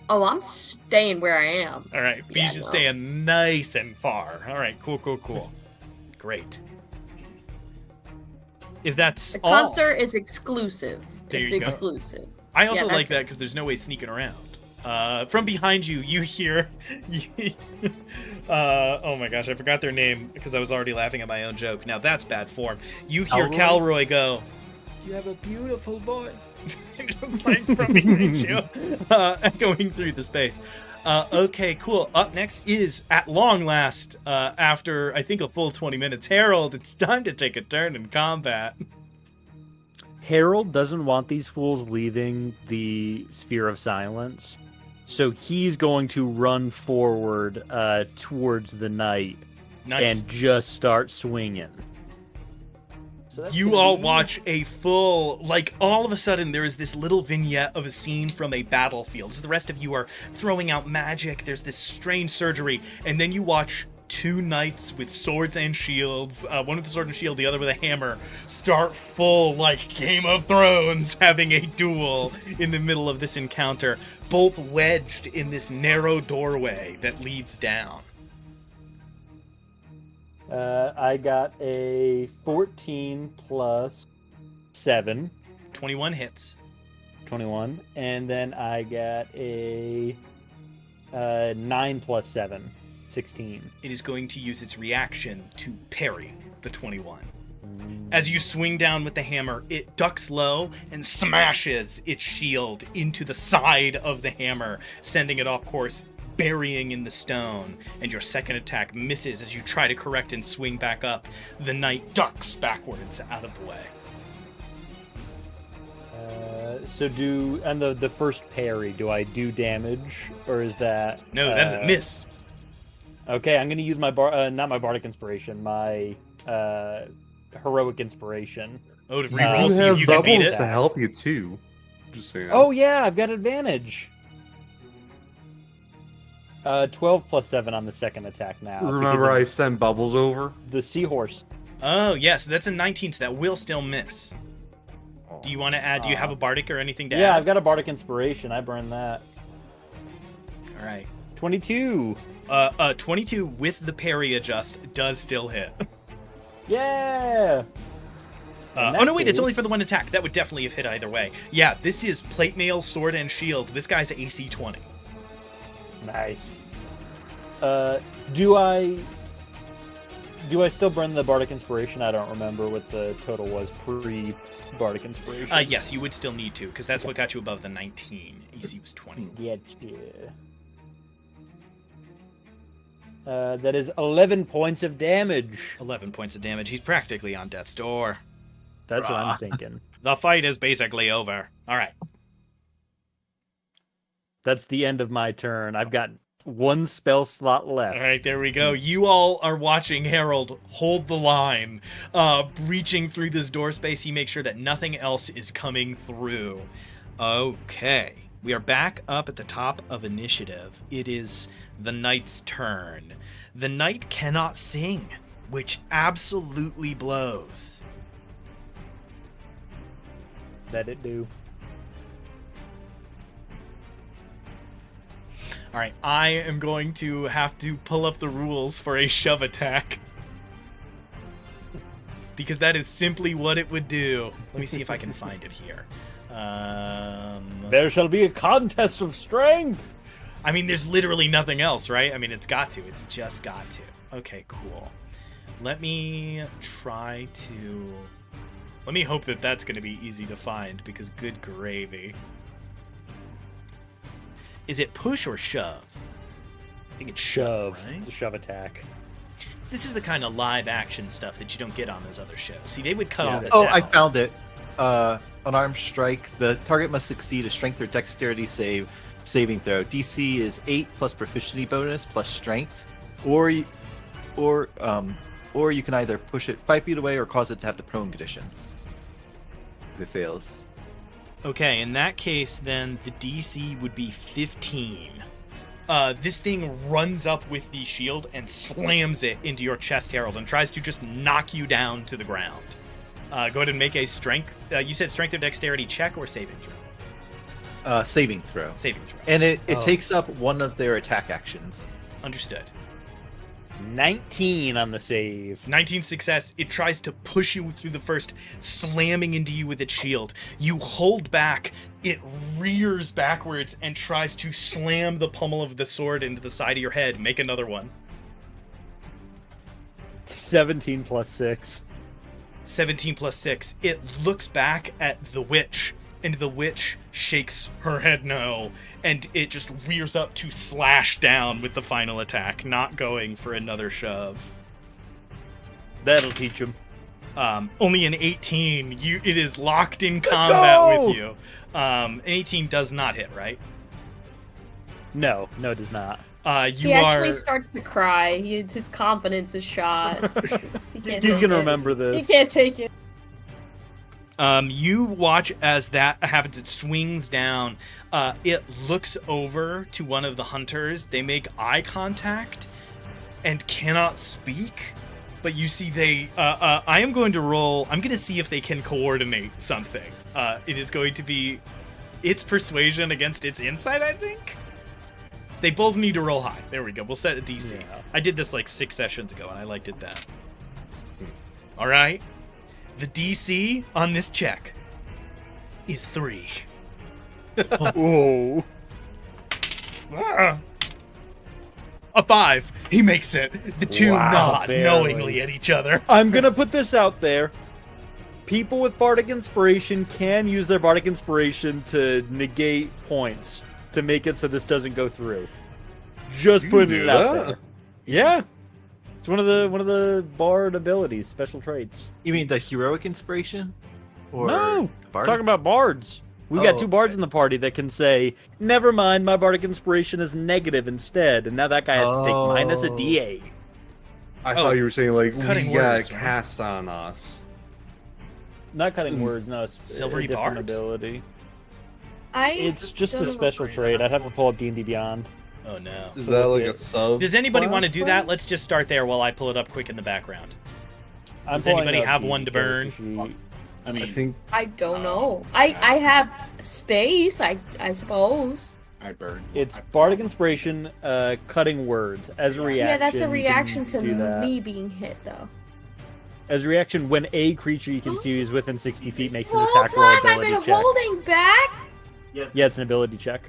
Oh, I'm staying where I am. All right, Yeah, Beige is no. staying nice and far. All right, cool. Great. If that's The all, concert is exclusive. There It's you go. exclusive. I also Yeah, like that's that because there's no way sneaking around. From behind you, you hear. Oh my gosh, I forgot their name because I was already laughing at my own joke. Now that's bad form. You hear Calroy go, "You have a beautiful voice," just like from behind you, echoing through the space. Okay, cool. Up next is, at long last, after I think a full 20 minutes, Harold. It's time to take a turn in combat. Harold doesn't want these fools leaving the Sphere of Silence, so he's going to run forward towards the knight Nice. and just start swinging. So that's You gonna all be- watch a full, like, all of a sudden there is this little vignette of a scene from a battlefield. As the rest of you are throwing out magic, there's this strange surgery, and then you watch two knights with swords and shields, one with a sword and shield, the other with a hammer, start full, like, Game of Thrones, having a duel in the middle of this encounter, both wedged in this narrow doorway that leads down. I got a 14 plus 7, 21 hits. 21, and then I got a 9 plus 7, 16. It is going to use its reaction to parry the 21. As you swing down with the hammer, it ducks low and smashes its shield into the side of the hammer, sending it off course, burying in the stone. And your second attack misses as you try to correct and swing back up. The knight ducks backwards out of the way. So the first parry, do I do damage, or is that... No, that is a miss. Okay, I'm going to use my, not my Bardic Inspiration, my Heroic Inspiration. Oh, to You reroll, You see have if you can beat bubbles it. to help you too. Just saying. Oh yeah, I've got advantage. 12 plus 7 on the second attack now. because Remember, of I sent bubbles over. the seahorse. Oh, yes, that's a 19, so that will still miss. Do you want to add, do you have a bardic or anything to Yeah, add? I've got a Bardic Inspiration. I burned that. All right. 22. 22 with the parry adjust does still hit. Yeah. In Oh no, that wait, it's case- only for the one attack. That would definitely have hit either way. Yeah, this is plate mail, sword, and shield. This guy's AC 20. Nice. Do I still burn the Bardic Inspiration? I don't remember what the total was pre-Bardic Inspiration. Yes, you would still need to, because that's what got you above the 19. AC was 20. Getcha. That is 11 points of damage. 11 points of damage. He's practically on death's door. That's what I'm thinking. The fight is basically over. All right. That's the end of my turn. I've got one spell slot left. All right, there we go. You all are watching Harold hold the line, breaching through this door space. He makes sure that nothing else is coming through. Okay. We are back up at the top of initiative. It is the knight's turn. The knight cannot sing, which absolutely blows. Let it do. All right, I am going to have to pull up the rules for a shove attack. Because that is simply what it would do. Let me see if I can find it here. There shall be a contest of strength. I mean, there's literally nothing else, right? I mean, it's got to. It's just got to. Okay, cool. Let me try to... Let me hope that that's going to be easy to find, because good gravy. Is it push or shove? I think it's Shove. right? It's a shove attack. This is the kind of live action stuff that you don't get on those other shows. See, they would cut all this Oh, out. I found it. Unarmed strike. The target must succeed a strength or dexterity saving throw. DC is 8 plus proficiency bonus plus strength, or you can either push it 5 feet away or cause it to have the prone condition. If it fails. Okay, in that case, then the DC would be 15. This thing runs up with the shield and slams it into your chest, Harold, and tries to just knock you down to the ground. Go ahead and make a strength. You said strength or dexterity check or saving throw? Saving throw. Saving throw. And it takes up one of their attack actions. Understood. 19 on the save. 19 success. It tries to push you through the first, slamming into you with its shield. You hold back. It rears backwards and tries to slam the pommel of the sword into the side of your head. Make another one. 17 plus 6. 17 plus 6. It looks back at the witch, and the witch shakes her head no, and it just rears up to slash down with the final attack, not going for another shove. That'll teach him. Only an 18. It is locked in combat with you. An 18 does not hit, right? No, it does not. He actually starts to cry. His confidence is shot. He's gonna remember this. He can't take it. You watch as that happens. It swings down. It looks over to one of the hunters. They make eye contact and cannot speak. But you see I am going to roll. I'm going to see if they can coordinate something. It is going to be its persuasion against its insight, I think. They both need to roll high. There we go. We'll set a DC. Yeah. I did this like 6 sessions ago, and I liked it then. All right. The DC on this check is 3. Whoa. A 5. He makes it. The two Wow, nod barely. knowingly at each other. I'm gonna put this out there. People with Bardic Inspiration can use their Bardic Inspiration to negate points to make it so this doesn't go through. Just You putting do it out that? there. Yeah. It's one of the Bard abilities, special traits. You mean the heroic inspiration? Or No, the bard? talking about bards. We've got Oh, 2 bards okay. in the party that can say, never mind, my Bardic Inspiration is negative instead, and now that guy has to take minus a Oh. D8. I thought you were saying like Cutting we got words, right? cast on us. Not cutting words, no, it's Silvery a different barbs? ability. I It's just don't a know special about trait. I'd have to pull up D&D Beyond. Oh no. Is that like a sub? Does anybody want to class do then? that? Let's just start there while I pull it up quick in the background. I'm Does pulling anybody up have the one to burn? character sheet. I mean, I think I don't know. I have space, I suppose. I burn. It's I- Bardic Inspiration, cutting words as a reaction. Yeah, that's a you reaction can to do that. me being hit, though. As a reaction, when a creature you can see is within 60 feet makes This an whole attack roll time I've ability been check. holding back. Yeah, it's an ability check.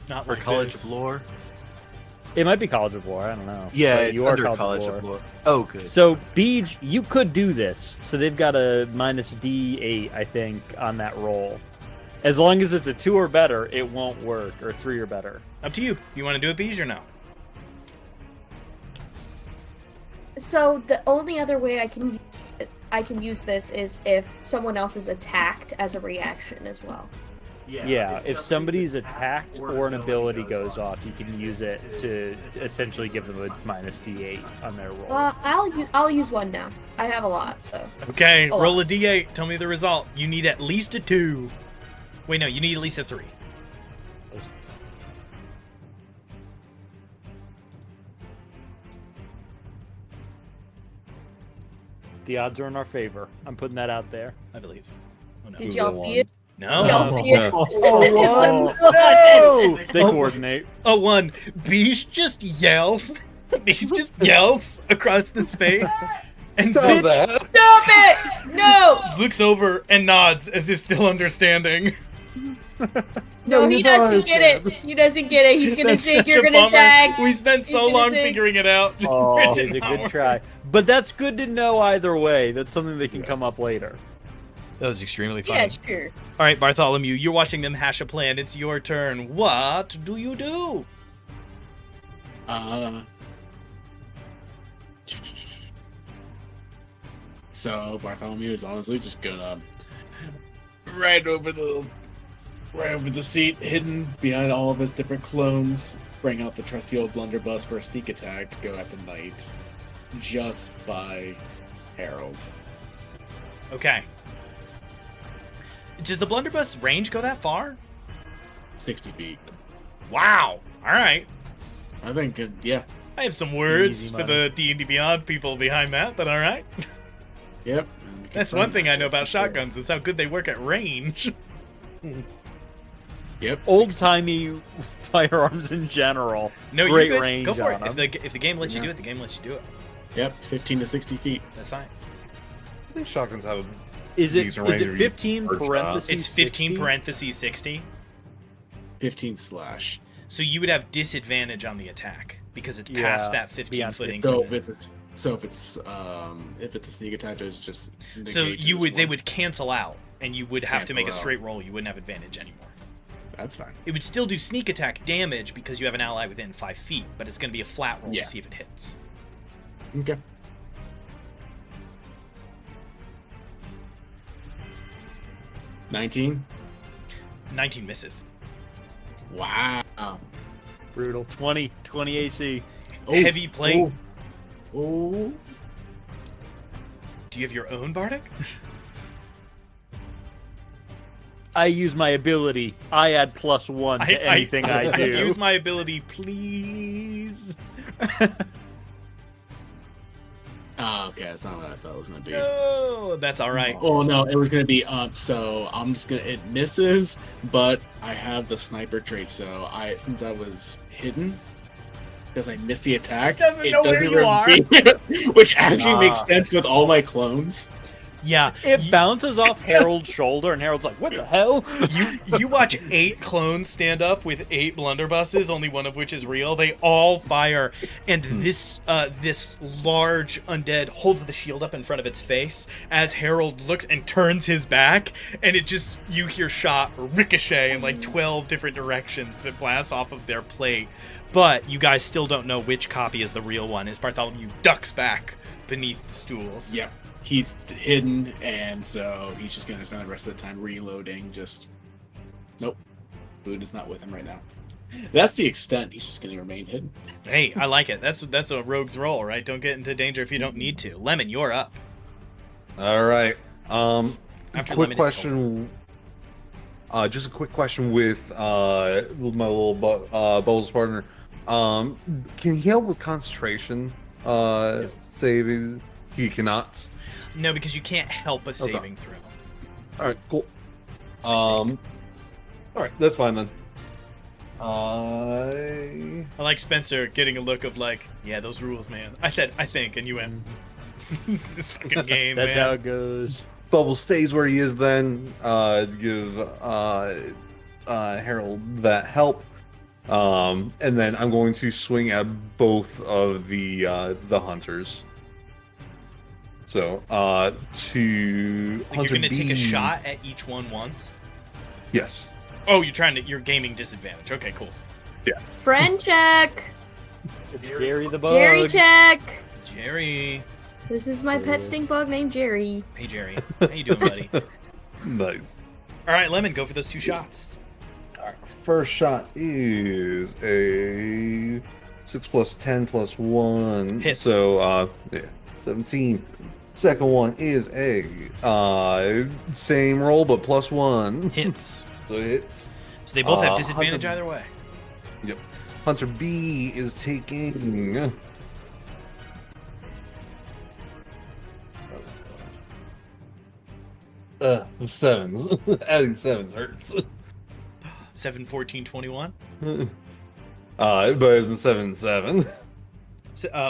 Not Or like College this. of Lore? It might be College of War. I don't know. Yeah, But it's you are under College of War. Oh, good. So, Beej, you could do this. So they've got a minus D8, I think, on that roll. As long as it's a 2 or better, it won't work, or 3 or better. Up to you. You want to do it, Beej, or no? So the only other way I can use it, I can use this is if someone else is attacked as a reaction as well. Yeah, if somebody's attacked or an ability goes off, you can use it to essentially give them a minus D8 on their roll. I'll use one now. I have a lot, so. Okay, Oh, roll a d8. Tell me the result. You need at least a 2. Wait, no, you need at least a 3. The odds are in our favor. I'm putting that out there. I believe. Oh, no. Did y'all see it? No. Y'all see it? Oh, no! They coordinate. Oh, one. Beesh just yells. Beesh just yells across the space. And Stop bitch that. Stop it! No! looks over and nods as if still understanding. No, he you don't doesn't get it. He doesn't get it. He's gonna That's think such you're a gonna bummer. zag. We spent so He's gonna long zag. figuring it out. Oh, It's It's a not good working. try. But that's good to know either way. That's something that can come up later. That was extremely funny. Yeah, sure. All right, Bartholomew, you're watching them hash a plan. It's your turn. What do you do? So Bartholomew is honestly just gonna right over the seat, hidden behind all of his different clones, bring out the trusty old blunderbuss for a sneak attack to go at the knight, just by Harold. Okay. Does the blunderbuss range go that far? 60 feet. Wow. All right. I think, yeah. I have some words Easy for money. the D&D Beyond people behind that, but all right. Yep. That's one thing I know about shotguns is how good they work at range. Yep. Old timey firearms in general. No, Great you're good. range Go for it. on If the game lets you Yeah. do it, the game lets you do it. Yep. 15 to 60 feet. That's fine. I think shotguns have a Is it decent is range it of 15 first shot. parentheses? It's 15 60? parentheses 60. 15 slash. So you would have disadvantage on the attack because it's past Yeah, that 15 beyond foot 15. So increment. if it's a sneak attack, it's just So negate you this would they one. would cancel out and you would have to Cancel make a out. straight roll. You wouldn't have advantage anymore. That's fine. It would still do sneak attack damage because you have an ally within 5 feet, but it's going to be a flat roll Yeah. to see if it hits. Okay. $19. 19 misses. Wow. Brutal. 20 AC. Heavy plate. Oh. Do you have your own Bardic? I use my ability. I add +1 to anything I do. Use my ability, please. Oh, okay, that's not what I thought it was gonna be. No, that's all right. Oh no, it was gonna be so I'm just gonna it misses, but I have the sniper trait, so since I was hidden because I missed the attack, Doesn't know where you are. which actually makes sense with all my clones. Yeah, It bounces off Harold's shoulder, and Harold's like, "What the hell?" you watch 8 clones stand up with 8 blunderbusses, only one of which is real. They all fire, and this large undead holds the shield up in front of its face as Harold looks and turns his back, and it just you hear shot ricochet in like 12 different directions that blast off of their plate. But you guys still don't know which copy is the real one. As Bartholomew ducks back beneath the stools. Yep. He's hidden, and so he's just gonna spend the rest of the time reloading. Nope. Boone is not with him right now. That's the extent. He's just gonna remain hidden. Hey, I like it. That's a rogue's roll, right? Don't get into danger if you don't need to. Lemon, you're up. All right. After Quick Lemon is question. Just a quick question with my little Bubbles partner. Can he help with concentration? Saving? He cannot. No, because you can't help a saving throw. All right, cool. All right, that's fine then. I like Spencer getting a look of like, yeah, those rules, man. I said, I think, and you went, this fucking game, That's man. how it goes. Bubble stays where he is then. Give Harold that help. And then I'm going to swing at both of the hunters. So, to Like Hunter you're gonna take a B- shot at each one once. Yes. Oh, you're gaming disadvantage. Okay, cool. Friend check. It's Jerry the Bug. Jerry check. Jerry. This is my pet stink bug named Jerry. Hey, Jerry. How you doing, buddy? Nice. All right, Lemon, go for those 2 shots. First shot is a 6 plus 10 plus 1. Hits. So, 17. Second one is a same roll but plus 1. Hits. So it hits. So they both have Hunter- disadvantage either way. Yep. Hunter B is taking. Sevens. Adding sevens hurts. 7, 14, 21. But it's 7-7.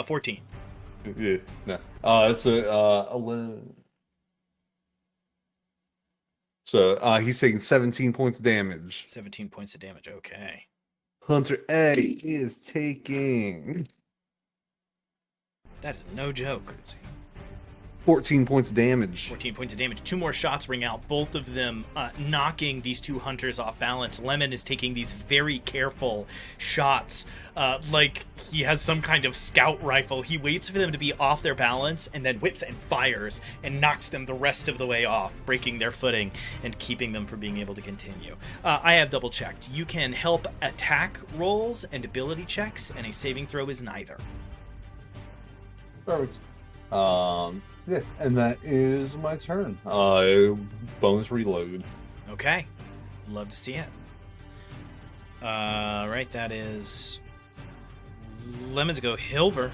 14. Yeah, no. So 11. So he's taking 17 points of damage. 17 points of damage. Okay. Hunter A is taking That is no joke. 14 points of damage. 14 points of damage. 2 more shots ring out, both of them knocking these 2 hunters off balance. Lemon is taking these very careful shots, like he has some kind of scout rifle. He waits for them to be off their balance and then whips and fires and knocks them the rest of the way off, breaking their footing and keeping them from being able to continue. I have double checked. You can help attack rolls and ability checks, and a saving throw is neither. Perfect. Yeah, and that is my turn. Bonus reload. Okay. Love to see it. Right, that is Lemons go Hilver.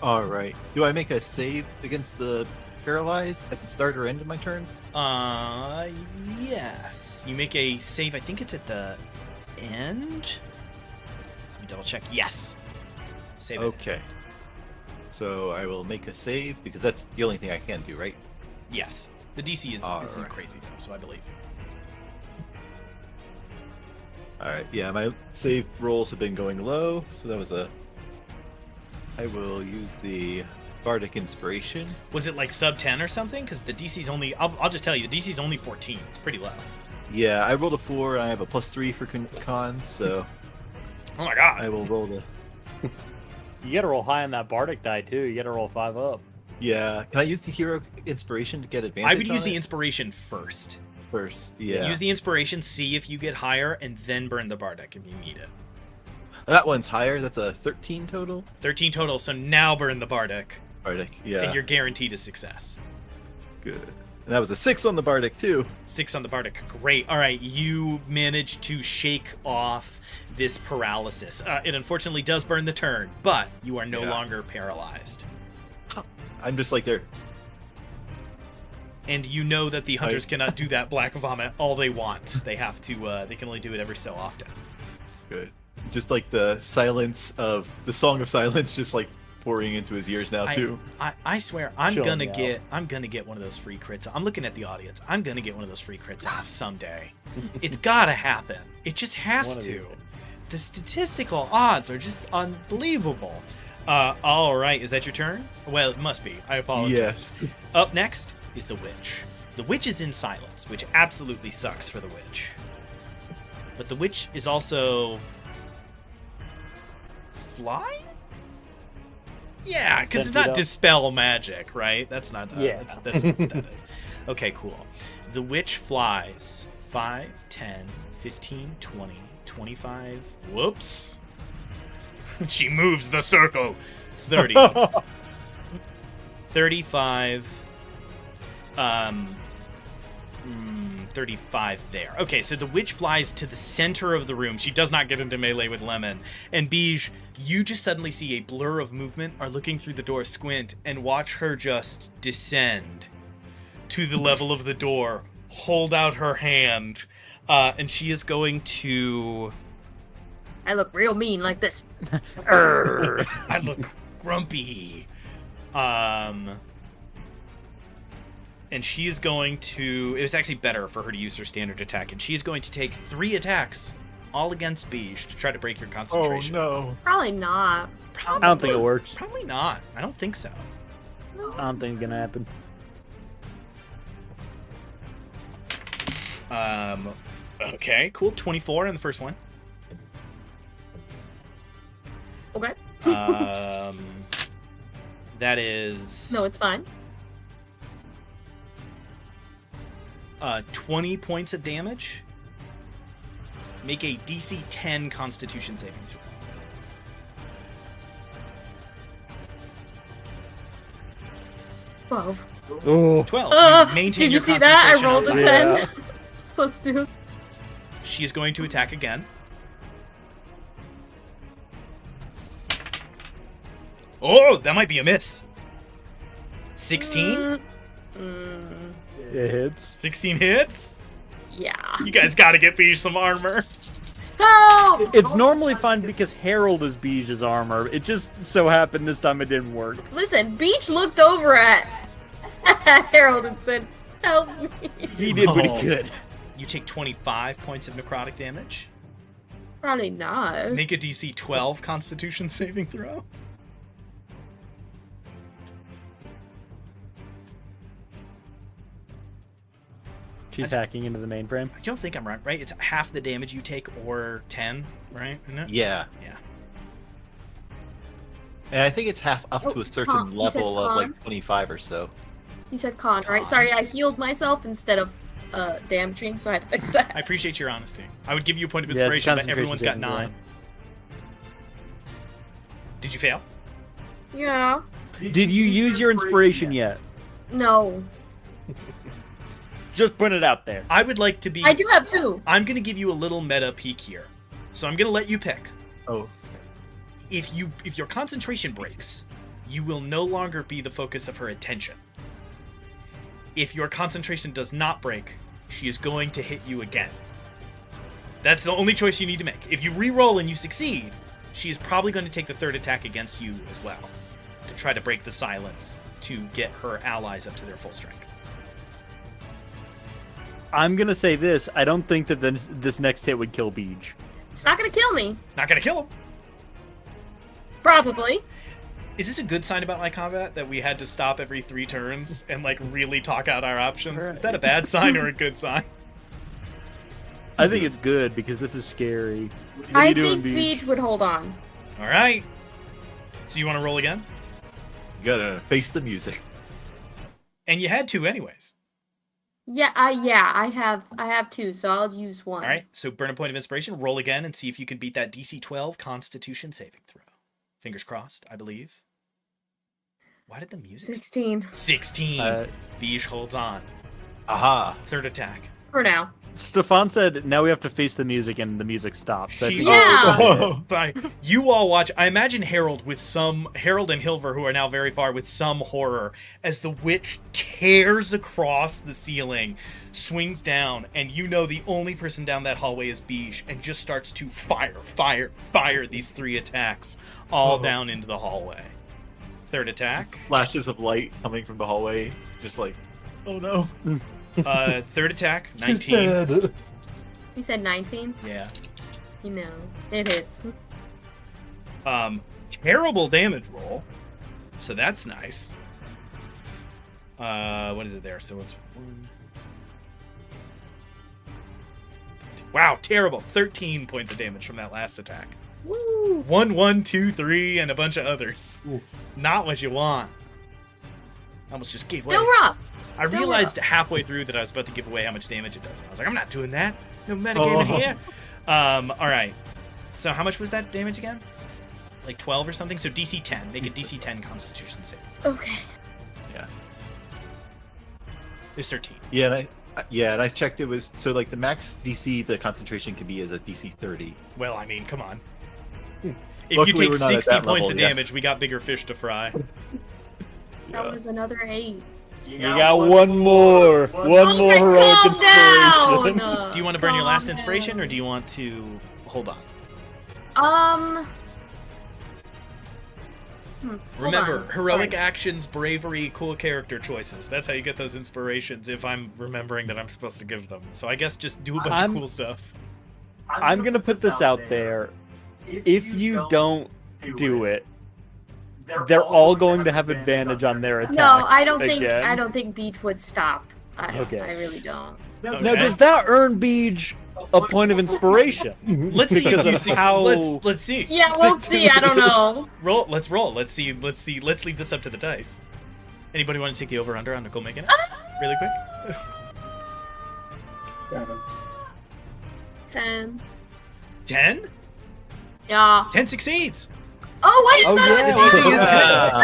All right. Do I make a save against the paralyze at the start or end of my turn? Yes. You make a save, I think it's at the end. Let me double check. Yes. Save it. Okay. So I will make a save because that's the only thing I can do, right? Yes. The DC isn't Alright. crazy though, so I believe. All right. Yeah, my save rolls have been going low, so that was a. I will use the Bardic Inspiration. Was it like sub 10 or something? Because the DC's only, I'll just tell you, the DC's only 14. It's pretty low. Yeah, I rolled a 4 and I have a +3 for con, so Oh my god. I will roll the. You gotta roll high on that Bardic die too. You gotta roll 5 up. Yeah, can I use the Hero Inspiration to get advantage? I would use on the it? inspiration first. First. Yeah. Use the inspiration, see if you get higher, and then burn the Bardic if you need it. That one's higher. That's a 13 total. 13 total, so now burn the Bardic, Bardic. Yeah. and you're guaranteed a success. good. And that was a 6 on the Bardic too. 6 on the Bardic. Great. All right, you managed to shake off this paralysis. It unfortunately does burn the turn, but you are no Yeah. longer paralyzed. I'm just like there. And you know that the hunters cannot do that black vomit all they want. They have to. They can only do it every so often. Good. Just like the silence of the Song of Silence, just like pouring into his ears now too. I swear, I'm Chilling gonna me out. get one of those free crits. I'm looking at the audience. I'm gonna get one of those free crits off someday. It's gotta happen. It just has One of to. these. The statistical odds are just unbelievable. All right, is that your turn? Well, it must be. I apologize. Yes. Up next is the witch. The witch is in silence, which absolutely sucks for the witch. But the witch is also flying? Yeah, because it's Send it not up. dispel magic, right? That's not. Yeah. That's what that is. Okay, cool. The witch flies 5, 10, 15, 20, 25. Whoops. She moves the circle. 30. 35. 35 there. Okay, so the witch flies to the center of the room. She does not get into melee with Lemon. And Beige, you just suddenly see a blur of movement, are looking through the door, squint, and watch her just descend to the level of the door, hold out her hand, and she is going to... I look real mean like this. I look grumpy. And she is going to... It was actually better for her to use her standard attack. And she is going to take 3 attacks, all against Beige, to try to break your Oh concentration. no. Probably not. Probably, I don't think it works. Probably not. I don't think so. I don't think it's gonna happen. Okay, cool. 24 in the first one. Okay. That is No, it's fine. 20 points of damage. Make a DC 10 Constitution saving throw. 12. Oh, 12. You maintain Did you your see that? I concentration rolled a outside. 10. Plus 2. She is going to attack again. Oh, that might be a miss. 16? It hits. 16 hits? Yeah. You guys gotta get Beej some armor. Help! It's normally fun because Harold is Beige's armor. It just so happened this time it didn't work. Listen, Beach looked over at Harold and said, "Help me." He did what No. he could. You take 25 points of necrotic damage. Probably not. Make a DC 12 Constitution saving throw. She's hacking into the mainframe. I don't think I'm right. It's half the damage you take or 10, right? Isn't it? Yeah. Yeah. And I think it's half up to Oh, a certain con. You said level of con? like 25 or so. You said con, right? Sorry, I healed myself instead of damaging, so I had to fix that. I appreciate your honesty. I would give you a point of Yeah, it's inspiration, but concentration everyone's got saving throw. 9. Did you fail? Yeah. Did you use your inspiration yet? No. Just put it out there. I would like to be... I do have 2. I'm going to give you a little meta peek here. So I'm going to let you pick. Oh. If your concentration breaks, you will no longer be the focus of her attention. If your concentration does not break, she is going to hit you again. That's the only choice you need to make. If you re-roll and you succeed, she is probably going to take the third attack against you as well, to try to break the silence, to get her allies up to their full strength. I'm gonna say this. I don't think that this next hit would kill Beige. It's not gonna kill me. Not going to kill him. Probably. Is this a good sign about my combat, that we had to stop every 3 turns and like really talk out our options? Is that a bad sign or a good sign? I think it's good because this is scary. What are I you doing, think Beige? Beach would hold on. All right. So you want to roll again? You gotta face the music. And you had 2 anyways. Yeah, I have 2, so I'll use 1. All right. So burn a point of inspiration, roll again, and see if you can beat that DC 12 Constitution saving throw. Fingers crossed, I believe. Why did the music? 16 16. Beige holds on. Aha. Third attack. for now. Stefan said, now we have to face the music, and the music stops. I She- think- Yeah. Oh, fine. You all watch. I imagine Harold and Hilver, who are now very far, with some horror as the witch tears across the ceiling, swings down, and you know the only person down that hallway is Beige, and just starts to fire these 3 attacks all down into the hallway. Third attack. Flashes of light coming from the hallway, just like, oh no. Third attack. She's 19. dead. You said 19? Yeah. You know, it hits. Terrible damage roll. So that's nice. What is it there? So it's 1. Wow, terrible. 13 points of damage from that last attack. Woo! 1, 1, 2, 3, and a bunch of others. Not what you want. Almost just gave Still away. rough. I Still realized halfway through that I was about to give away how much damage it does. I was like, I'm not doing that. No metagame in here. All right. So how much was that damage again? Like 12 or something? So DC 10. Make a DC 10 Constitution save. Okay. Yeah. There's 13. Yeah, and I checked. It was so like the max DC the concentration can be is a DC 30. Well, I mean, come on. If you Luckily, take we're not at 60 that points level, of yes. damage, we got bigger fish to fry. That was another 8. You got one more. One more heroic calm inspiration. down! Do you want to burn your last Calm inspiration, or down. do you want to hold on? Hold Remember, on. heroic Sorry. actions, bravery, cool character choices. That's how you get those inspirations, if I'm remembering that I'm supposed to give them. So I guess just do a bunch I'm- of cool stuff. I'm gonna put this out there. If you don't do it, they're all going to have advantage on their attacks. No, I don't think again. I don't think Beach would stop. Okay. I really don't. Now, Okay. does that earn Beej a point of inspiration? Let's see if Because you of see. how- Let's see. Yeah, we'll see. I don't know. Roll. Let's roll. Let's see. Let's see. Let's leave this up to the dice. Anybody want to take the over under on Nicole making it really quick? 10. 10? Yeah. 10 succeeds. Oh wait, Oh, that yeah. was Easy as 10. Ah,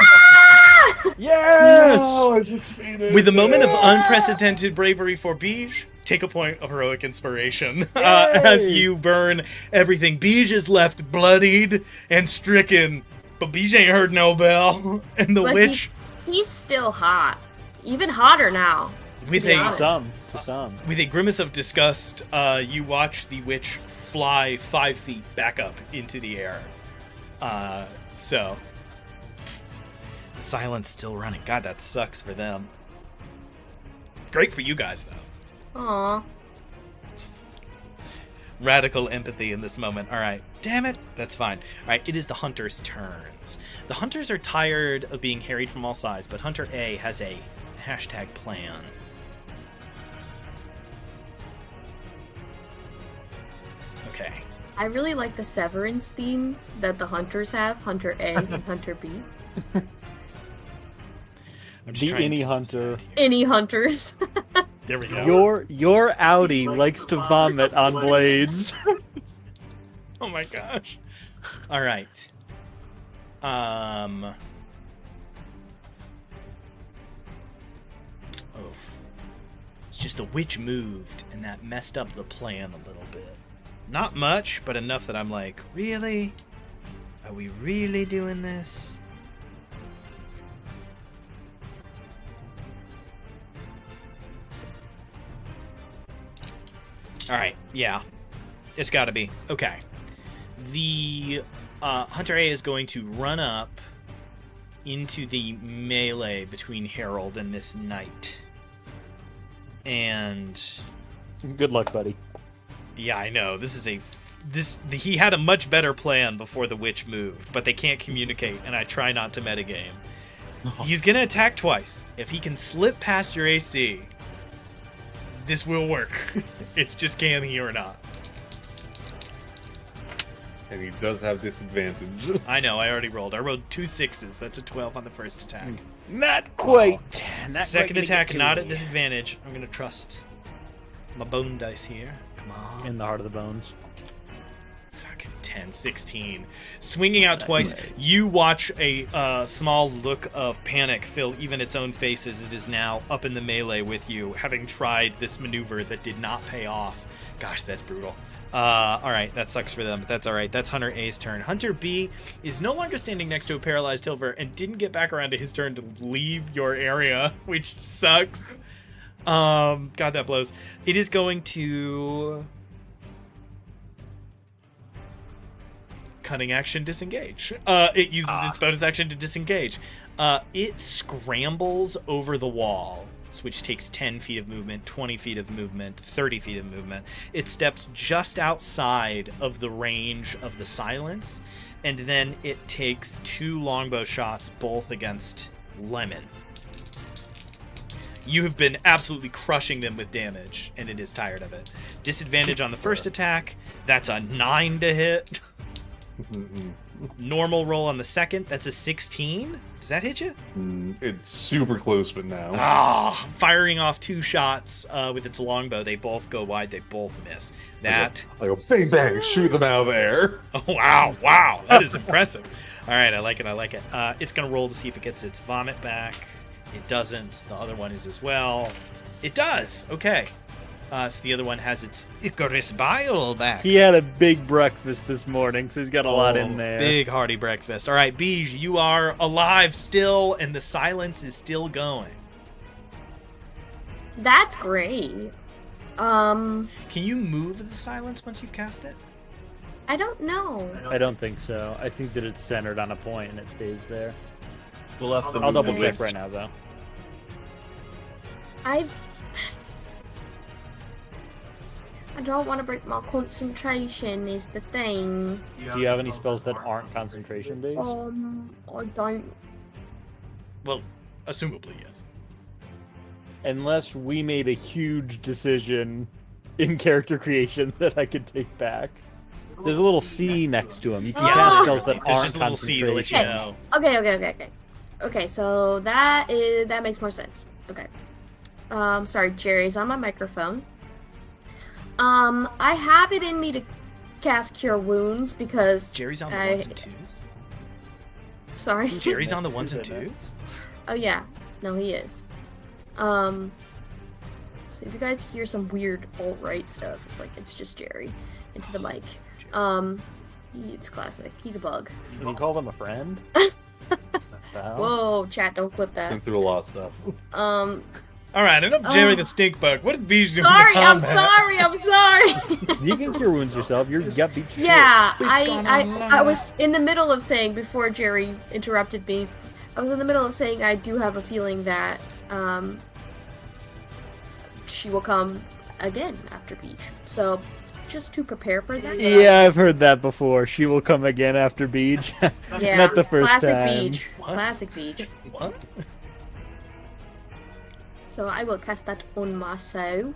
Yes! No, I succeeded. With a moment of unprecedented bravery for Beej, take a point of heroic inspiration as you burn everything. Beej is left bloodied and stricken, but Beej ain't heard no bell. And the But witch, he's still hot. Even hotter now. with be a honest. To some. with a grimace of disgust, you watch the witch fly 5 feet back up into the air. So the silence still running. God, that sucks for them. Great for you guys though. Aw. Radical empathy in this moment. All right. Damn it. That's fine. All right. It is the hunters' turns. The hunters are tired of being harried from all sides, but Hunter A has a hashtag plan. Okay. I really like the Severance theme that the hunters have, Hunter A and Hunter B. I'm just The trying any to hunter. decide here. Any hunters. There we go. Your Audi likes to vomit on blades. Oh my gosh. All right. Oof. It's just the witch moved, and that messed up the plan a little bit. Not much, but enough that I'm like, really? Are we really doing this? All right, yeah. It's got to be. Okay. The Hunter A is going to run up into the melee between Harold and this knight. And Good luck, buddy. yeah, I know. He had a much better plan before the witch moved, but they can't communicate, and I try not to metagame. He's going to attack twice. If he can slip past your AC, this will work. It's just can he or not. And he does have disadvantage. I know, I already rolled. I rolled 2 6s. That's a 12 on the first attack. Not quite. Not Second quite attack, gonna not get at to disadvantage. I'm going to trust my bone dice here. Come on. me. In the heart of the bones. Fucking 10, 16. Swinging out twice, you watch a small look of panic fill even its own face as it is now up in the melee with you, having tried this maneuver that did not pay off. Gosh, that's brutal. All right, that sucks for them, but that's all right. That's Hunter A's turn. Hunter B is no longer standing next to a paralyzed Hilver and didn't get back around to his turn to leave your area, which sucks. God, that blows. It is going to cunning action disengage. It uses its bonus action to disengage. It scrambles over the wall, which takes 10 feet of movement, 20 feet of movement, 30 feet of movement. It steps just outside of the range of the silence, and then it takes 2 longbow shots, both against Lemon. You have been absolutely crushing them with damage, and it is tired of it. Disadvantage on the first attack. That's a 9 to hit. Normal roll on the second. That's a 16. Does that hit you? It's super close, but now. Firing off 2 shots with its longbow. They both go wide. They both miss. That. I go bang bang, shoot them out of there. Oh, wow. That is impressive. All right, I like it. It's going to roll to see if it gets its vomit back. It doesn't. The other one is as well. It does. Okay. So the other one has its Icarus bile back. He had a big breakfast this morning, so he's got a lot in there. Big hearty breakfast. All right, Beej, you are alive still, and the silence is still going. That's great. Can you move the silence once you've cast it? I don't know. I don't think so. I think that it's centered on a point and it stays there. We'll have to I'll move double the check witch. right now, though. I don't want to break my concentration is the thing. Do you have any spells that aren't concentration based? I don't. Well, assumably, yes. unless we made a huge decision in character creation that I could take back. There's a little C next to him. You can Oh. cast spells that There's aren't just a little C to let you concentration. know. Okay. Okay, so that makes more sense. Okay. Sorry, Jerry's on my microphone. I have it in me to cast Cure Wounds because Jerry's on the ones and twos. Sorry. Jerry's on the ones and twos. Oh yeah, no, he is. So if you guys hear some weird alt-right stuff, it's just Jerry into the mic. It's classic. He's a bug. Can you call them a friend? Whoa, chat, don't clip Been that. through a lot of stuff. All right, enough Jerry the stink bug. What is Beej doing? Sorry, in I'm combat? sorry. You can cure wounds yourself. You got beat. to shit. Yeah, gone I was in the middle of saying before Jerry interrupted me. I was in the middle of saying I do have a feeling that she will come again after Beach. So just to prepare for that. Yeah, I've heard that before. She will come again after Beach. Yeah, Not the first classic time. Beach. What? Classic Beach. What? So I will cast that on myself.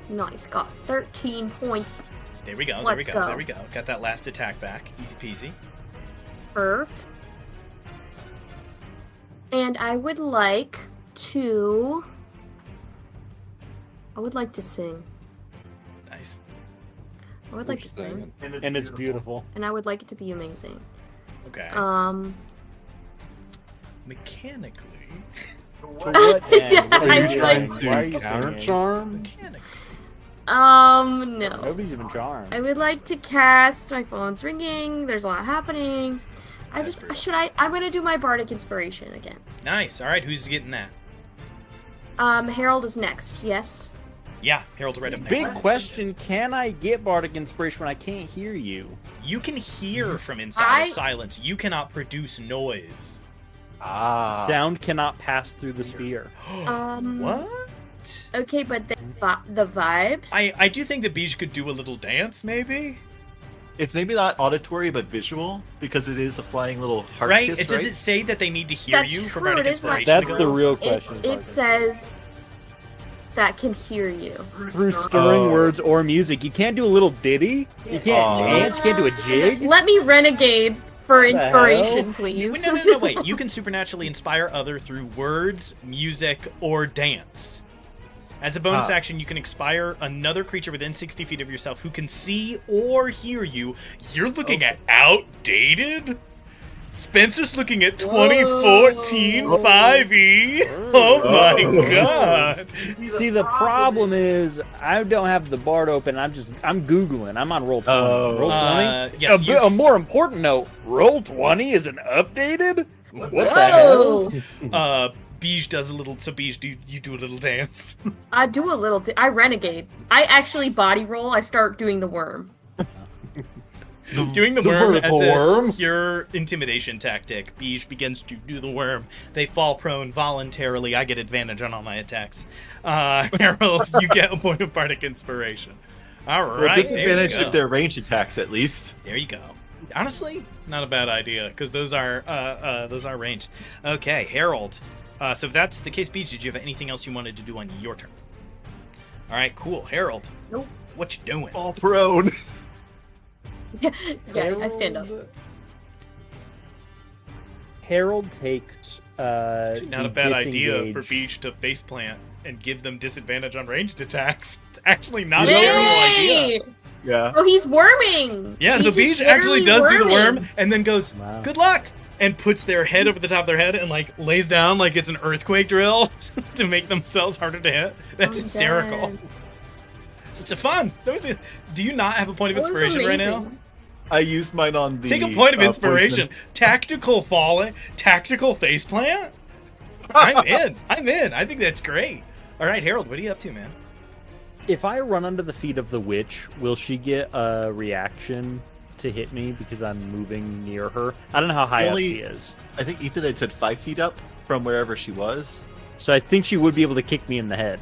Nice, got 13 points. There we go. Let's go. There we go. Got that last attack back. Easy peasy. Perf. And I would like to sing. Nice. I would like to sing. And it's beautiful. And I would like it to be amazing. Okay. Mechanically. To what Yeah, end? What are I you was trying? like- Why are you counter singing? charm? Mechanically. No. Nobody's even charmed. I would like to cast. My phone's ringing. There's a lot happening. I'm gonna do my bardic inspiration again. Nice. All right. Who's getting that? Harold is next. Yes. Yeah. Harold's right up next. Big question: can I get bardic inspiration when I can't hear you? You can hear from inside I- of silence. You cannot produce noise. Sound cannot pass through the sphere. What? Okay, but the vibes. I do think that Beej could do a little dance, maybe. It's maybe not auditory, but visual, because it is a flying little heart Right? kiss, Does right? it say that they need to hear That's you for true, bardic it is my- inspiration? That's to the go? real question. It says that can hear you. Through stirring Oh. words or music. You can't do a little ditty. You can't Oh. dance. You can't do a jig. Let me renegade for the inspiration, hell? please. No, wait. You can supernaturally inspire other through words, music, or dance. As a bonus action, you can inspire another creature within 60 feet of yourself who can see or hear you. You're looking at outdated? Spencer's looking at 2014 Whoa. 5e. Oh my god. See, the problem is I don't have the Bard open. I'm Googling. I'm on Roll 20. Oh. Roll 20? Yes, a more important note, Roll 20 isn't updated? What the Whoa. hell? Beej does a little. So Beej, do you do a little dance? I do a little. I renegade. I actually body roll. I start doing the worm. Doing the The worm as vertical a worm? pure intimidation tactic. Beej begins to do the worm. They fall prone voluntarily. I get advantage on all my attacks. Harold, you get a point of bardic inspiration. All Well, right, disadvantage there you if go. they're ranged attacks, at least. There you go. Honestly, not a bad idea because those are ranged. Okay, Harold. So if that's the case, Beej, did you have anything else you wanted to do on your turn? All right, cool. Harold, Nope. what you doing? All prone. Yeah, I stand up. Harold takes. Not the a bad idea for disengage. Beej to faceplant and give them disadvantage on ranged attacks. It's actually not a Yay! terrible idea. Yeah. Oh, he's worming. Yeah, so Beej is Beej actually does literally do the worming. worm and then goes, Wow. good luck, and puts their head over the top of their head and like lays down like it's an earthquake drill to make themselves harder to hit. That's I'm hysterical. dead. It's fun. Do you not have a point of That was inspiration right now? amazing. I used mine on the. Take a point of inspiration. poison. Tactical falling, tactical faceplant. I'm in. I think that's great. All right, Harold, what are you up to, man? If I run under the feet of the witch, will she get a reaction to hit me because I'm moving near her? I don't know how high Only- up she is. I think Ethan had said 5 feet up from wherever she was. So I think she would be able to kick me in the head.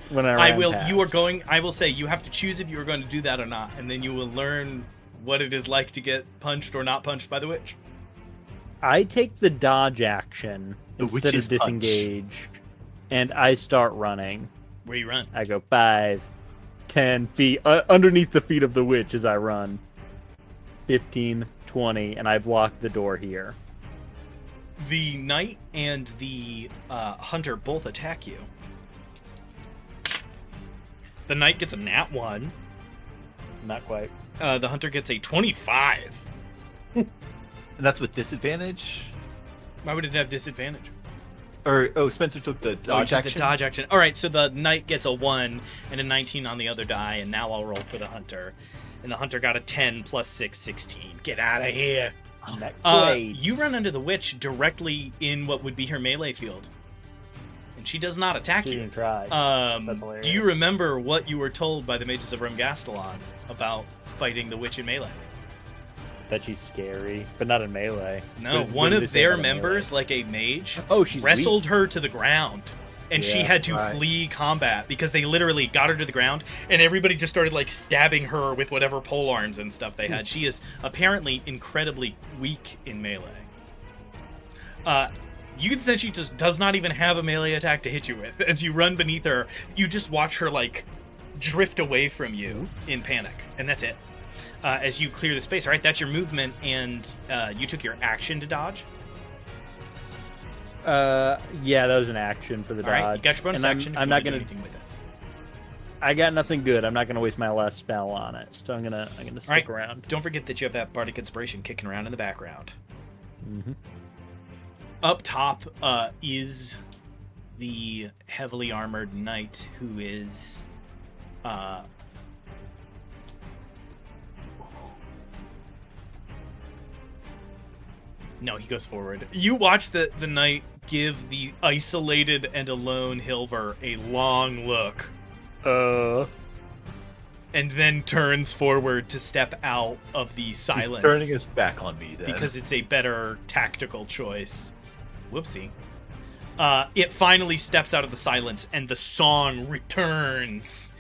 When I ran will. past. You are going. I will say you have to choose if you are going to do that or not, and then you will learn what it is like to get punched or not punched by the witch. I take the dodge action The instead witch's of punch. disengage, and I start running. Where you run? I go 5, 10 feet underneath the feet of the witch as I run. 15, 20, and I block the door here. The knight and the hunter both attack you. The knight gets a nat 1. Not quite. The hunter gets a 25. And that's with disadvantage? Why would it have disadvantage? Or, Spencer took the Oh, you dodge took action? the dodge action. All right, so the knight gets a 1 and a 19 on the other die, and now I'll roll for the hunter. And the hunter got a 10 plus 6, 16. Get out of here. Not quite. You run into the witch directly in what would be her melee field. And she does not attack She you. didn't try. That's hilarious. Do you remember what you were told by the mages of Rumgastelon about fighting the witch in melee? That she's scary, but not in melee. No, What one did they of say their about melee? members, like a mage, Oh, she's wrestled weak. her to the ground. And she Yeah, had to right. flee combat because they literally got her to the ground and everybody just started like stabbing her with whatever pole arms and stuff they had. She is apparently incredibly weak in melee. You can sense she just does not even have a melee attack to hit you with. As you run beneath her, you just watch her like drift away from you in panic, and that's it. As you clear the space, all right, that's your movement, and you took your action to dodge. Yeah, that was an action for the All dodge. right, you got your bonus And action. If I'm you not wanna do gonna. anything with it. I got nothing good. I'm not gonna waste my last spell on it, so I'm gonna stick right. around. Don't forget that you have that bardic inspiration kicking around in the background. Mm-hmm. Up top is the heavily armored knight who is no, he goes forward. You watch the knight give the isolated and alone Hilver a long look and then turns forward to step out of the silence. He's turning his back on me then. Because it's a better tactical choice. Whoopsie. It finally steps out of the silence, and the song returns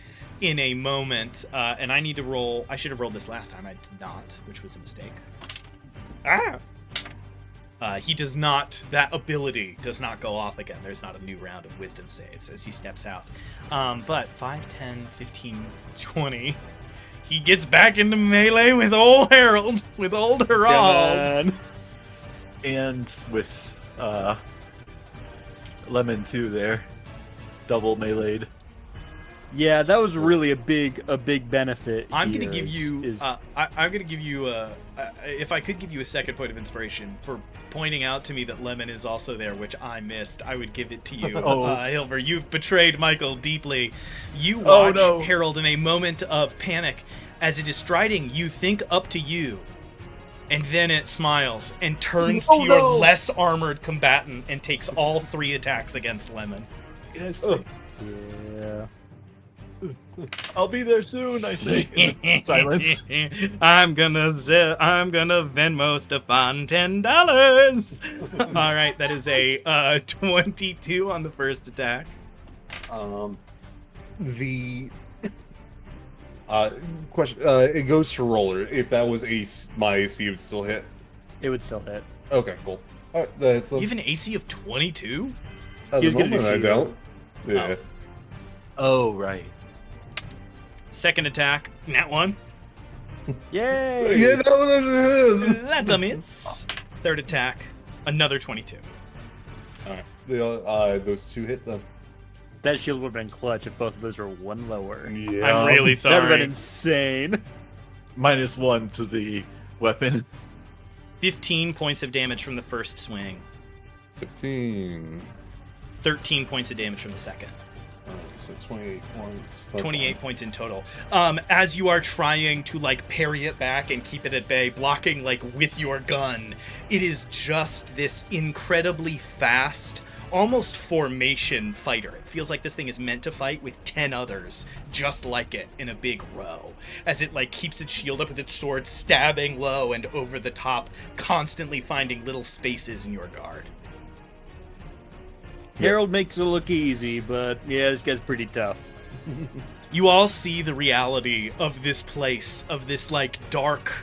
in a moment. And I need to roll. I should have rolled this last time. I did not, which was a mistake. He does not. That ability does not go off again. There's not a new round of wisdom saves as he steps out. But 5, 10, 15, 20. He gets back into melee with old Harold, with old Herald. And with Lemon too there. Double meleeed. Yeah, that was really a big benefit. I'm here gonna give you. is- I'm gonna give you. If I could give you a second point of inspiration for pointing out to me that Lemon is also there, which I missed, I would give it to you, Hilver. You've betrayed Michael deeply. You watch no. Harold in a moment of panic as it is striding. You think up to you, and then it smiles and turns to your less armored combatant and takes all 3 attacks against Lemon. Yes. yeah. I'll be there soon, I say. In silence. I'm gonna Venmo Stefan $10. All right, that is a 22 on the first attack. The question, it goes to roller. If that was my AC, it would still hit. It would still hit. Okay, cool. All right, that's You have an AC of 22? at He was the gonna do moment I shield. don't. Yeah. Oh, right. Second attack, nat 1. Yay! Yeah, that one is. That's a miss. Third attack, another 22. All right, those 2 hit them. That shield would have been clutch if both of those were 1 lower. Yeah. I'm really That would have sorry. been insane. -1 to the weapon. 15 points of damage from the first swing. 15. 13 points of damage from the second. So 28 points. That's 28 points in total. As you are trying to like parry it back and keep it at bay, blocking like with your gun, it is just this incredibly fast, almost formation fighter. It feels like this thing is meant to fight with 10 others just like it in a big row, as it like keeps its shield up with its sword, stabbing low and over the top, constantly finding little spaces in your guard. Harold makes it look easy, but yeah, this guy's pretty tough. You all see the reality of this place, of this like dark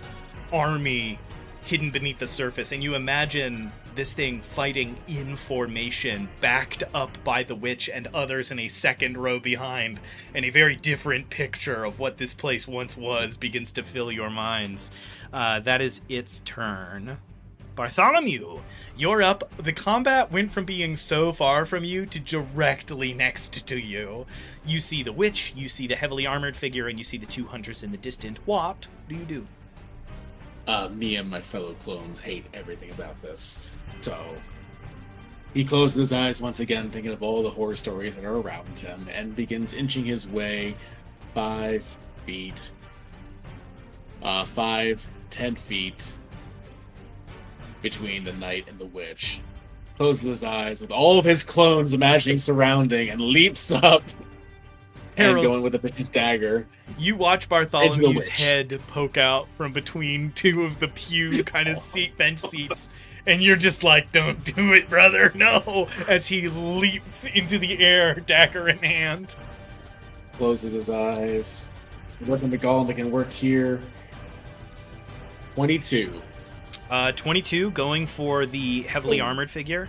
army hidden beneath the surface, and you imagine this thing fighting in formation, backed up by the witch and others in a second row behind, and a very different picture of what this place once was begins to fill your minds. That is its turn. Bartholomew, you're up. The combat went from being so far from you to directly next to you. You see the witch, you see the heavily armored figure, and you see the two hunters in the distant. What do you do? Me and my fellow clones hate everything about this. So he closes his eyes once again, thinking of all the horror stories that are around him, and begins inching his way 5 feet, 10 feet between the knight and the witch. Closes his eyes with all of his clones imagining surrounding, and leaps up and Harold, going with a vicious dagger. you watch Into the Bartholomew's witch. head poke out from between two of the pew kind of bench seats, and you're just like, don't do it, brother, no, as he leaps into the air, dagger in hand. Closes his eyes. Working the golem that can work here. 22. 22, going for the heavily armored figure.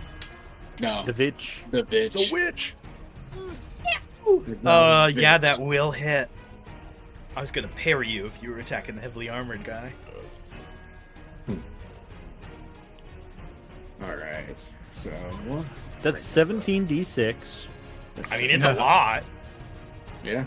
No, The Vitch. the bitch. The witch. Yeah, that will hit. I was gonna parry you if you were attacking the heavily armored guy. Alright, so... That's 17d6. I mean, it's a lot. Yeah.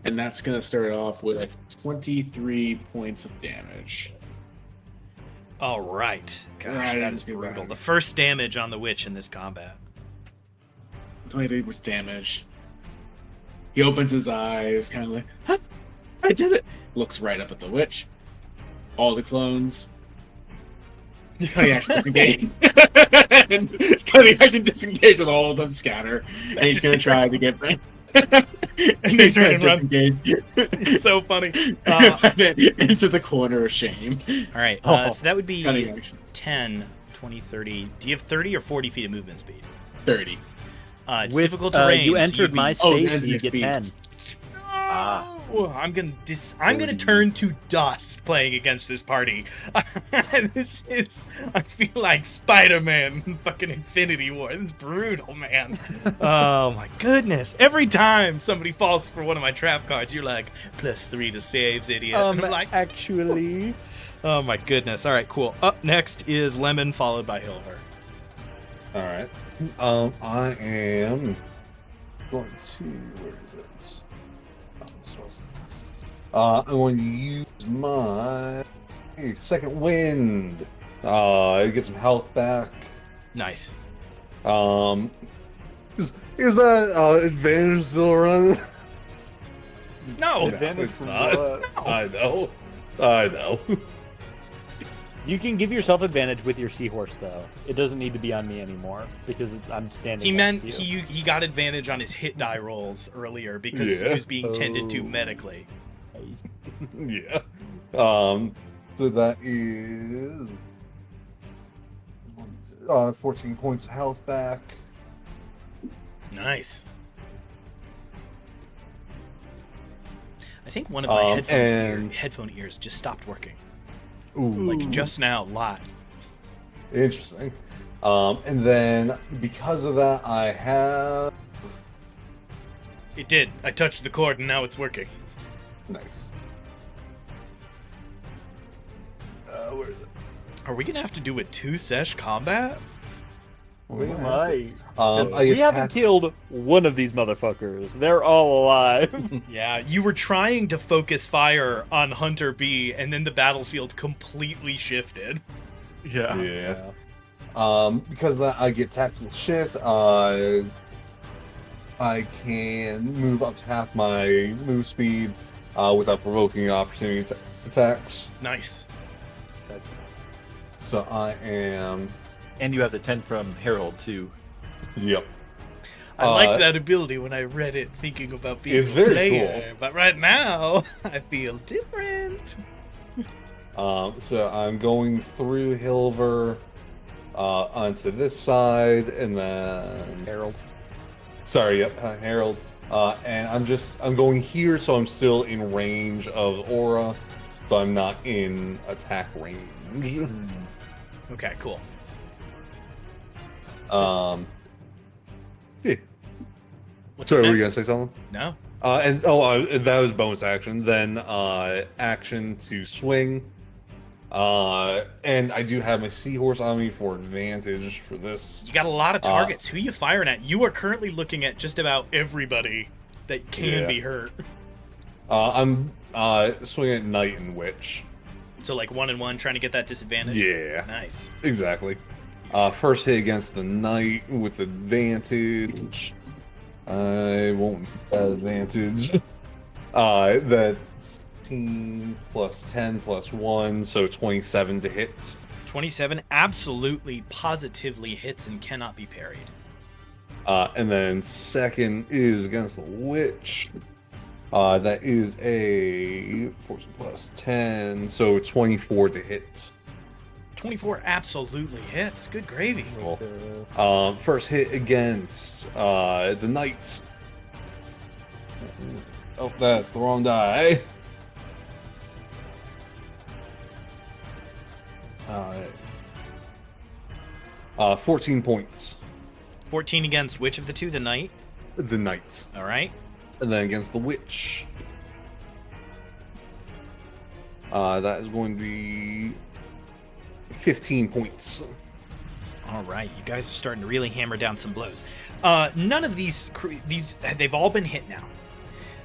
And that's going to start off with 23 points of damage. All right. Gosh, Right that is into brutal. that. The first damage on the witch in this combat. 23 points damage. He opens his eyes, kind of like, huh, I did it. Looks right up at the witch. All the clones. Cutting action disengage. Cutting action disengage with all of them scatter. And he's going to try to get back. And they turn and run. Disengage. It's so funny. Into the corner of shame. All right. Oh. So that would be Cutting action. 10, 20, 30. Do you have 30 or 40 feet of movement speed? 30. It's With, difficult terrain. you so entered you'd be- my Oh, space, and so you your get 10. beast. Oh, I'm gonna turn to dust playing against this party. I feel like Spider-Man in fucking Infinity War. This is brutal, man. Oh my goodness. Every time somebody falls for one of my trap cards, you're like, +3 to saves, idiot. And I'm like, actually... oh my goodness. All right, cool. Up next is Lemon, followed by Hilver. Alright. I am going to... Where is it? Oh, this was... I'm going to use my second wind. Get some health back. Nice. Is that advantage still running? No. Advantage It's from not. what? I know. You can give yourself advantage with your seahorse, though. It doesn't need to be on me anymore, because I'm standing He next meant to you. he got advantage on his hit die rolls earlier because he Yeah. was being tended to Oh. medically. Yeah. So that is 14 points of health back. Nice. I think one of my headphone ears just stopped working. Ooh, Like just now, live. interesting. And then because of that, I have It did. I touched the cord and now it's working. nice. Where is it? Are we gonna have to do a 2-sesh combat? We might. I We haven't attacked- killed one of these motherfuckers. They're all alive. Yeah, you were trying to focus fire on Hunter B, and then the battlefield completely shifted. Yeah. Yeah. Because of that, I get tactical shift. I can move up to half my move speed without provoking opportunity attacks. Nice. So I am. And you have the 10 from Harold too. Yep. I liked that ability when I read it, thinking about being It's a very player. cool. But right now, I feel different. So I'm going through Hilver onto this side, and then Harold. sorry, yep, Harold. And I'm going here, so I'm still in range of Aura, so I'm not in attack range. Okay, cool. Yeah. What's Sorry, up were you gonna next? say something? No? And that was bonus action. Then action to swing. And I do have my seahorse on me for advantage for this. You got a lot of targets. Who you firing at? You are currently looking at just about everybody that can Yeah. be hurt. I'm swinging at Knight and Witch. So like 1-1, trying to get that disadvantage. Yeah, Nice. exactly. First hit against the Knight with advantage. I won't get that advantage. That's 10 plus 10 plus 1, so 27 to hit. 27 absolutely, positively hits and cannot be parried. And then second is against the Witch. That is a 14 plus 10, so 24 to hit. 24 absolutely hits. Good gravy. First hit against the Knight. Oh, that's the wrong die. Alright. 14 points. 14 against which of the two? The knight? The Knight. All right. And then against the Witch. That is going to be 15 points. All right. You guys are starting to really hammer down some blows. None of these, they've all been hit now.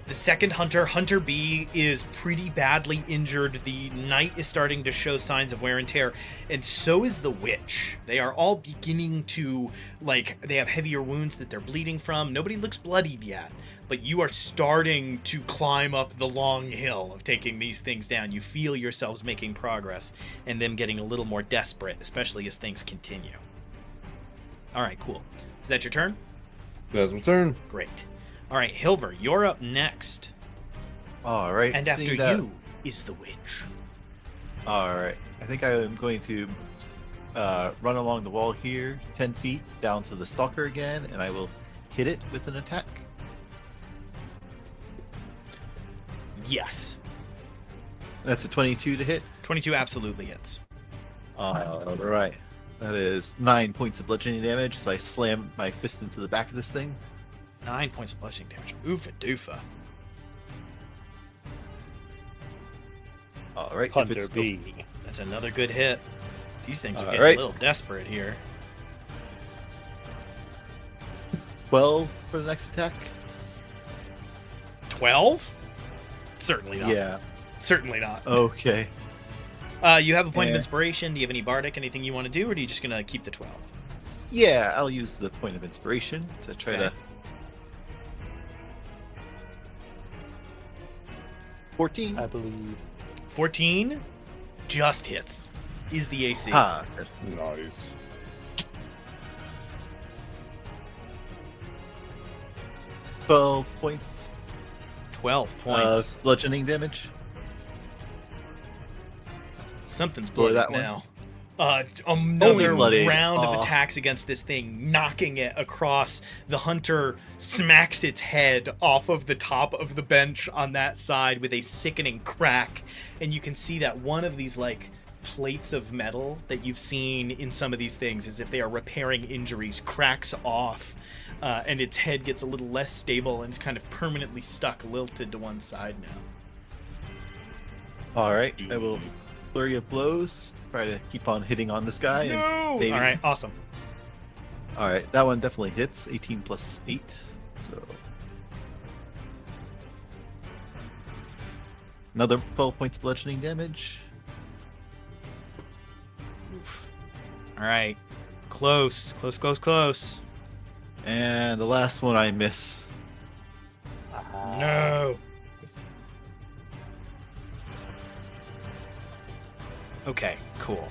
The second hunter, Hunter B, is pretty badly injured. The knight is starting to show signs of wear and tear, and so is the witch. They are all beginning to, they have heavier wounds that they're bleeding from. Nobody looks bloodied yet, but you are starting to climb up the long hill of taking these things down. You feel yourselves making progress, and them getting a little more desperate, especially as things continue. All right, cool. Is that your turn? That's my turn. Great. All right, Hilver, you're up next. All right. And after seeing that- you is the witch. All right. I think I am going to run along the wall here, 10 feet down to the stalker again, and I will hit it with an attack. Yes. That's a 22 to hit. 22 absolutely hits. All right. That is 9 points of bludgeoning damage as I slam my fist into the back of this thing. 9 points of bludgeoning damage. Oofa doofa. All right. if Hunter it's still- B. That's another good hit. These things are All getting right. a little desperate here. 12 for the next attack. 12? Certainly not. Yeah. Certainly not. Okay. You have a point of Yeah. inspiration. Do you have any bardic, anything you want to do, or are you just going to keep the 12? Yeah, I'll use the point of inspiration to try Okay. to. 14. I believe. 14 just hits. Is the AC. Ah, Nice. 12 points 12 of points. bludgeoning damage. Something's For bloody that one. now. Another bloody. round of Aw. attacks against this thing, knocking it across. The hunter smacks its head off of the top of the bench on that side with a sickening crack, and you can see that one of these plates of metal that you've seen in some of these things, as if they are repairing injuries, cracks off, and its head gets a little less stable and is kind of permanently stuck, lilted to one side now. All right, I will flurry of blows. Try to keep on hitting on this guy. and No! maybe- All right, awesome. All right, that one definitely hits. 18 plus 8. So another 12 points of bludgeoning damage. Oof. All right. Close. And the last one I miss. No. Okay, cool.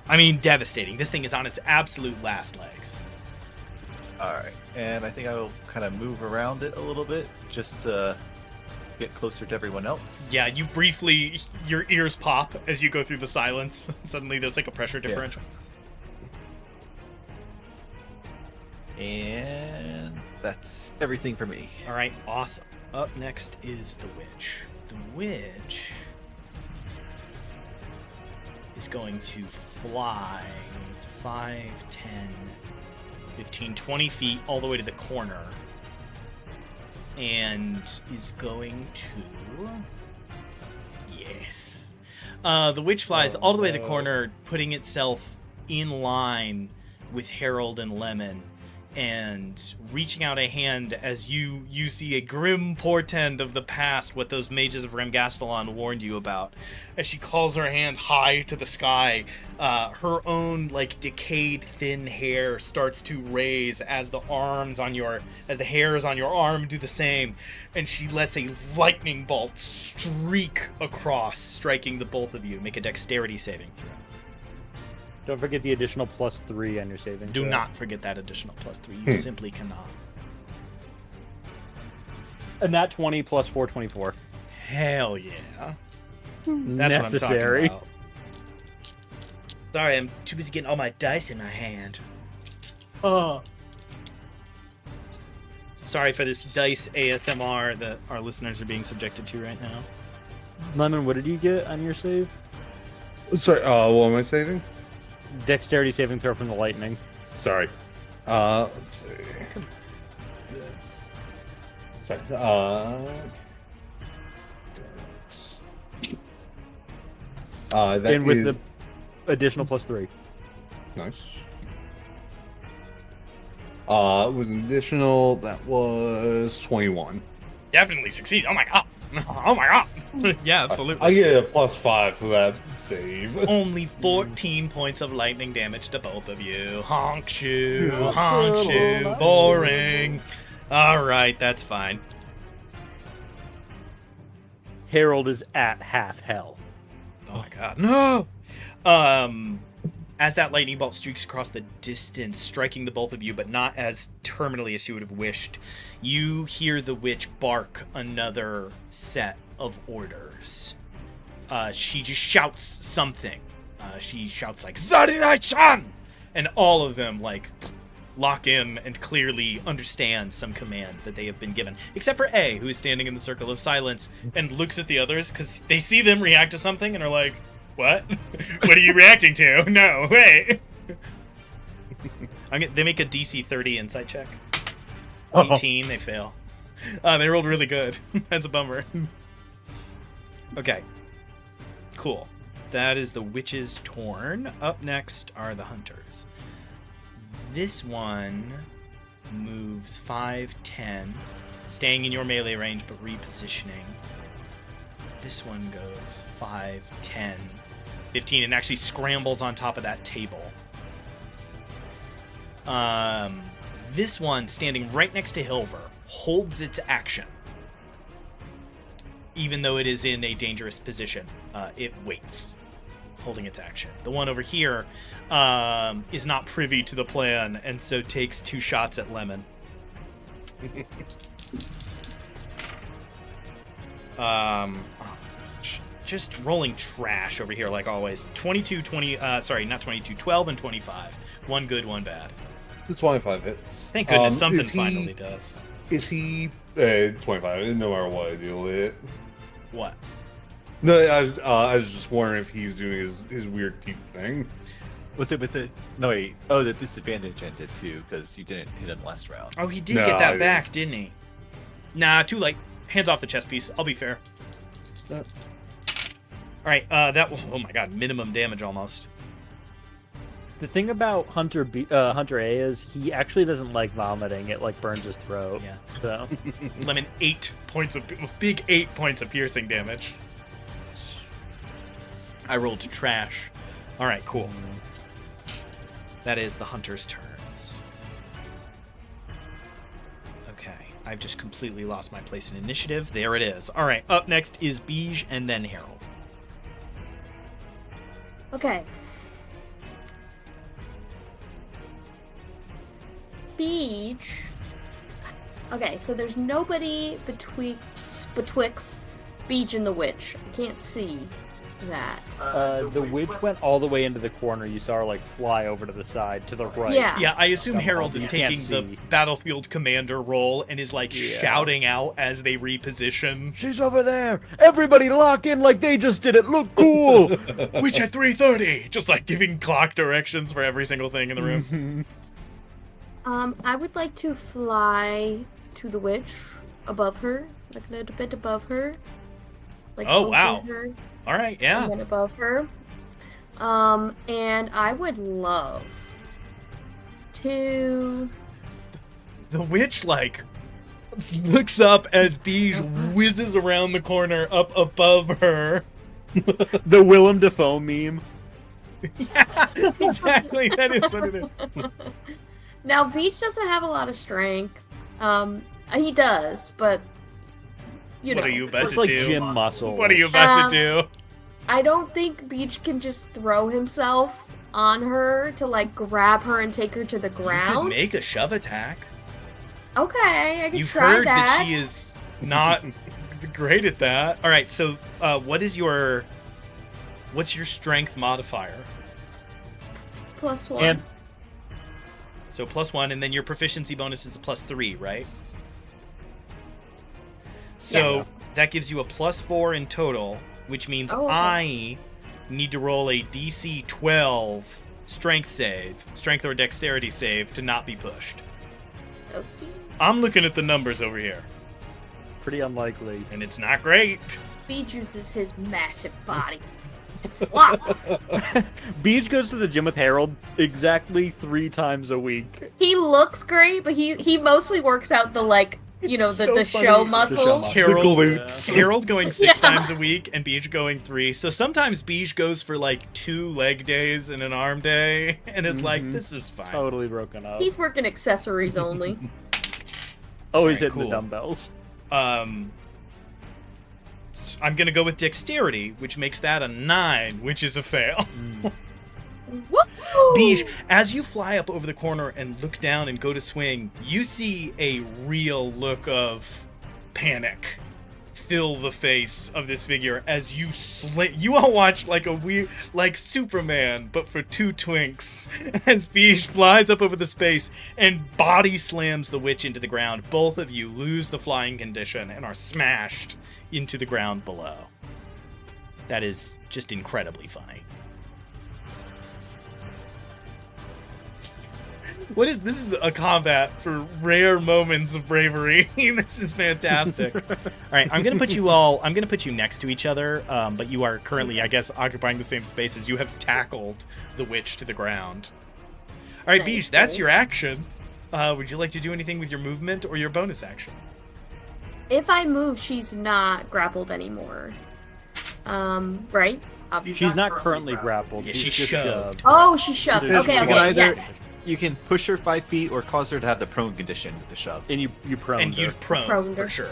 I mean, devastating. This thing is on its absolute last legs. All right, and I think I will kind of move around it a little bit just to get closer to everyone else. Yeah, you briefly, your ears pop as you go through the silence. Suddenly there's like a pressure differential. And that's everything for me. All right, awesome. Up next is the witch. The witch is going to fly 5, 10, 15, 20 feet all the way to the corner. And is going to... Yes. The witch flies all the way to the corner, putting itself in line with Harold and Lemon, and reaching out a hand as you see a grim portend of the past, what those mages of Remgastelon warned you about. As she calls her hand high to the sky, her own like decayed thin hair starts to raise as the hairs on your arm do the same, and she lets a lightning bolt streak across, striking the both of you. Make a dexterity saving throw. Don't forget the additional +3 on your saving. Do throw. not forget that additional +3. You simply cannot. And that 20 plus 4, 24. Hell yeah. That's Necessary. what I'm talking about. Sorry, I'm too busy getting all my dice in my hand. Oh. Sorry for this dice ASMR that our listeners are being subjected to right now. Lemon, what did you get on your save? Sorry, what am I saving? Dexterity saving throw from the lightning. Sorry. Let's see. Sorry. That And with is... the additional +3. Nice. It was an additional. That was 21. Definitely succeed. Oh my god. Oh my god. Yeah, absolutely. I get a +5 to that save. Only 14 points of lightning damage to both of you. Honk shoe, honk shoe, boring. Alright, that's fine. Harold is at half hell. Oh my god. No! As that lightning bolt streaks across the distance, striking the both of you, but not as terminally as she would have wished, you hear the witch bark another set of orders. She just shouts something. She shouts like, Zarinai-chan! And all of them, like, lock in and clearly understand some command that they have been given. Except for A, who is standing in the circle of silence and looks at the others because they see them react to something and are like, what? What are you reacting to? No, wait. They make a DC 30 insight check. 18, they fail. They rolled really good. That's a bummer. Okay. Cool. That is the Witch's Torn. Up next are the Hunters. This one moves 5, 10, staying in your melee range but repositioning. This one goes 5, 10, 15, and actually scrambles on top of that table. This one, standing right next to Hilver, holds its action. Even though it is in a dangerous position, it waits, holding its action. The one over here is not privy to the plan, and so takes 2 shots at Lemon. Just rolling trash over here like always. 12 and 25. One good, one bad. The 25 hits. Thank goodness something finally does. Is he 25? No matter what I deal with it. What? No, I was just wondering if he's doing his weird keep thing. What's it with the... No, wait. Oh, the disadvantage ended too, because you didn't hit him last round. Oh, he did get that back, didn't he? Nah, too late. Hands off the chess piece. I'll be fair. Alright, oh my god, minimum damage almost. The thing about Hunter A is he actually doesn't like vomiting. It like burns his throat. Yeah. So Lemon, 8 points of piercing damage. I rolled trash. Alright, cool. That is the Hunter's turns. Okay, I've just completely lost my place in initiative. There it is. Alright, up next is Beige and then Harold. Okay. Beach. Okay, so there's nobody betwixt Beach and the witch. I can't see that. The witch went all the way into the corner. You saw her like fly over to the side to the right. Yeah. Yeah, I assume Come Harold on, is you can't taking the see. battlefield commander role and is like Yeah. shouting out as they reposition. She's over there. Everybody lock in like they just did it. Look cool. Which at 3:30, just like giving clock directions for every single thing in the room. I would like to fly to the witch above her, like a little bit above her. Like Oh, over wow. her, All right, and yeah. then above her. And I would love to. The witch like looks up as Beige whizzes around the corner up above her. The Willem Dafoe meme. Yeah, exactly. That is what it is. Now, Beach doesn't have a lot of strength. He does, but you know. What are you about It's to like do? gym muscle. What are you about Um, to do? I don't think Beach can just throw himself on her to like grab her and take her to the You could ground. make a shove attack. Okay, I could You've try heard that. that she is not great at that. All right, so what's your strength modifier? +1. And So +1, and then your proficiency bonus is a +3, right? So Yes. that gives you a +4 in total, which means Oh, okay. I need to roll a DC 12 strength or dexterity save to not be pushed. Okay. I'm looking at the numbers over here, Pretty unlikely. and it's not great. Beach uses his massive body to flop. Beach goes to the gym with Harold exactly 3 times a week. He looks great, but he mostly works out the like the so the funny. show The muscles. muscles. Harold, glutes. Harold going 6 Yeah. times a week and Beej going 3. So sometimes Beej goes for like 2 leg days and an arm day, and it's like, Mhm. this is fine. Totally broken up. He's working accessories only. Always Alright, hitting cool. the dumbbells. I'm gonna go with dexterity, which makes that a 9, which is a fail. Woo! Beej, as you fly up over the corner and look down and go to swing, you see a real look of panic fill the face of this figure as you you all watch like a weird, like Superman, but for 2 twinks, as Beej flies up over the space and body slams the witch into the ground. Both of you lose the flying condition and are smashed into the ground below. That is just incredibly funny. This is a combat for rare moments of bravery. This is fantastic. All right, I'm gonna put you next to each other, but you are currently, I guess, occupying the same space as you have tackled the witch to the ground. All right, Nice, Beej, that's nice. your action. Would you like to do anything with your movement or your bonus action? If I move, she's not grappled anymore. Right? She's not currently grappled. Yeah, she's she's just shoved. Oh, she's shoved. So Okay, you you can okay, either yes. you can push her 5 feet or cause her to have the prone condition with the shove. And you prone And her. you'd prone Prone for her. sure.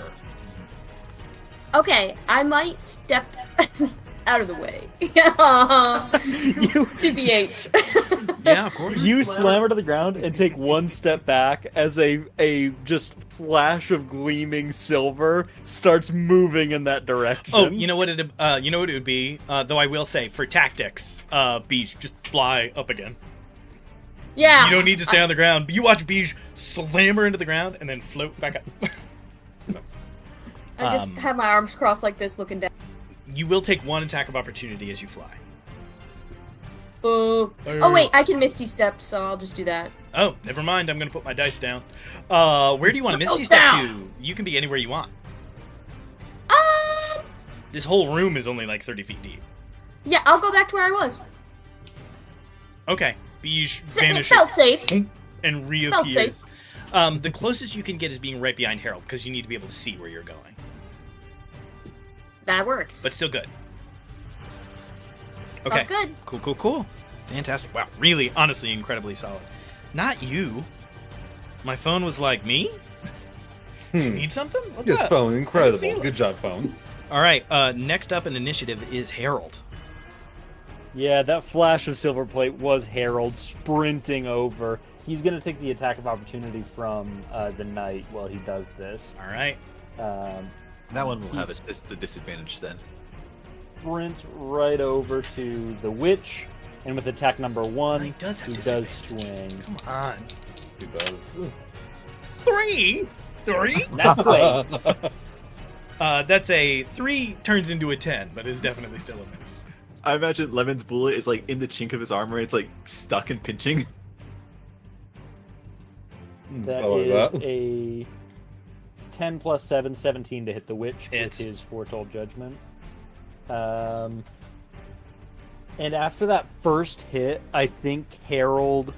Okay, I might step out of the way. you, TBH. Yeah, of course. you slam her to the ground and take 1 step back as a just flash of gleaming silver starts moving in that direction. Oh, you know what it would be. Though I will say, for tactics, Beej, just fly up again. Yeah. You don't need to stay on the ground. But you watch Beej slam her into the ground and then float back up. I just have my arms crossed like this, looking down. You will take 1 attack of opportunity as you fly. Oh wait, I can Misty Step, so I'll just do that. Oh, never mind. I'm gonna put my dice down. Where do you want to Misty Oh, Step down. to? You can be anywhere you want. Um, This whole room is only like 30 feet deep. yeah, I'll go back to where I was. Okay. Beej It vanishes felt safe. and reappears. The closest you can get is being right behind Harold, because you need to be able to see where you're going. That works. But still good. Okay. Sounds good. Cool. Fantastic. Wow. Really, honestly, incredibly solid. Not you. My phone was like, me? Need something? What's Yes, up? phone. Incredible. feeling? Good job, phone. All right. Next up in initiative is Harold. Yeah, that flash of silver plate was Harold sprinting over. He's going to take the attack of opportunity from the knight while he does this. All right. That one will have the disadvantage then. Sprints right over to the witch, and with attack number 1, He does have he does disadvantage. swing. Come on. He does. 3? Not quite. That's a 3 turns into a 10, but is definitely still a miss. I imagine Lemon's bullet is like in the chink of his armor. It's like stuck and pinching. That I like is that. a 10 plus 7, 17 to hit the witch Hits. with his foretold judgment. And after that first hit, I think Harold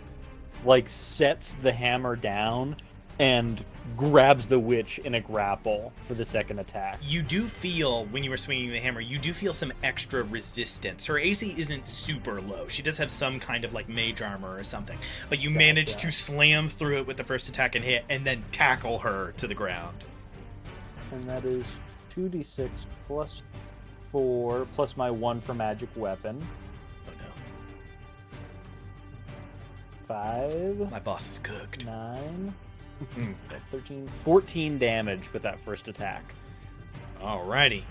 like sets the hammer down and grabs the witch in a grapple for the second attack. You do feel, when you were swinging the hammer, you do feel some extra resistance. Her AC isn't super low. She does have some kind of like mage armor or something. But you manage to slam through it with the first attack and hit, and then tackle her to the ground. And that is 2d6 plus 4 plus my 1 for magic weapon. Oh no. 5, My boss is cooked. 9, 13, 14 damage with that first attack. Alrighty.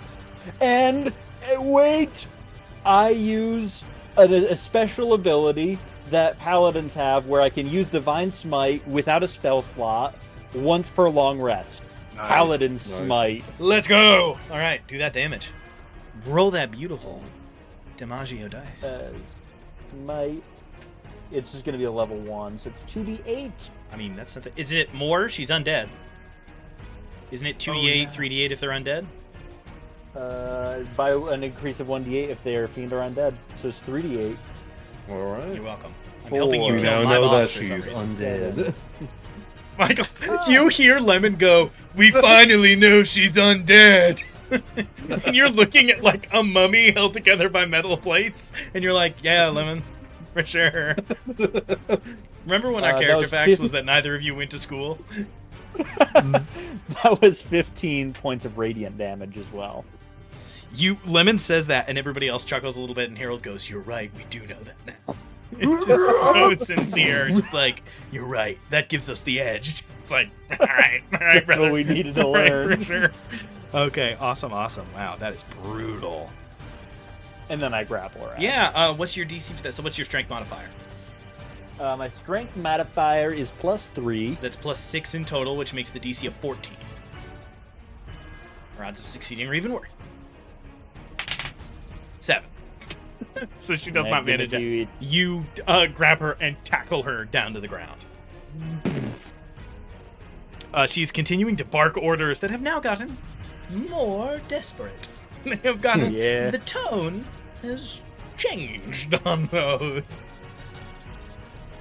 And wait, I use a special ability that paladins have where I can use Divine Smite without a spell slot once per long rest. Paladin Smite. Let's go! Alright, do that damage. Roll that beautiful DiMaggio dice. Smite. It's just going to be a level 1, so it's 2d8. I mean, that's not the... Is it more? She's undead. Isn't it 2d8, 3d8 if they're undead? By an increase of 1d8 if their fiend are undead. So it's 3d8. All right. You're welcome. I'm 4. helping you We kill now my know boss that for some she's reason. undead. Michael, you hear Lemon go, "We finally know she's undead." And you're looking at like a mummy held together by metal plates, and you're like, "Yeah, Lemon, for sure." Remember when our That character was facts 50 was that neither of you went to school? That was 15 points of radiant damage as well. Lemon says that, and everybody else chuckles a little bit, and Harold goes, "You're right, we do know that now." It's just so sincere, just like, "You're right, that gives us the edge." It's like, all right, That's brother. what we needed to All right, learn. for sure. Okay, awesome. Wow, that is brutal. And then I grapple her out. Yeah, what's your DC for that? So what's your strength modifier? My strength modifier is +3. So that's +6 in total, which makes the DC of 14. Her odds of succeeding are even worse. 7. So she does not manage it. You grab her and tackle her down to the ground. She's continuing to bark orders that have now gotten more desperate. They have gotten... Yeah. The tone has changed on those.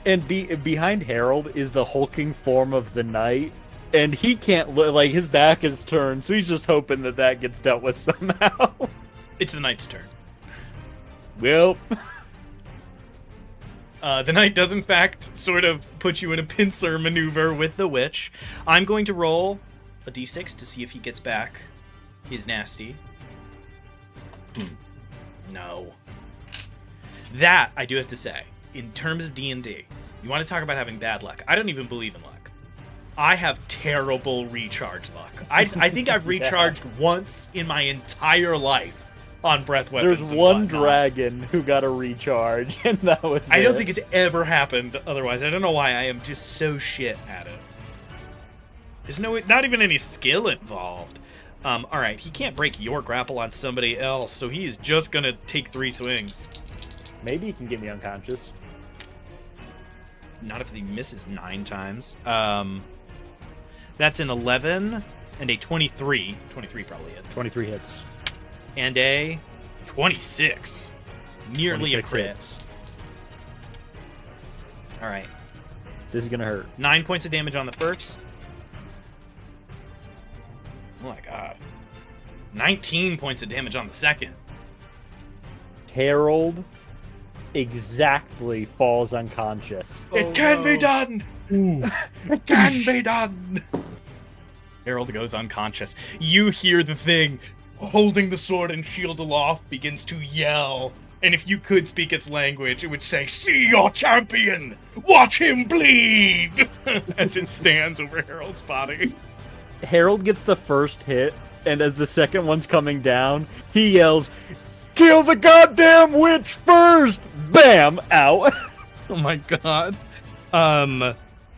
And behind Harold is the hulking form of the knight, and he can't like his back is turned, so he's just hoping that gets dealt with somehow. It's the knight's turn. Well, The knight does, in fact, sort of put you in a pincer maneuver with the witch. I'm going to roll a d6 to see if he gets back his nasty. No. That, I do have to say, in terms of D&D, you want to talk about having bad luck. I don't even believe in luck. I have terrible recharge luck. I think I've recharged once in my entire life on breath weapons. there's and one whatnot. dragon who got a recharge, and that was I don't it. think it's ever happened otherwise. I don't know why I am just so shit at it. There's not even any skill involved. All right, he can't break your grapple on somebody else, so he's just gonna take 3 swings. Maybe he can get me unconscious. Not if he misses 9 times. That's an 11 and a 23. 23 probably hits. 23 hits. And a 26. Nearly a 26 crit. hits. All right. This is gonna hurt. 9 points of damage on the first. Oh my god. 19 points of damage on the second. Harold exactly falls unconscious. It can be done! It can be done! Harold goes unconscious. You hear the thing holding the sword and shield aloft begins to yell And if you could speak its language, it would say, "See your champion! Watch him bleed!" as it stands over Harold's body. Harold gets the first hit, and as the second one's coming down, he yells, "Kill the goddamn witch first!" Bam! Out. Oh my god.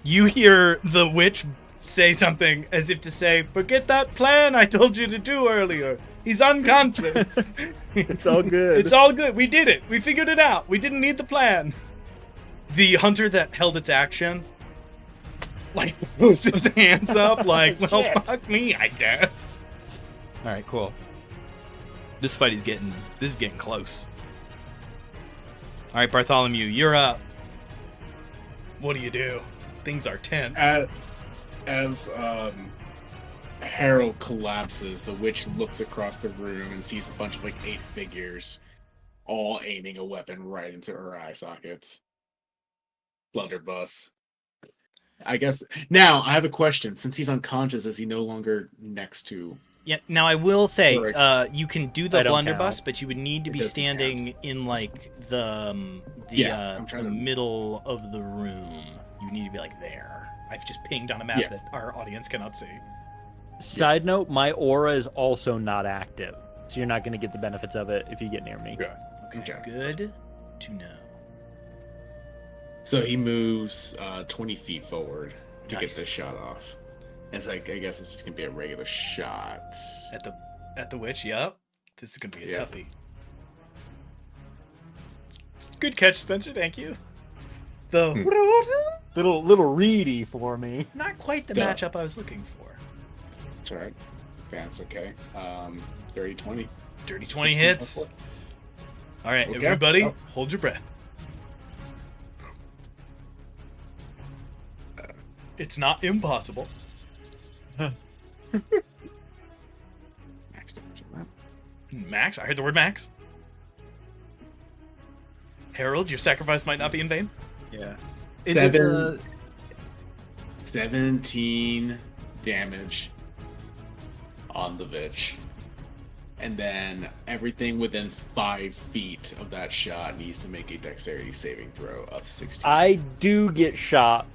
You hear the witch say something as if to say, "Forget that plan I told you to do earlier. He's unconscious." It's all good. It's all good. We did it. We figured it out. We didn't need the plan. The hunter that held its action, like, throws its hands up, like, well, Shit. fuck me, I guess. All right, cool. This fight is getting close. All right, Bartholomew, you're up. What do? Things are tense. As Harold collapses, the witch looks across the room and sees a bunch of like 8 figures, all aiming a weapon right into her eye sockets. Blunderbuss. I guess now I have a question. Since he's unconscious, is he no longer next to? Yeah. Now I will say, Correct. you can do the I don't blunderbuss, count. but you would need to It be doesn't standing in like the Yeah, I'm trying the to- middle of the room. You need to be like there. I've just pinged on a map Yeah. that our audience cannot see. Side note, my aura is also not active, so you're not going to get the benefits of it if you get near me. Okay. Okay. Good to know. So he moves 20 feet forward to Nice. get this shot off. It's like, I guess it's just gonna be a regular shot. At the witch. Yep. This is gonna be a Yeah. toughie. Good catch, Spencer. Thank you. The Little reedy for me. not quite the Yeah. matchup I was looking for. It's alright. That's okay. Dirty 20. Dirty 20 16 hits. plus All right, Okay. everybody, Oh. hold your breath. It's not impossible. Max damage on that. Max, I heard the word max. Harold, your sacrifice might not be in vain. Yeah. 17 damage on the Vitch. And then everything within 5 feet of that shot needs to make a dexterity saving throw of 16. I do get shot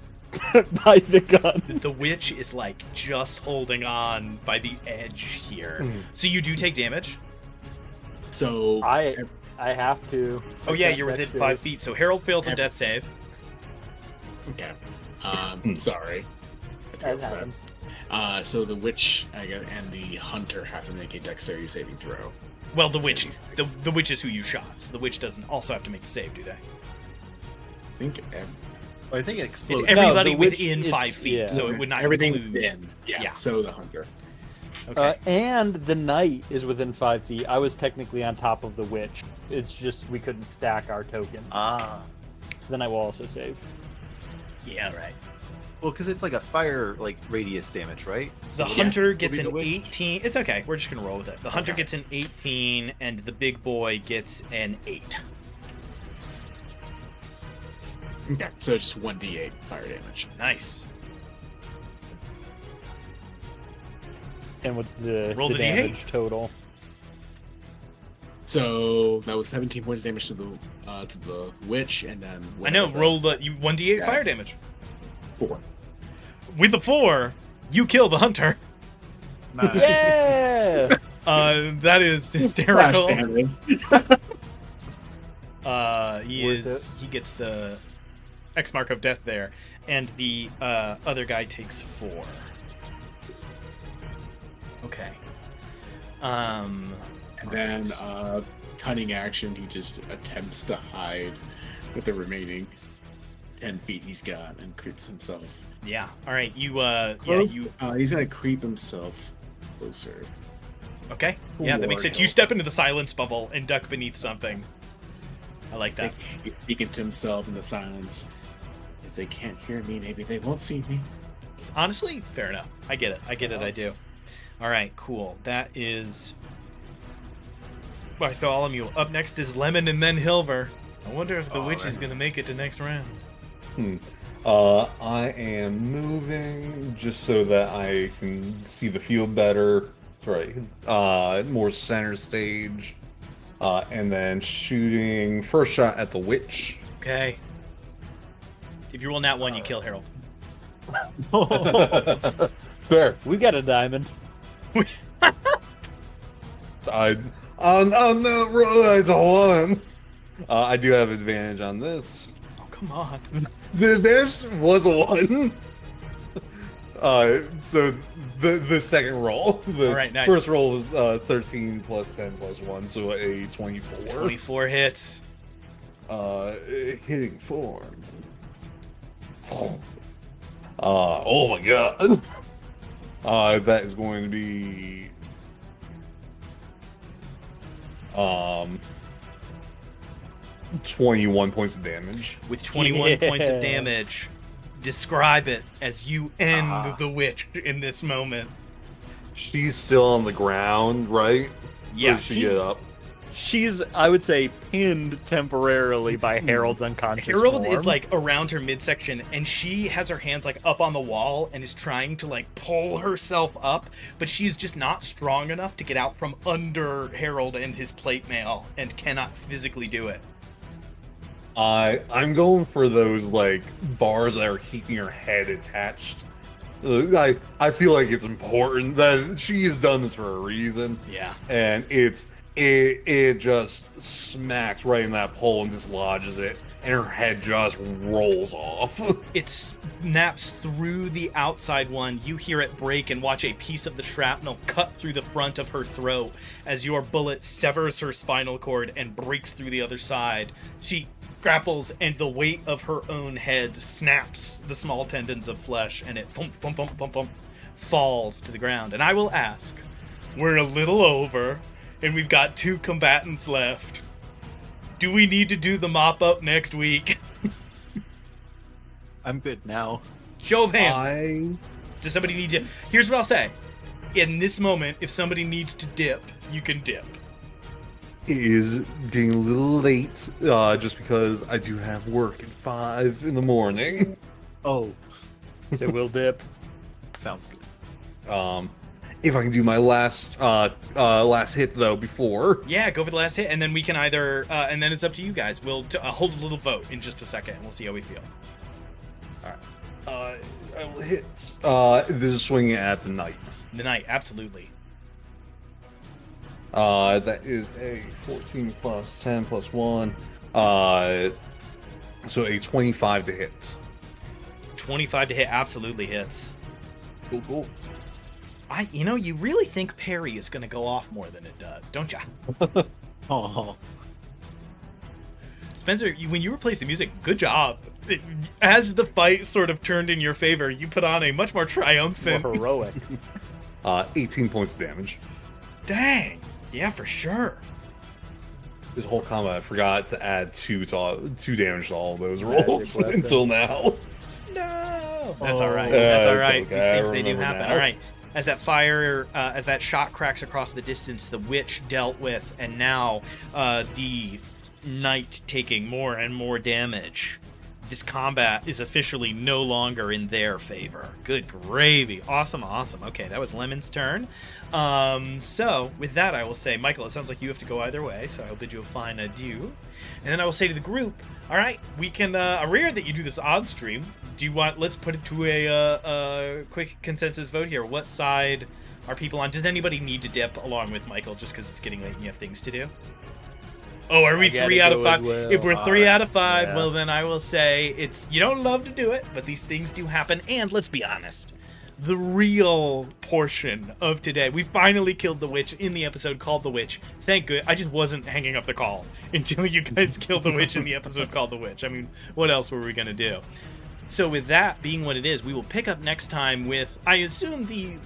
by the gun. The witch is like just holding on by the edge here. Mm. So you do take damage. So I have to. Oh I yeah, can't you're within dex save. 5 feet. So Harold fails a death save. okay. Sorry. That happens. So the witch, I guess, and the hunter have to make a dexterity saving throw. Well, the It's witch, gonna be the witch is who you shot. So the witch doesn't also have to make the save, do they? I think I think it It's explodes. everybody the witch within is- 5 feet, yeah. so it would not everything include. within. Yeah. Yeah. So the hunter. Okay. And the knight is within 5 feet. I was technically on top of the witch. It's just we couldn't stack our token. Ah. So then I will also save. yeah, right. Well, because it's like a fire radius damage, right? The So hunter would gets be an the witch. 18. It's okay. We're just gonna roll with it. The hunter Okay. gets an 18, and the big boy gets an 8. Okay. So just 1d8 fire damage. Nice. And what's the, Roll the the D8. damage total? So that was 17 points of damage to the witch, and then I know. whatever Roll the 1d8 Yeah. fire damage. 4. With the 4, you kill the hunter. Nice. Yeah! That is hysterical. Flash damage. He Worth he gets the X mark of death there, and the other guy takes 4. Okay. And then cunning action, he just attempts to hide with the remaining 10 feet he's got and creeps himself. Yeah. All right. You He's gonna creep himself closer. okay? Yeah, that makes sense. You step into the silence bubble and duck beneath something. I like that. He's speaking to himself in the silence. If they can't hear me, maybe they won't see me. Honestly, fair enough. I get it. I do. All right, cool. That is Bartholomew. Up next is Lemon and then Hilver. I wonder if the witch is going to make it to next round. I am moving just so that I can see the field better. That's right. More center stage. And then shooting first shot at the witch. Okay. If you roll nat 1, you kill Harold. Fair. We got a diamond. Oh no, it's a 1. I do have advantage on this. Oh, come on. The advantage was a 1. So the second roll, the All right, nice. first roll was 13 plus 10 plus 1, so a 24. 24 hits. Hitting form. Oh my god. That is going to be 21 points of damage. With 21 points of Yeah. damage, describe it as you end the witch in this moment. She's still on the ground, right? Yeah, Or does she get up? She's, I would say, pinned temporarily by Harold's unconscious Harold form. is like around her midsection, and she has her hands like up on the wall and is trying to like pull herself up, but she's just not strong enough to get out from under Harold and his plate mail and cannot physically do it. I'm going for those like bars that are keeping her head attached. I feel like it's important that she has done this for a reason, Yeah. and it just smacks right in that pole and dislodges it, and her head just rolls off. It snaps through the outside one. You hear it break and watch a piece of the shrapnel cut through the front of her throat as your bullet severs her spinal cord and breaks through the other side. She grapples, and the weight of her own head snaps the small tendons of flesh, and it thump, thump, thump, thump, thump, falls to the ground. And I will ask, we're a little over, and we've got 2 combatants left. Do we need to do the mop up next week? I'm good now. Show of hands. Does somebody need to... Here's what I'll say. In this moment, if somebody needs to dip, you can dip. It is getting a little late, just because I do have work at 5 in the morning. Oh, So we'll dip. sounds good. If I can do my last hit though before. Yeah, go for the last hit, and then we can either... and then it's up to you guys. We'll hold a little vote in just a second, and we'll see how we feel. I will hit. This is swinging at the knight. The knight, absolutely. That is a 14 plus 10 plus 1. So a 25 to hit. 25 to hit absolutely hits. Cool. You really think parry is going to go off more than it does, don't ya? Oh, Spencer, when you replaced the music, good job. As the fight sort of turned in your favor, you put on a much more triumphant... More heroic. 18 points of damage. Dang. Yeah, for sure. This whole combat, I forgot to add 2 damage to all those Magic rolls weapon. until now. No. That's all right. Yeah, That's all it's right. okay. These I things, they do remember happen. now. All right. As that fire, as that shot cracks across the distance, the witch dealt with, and now the knight taking more and more damage. This combat is officially no longer in their favor. Good gravy. Awesome. Okay, that was Lemon's turn. So, with that, I will say, Michael, it sounds like you have to go either way, so I'll bid you a fine adieu. And then I will say to the group, all right, we can, rare that you do this on stream. Do you want, let's put it to a quick consensus vote here. What side are people on? Does anybody need to dip along with Michael just because it's getting late and you have things to do? Oh, are we I gotta 3 out of go 5? as well. If we're 3 out of 5, yeah. well, then I will say it's, you don't love to do it, but these things do happen. And let's be honest, the real portion of today, we finally killed the witch in the episode called The Witch. Thank good. I just wasn't hanging up the call until you guys killed the witch in the episode called The Witch. I mean, what else were we going to do? So with that being what it is, we will pick up next time with, I assume, the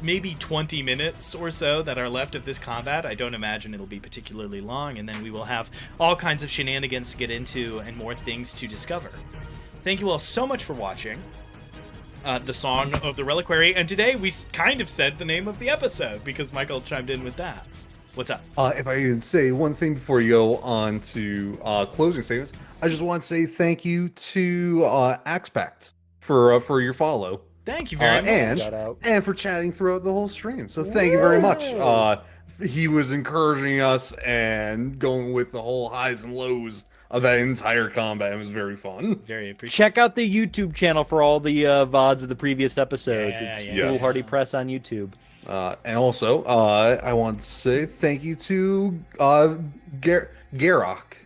maybe 20 minutes or so that are left of this combat. I don't imagine it'll be particularly long, and then we will have all kinds of shenanigans to get into and more things to discover. Thank you all so much for watching the Song of the Reliquary, and today we kind of said the name of the episode because Michael chimed in with that. What's up? If I could say one thing before you go on to closing statements, I just want to say thank you to Axpact for your follow. Thank you very much. and Shout out. and for chatting throughout the whole stream. So thank you very much. he was encouraging us and going with the whole highs and lows of that entire combat. It was very fun. Very appreciative. Check out the YouTube channel for all the VODs of the previous episodes. Yeah, It's yeah. Foolhardy Press on YouTube. And also, I want to say thank you to Garrock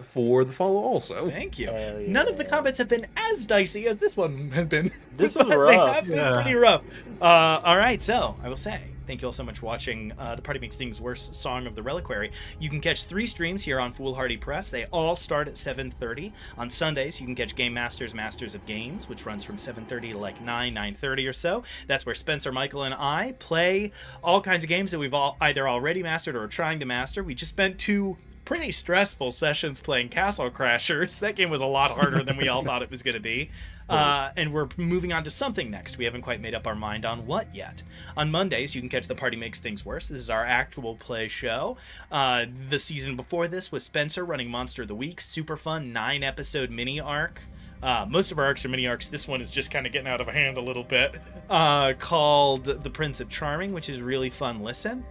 for the follow also. Thank you. Hell yeah. None of the comments have been as dicey as this one has been. This was But rough. They have been Yeah. pretty rough. All right, so I will say thank you all so much for watching The Party Makes Things Worse Song of the Reliquary. You can catch 3 streams here on Foolhardy Press. They all start at 7:30. On Sundays, you can catch Game Masters, Masters of Games, which runs from 7:30 to like 9:30 or so. That's where Spencer, Michael, and I play all kinds of games that we've all either already mastered or are trying to master. We just spent 2 pretty stressful sessions playing Castle Crashers. That game was a lot harder than we all thought it was going to be. And we're moving on to something next. We haven't quite made up our mind on what yet. On Mondays, you can catch The Party Makes Things Worse. This is our actual play show. The season before this was Spencer running Monster of the Week. Super fun 9-episode mini arc. Most of our arcs are mini arcs. This one is just kind of getting out of hand a little bit. Called The Prince of Charming, which is really fun listen.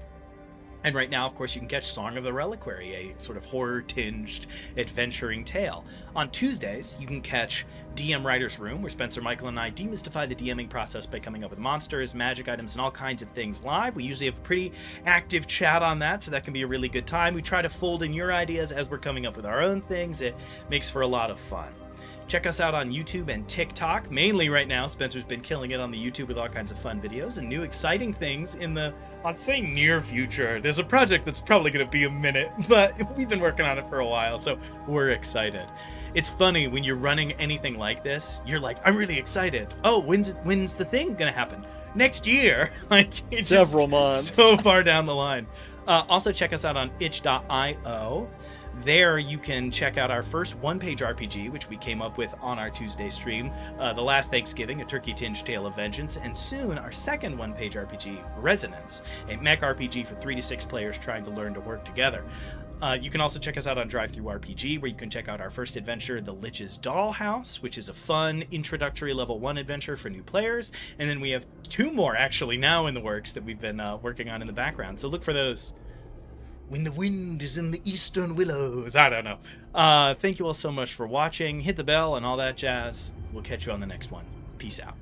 And right now, of course, you can catch Song of the Reliquary, a sort of horror-tinged adventuring tale. On Tuesdays, you can catch DM Writer's Room, where Spencer, Michael, and I demystify the DMing process by coming up with monsters, magic items, and all kinds of things live. We usually have a pretty active chat on that, so that can be a really good time. We try to fold in your ideas as we're coming up with our own things. It makes for a lot of fun. Check us out on YouTube and TikTok. Mainly right now, Spencer's been killing it on the YouTube with all kinds of fun videos and new exciting things in the, I'd say, near future. There's a project that's probably going to be a minute, but we've been working on it for a while, so we're excited. It's funny when you're running anything like this, you're like, I'm really excited. Oh, when's the thing going to happen? Next year. Like, it's Several just months. so far down the line. Also, check us out on itch.io. There you can check out our first one-page RPG, which we came up with on our Tuesday stream, The Last Thanksgiving, a turkey-tinged tale of vengeance, and soon our second one-page RPG, Resonance, a mech RPG for 3 to 6 players trying to learn to work together. You can also check us out on DriveThruRPG, where you can check out our first adventure, The Lich's Dollhouse, which is a fun introductory level 1 adventure for new players. And then we have 2 more actually now in the works that we've been working on in the background, so look for those. When the wind is in the eastern willows. I don't know. Thank you all so much for watching. Hit the bell and all that jazz. We'll catch you on the next one. Peace out.